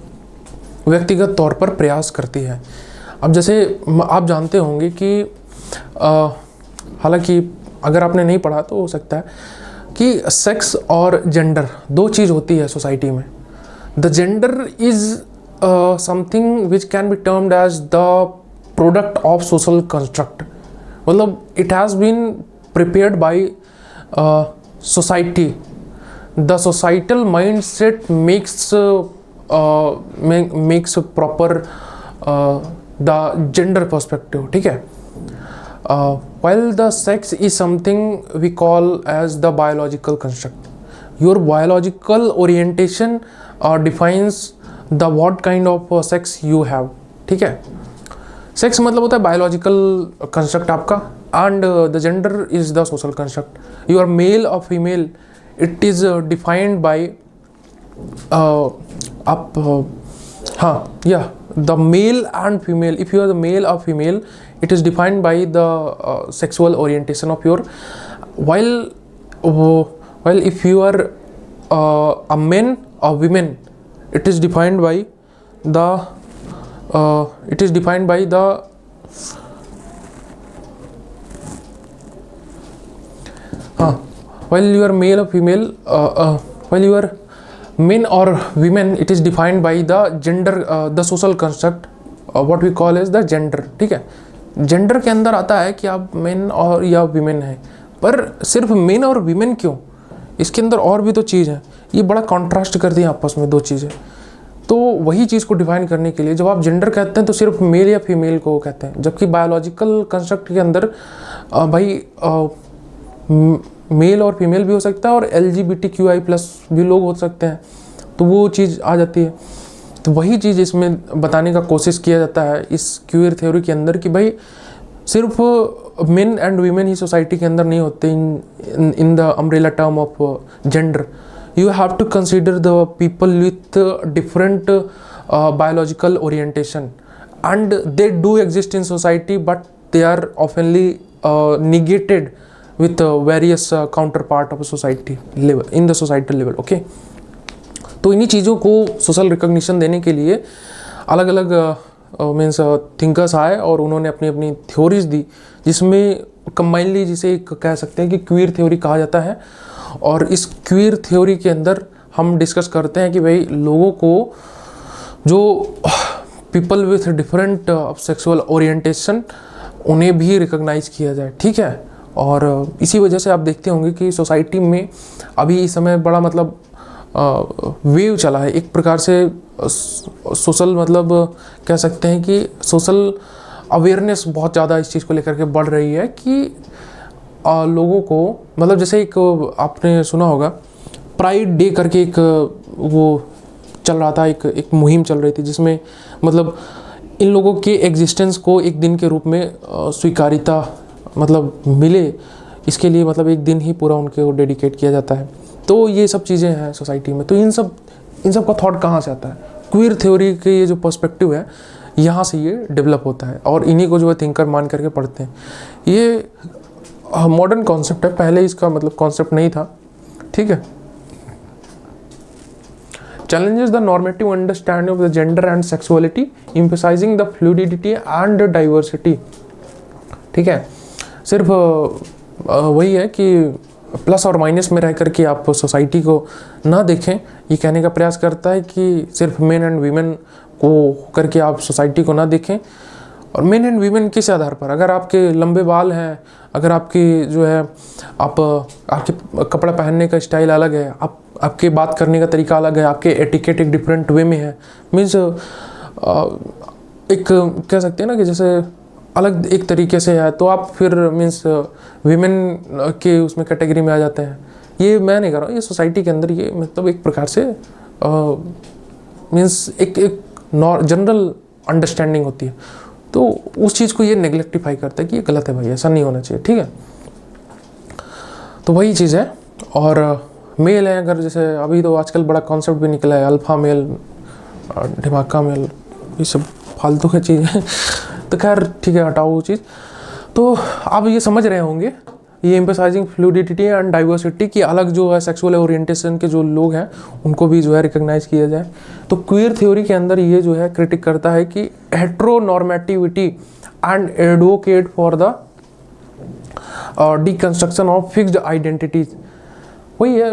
व्यक्तिगत तौर पर प्रयास करती है। अब जैसे आप जानते होंगे कि हालांकि अगर आपने नहीं पढ़ा तो हो सकता है कि सेक्स और जेंडर दो चीज़ होती है सोसाइटी में। The gender is something which can be termed as the product of social construct, मतलब it has been prepared by society. The societal mindset makes proper the gender perspective, ठीक है। While the sex is something we call as the biological construct. Your biological orientation defines the what kind of sex you have, ठीक है। Sex मतलब होता है biological construct आपका, and the gender is the social construct. You are male और female, it is defined by the male and female. If you are the male और female, it is defined by the sexual orientation of your, while if you are a man or women, it is defined by the while you are male or female, while you are men or women, it is defined by the gender, the social construct, what we call as the gender, ठीक है। Gender के अंदर आता है कि आप main और या विमेन हैं, पर सिर्फ मेन और विमेन क्यों, इसके अंदर और भी तो चीज़ है। ये बड़ा कॉन्ट्रास्ट करती हैं आपस में दो चीज़ें। तो वही चीज़ को डिफाइन करने के लिए जब आप जेंडर कहते हैं तो सिर्फ मेल या फीमेल को कहते हैं, जबकि बायोलॉजिकल कंस्ट्रक्ट के अंदर मेल और फीमेल भी हो सकता है और LGBTQI+ भी लोग हो सकते हैं, तो वो चीज़ आ जाती है। तो वही चीज़ इसमें बताने का कोशिश किया जाता है इस क्यूयर थ्योरी के अंदर कि भाई सिर्फ मेन एंड वीमेन ही सोसाइटी के अंदर नहीं होते in the umbrella term of gender. You have to consider the people with different biological orientation and they do exist in society, but they are oftenly negated with various counterpart of a society level in the societal level. Okay, तो इन्हीं चीज़ों को social recognition देने के लिए अलग अलग means thinkers आए और उन्होंने अपनी अपनी थ्योरीज दी, जिसमें कंबाइनली जिसे एक कह सकते हैं कि क्वीर थ्योरी कहा जाता है। और इस क्वीर थ्योरी के अंदर हम डिस्कस करते हैं कि भाई लोगों को जो people with different sexual orientation उन्हें भी रिकॉग्नाइज किया जाए, ठीक है। और इसी वजह से आप देखते होंगे कि सोसाइटी में अभी इस समय बड़ा मतलब वेव चला है एक प्रकार से सोशल, मतलब कह सकते हैं कि सोशल अवेयरनेस बहुत ज़्यादा इस चीज़ को लेकर के बढ़ रही है कि लोगों को, मतलब जैसे एक आपने सुना होगा प्राइड डे करके एक वो चल रहा था, एक मुहिम चल रही थी जिसमें मतलब इन लोगों के एग्जिस्टेंस को एक दिन के रूप में स्वीकार्यता मतलब मिले, इसके लिए मतलब एक दिन ही पूरा उनके डेडिकेट किया जाता है। तो ये सब चीज़ें हैं सोसाइटी में। तो इन सब का थॉट कहाँ से आता है? क्वीर थ्योरी के ये जो पर्सपेक्टिव है यहाँ से ये डेवलप होता है और इन्हीं को जो है थिंकर मान करके पढ़ते हैं। ये मॉडर्न कॉन्सेप्ट है, पहले इसका मतलब कॉन्सेप्ट नहीं था, ठीक है। Challenges the normative understanding of the gender and sexuality, emphasizing the fluidity and diversity, ठीक है। सिर्फ वही है कि प्लस और माइनस में रह करके आप सोसाइटी को ना देखें, ये कहने का प्रयास करता है कि सिर्फ मेन एंड वीमेन को करके आप सोसाइटी को ना देखें। और मेन एंड वीमेन किस आधार पर? अगर आपके लंबे बाल हैं, अगर आपकी जो है आपके कपड़ा पहनने का स्टाइल अलग है, आपके बात करने का तरीका अलग है, आपके एटिकेट एक डिफरेंट वे में है, मीन्स एक कह सकते हैं ना कि जैसे अलग एक तरीके से है, तो आप फिर मीन्स वीमेन के उसमें कैटेगरी में आ जाते हैं। ये मैं नहीं कर रहा हूँ, ये सोसाइटी के अंदर ये मतलब एक प्रकार से मीन्स एक जनरल अंडरस्टैंडिंग होती है, तो उस चीज़ को ये नेग्लेक्टिफाई करता है कि ये गलत है भाई, ऐसा नहीं होना चाहिए, ठीक है। तो वही चीज़ है। और मेल है, अगर जैसे अभी तो आजकल बड़ा कॉन्सेप्ट भी निकला है अल्फ़ा मेल, ढिमाका मेल, ये सब फालतू की चीज़ है। तो खैर ठीक है, हटाओ वो चीज़। तो आप ये समझ रहे होंगे ये एम्फसाइजिंग फ्लूइडिटी एंड डाइवर्सिटी की अलग जो है सेक्सुअल ओरिएंटेशन के जो लोग हैं उनको भी जो है रिकॉग्नाइज किया जाए। तो क्वीयर थ्योरी के अंदर ये जो है क्रिटिक करता है कि heteronormativity and advocate for the deconstruction of fixed identities. वही है,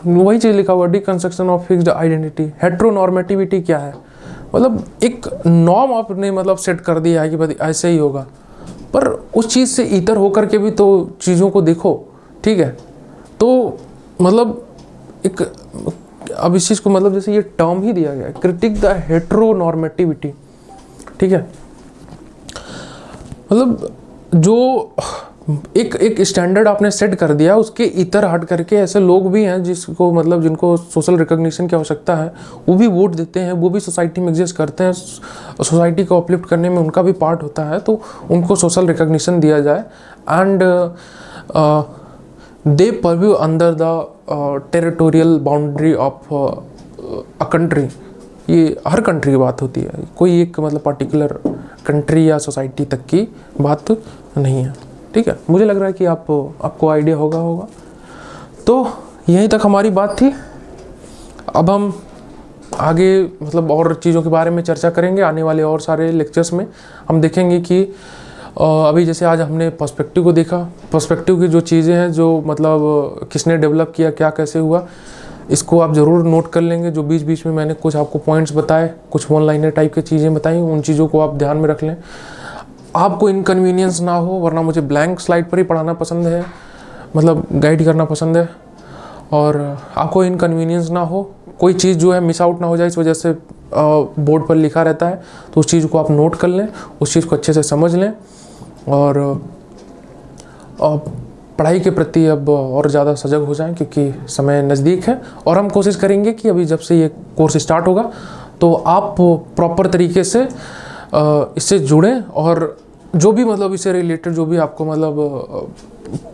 वही चीज़ लिखा हुआ, deconstruction of fixed identity. Heteronormativity क्या है? मतलब एक नॉर्म आपने मतलब सेट कर दिया है कि भाई ऐसे ही होगा, पर उस चीज़ से इतर होकर के भी तो चीज़ों को देखो, ठीक है। तो मतलब एक अब इस चीज़ को मतलब जैसे ये टर्म ही दिया गया है, क्रिटिक द हेट्रोनॉर्मेटिविटी, ठीक है। मतलब जो एक स्टैंडर्ड आपने सेट कर दिया, उसके इतर हट करके ऐसे लोग भी हैं जिसको मतलब जिनको सोशल रिकॉग्निशन की आवश्यकता है, वो भी वोट देते हैं, वो भी सोसाइटी में एग्जिस्ट करते हैं, सोसाइटी को अपलिफ्ट करने में उनका भी पार्ट होता है, तो उनको सोशल रिकॉग्निशन दिया जाए। And they purview under the territorial boundary of a country. ये हर कंट्री की बात होती है, कोई एक मतलब पर्टिकुलर कंट्री या सोसाइटी तक की बात नहीं है, ठीक है। मुझे लग रहा है कि आपको आइडिया होगा। तो यहीं तक हमारी बात थी। अब हम आगे मतलब और चीज़ों के बारे में चर्चा करेंगे आने वाले और सारे लेक्चर्स में। हम देखेंगे कि अभी जैसे आज हमने पर्सपेक्टिव को देखा, पर्सपेक्टिव की जो चीज़ें हैं जो मतलब किसने डेवलप किया, क्या कैसे हुआ, इसको आप ज़रूर नोट कर लेंगे। जो बीच बीच में मैंने कुछ आपको पॉइंट्स बताए, कुछ वन लाइनर टाइप की चीज़ें बताई, उन चीज़ों को आप ध्यान में रख लें। आपको इनकन्वीनियंस ना हो, वरना मुझे ब्लैंक स्लाइड पर ही पढ़ाना पसंद है, मतलब गाइड करना पसंद है। और आपको इनकन्वीनियंस ना हो, कोई चीज़ जो है मिस आउट ना हो जाए, इस वजह से बोर्ड पर लिखा रहता है, तो उस चीज़ को आप नोट कर लें, उस चीज़ को अच्छे से समझ लें और पढ़ाई के प्रति अब और ज़्यादा सजग हो जाएं, क्योंकि समय नज़दीक है। और हम कोशिश करेंगे कि अभी जब से ये कोर्स स्टार्ट होगा तो आप प्रॉपर तरीके से इससे जुड़ें, और जो भी मतलब इससे रिलेटेड जो भी आपको मतलब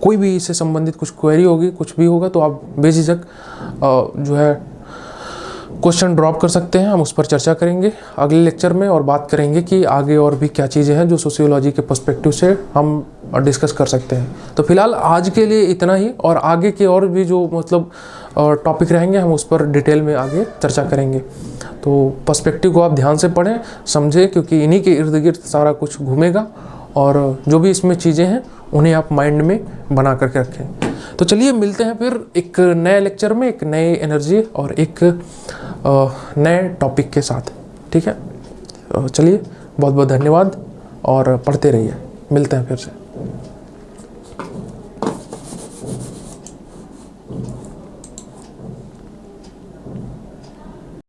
कोई भी इससे संबंधित कुछ क्वेरी होगी, कुछ भी होगा, तो आप बेझिझक जो है क्वेश्चन ड्रॉप कर सकते हैं। हम उस पर चर्चा करेंगे अगले लेक्चर में और बात करेंगे कि आगे और भी क्या चीज़ें हैं जो सोशियोलॉजी के पर्सपेक्टिव से हम डिस्कस कर सकते हैं। तो फिलहाल आज के लिए इतना ही, और आगे के और भी जो मतलब टॉपिक रहेंगे हम उस पर डिटेल में आगे चर्चा करेंगे। तो पर्सपेक्टिव को आप ध्यान से पढ़ें, समझें, क्योंकि इन्हीं के इर्द गिर्द सारा कुछ घूमेगा, और जो भी इसमें चीज़ें हैं उन्हें आप माइंड में बना करके रखें। तो चलिए मिलते हैं फिर एक नए लेक्चर में, एक नए एनर्जी और एक नए टॉपिक के साथ। ठीक है, चलिए बहुत बहुत धन्यवाद और पढ़ते रहिए। मिलते हैं फिर से।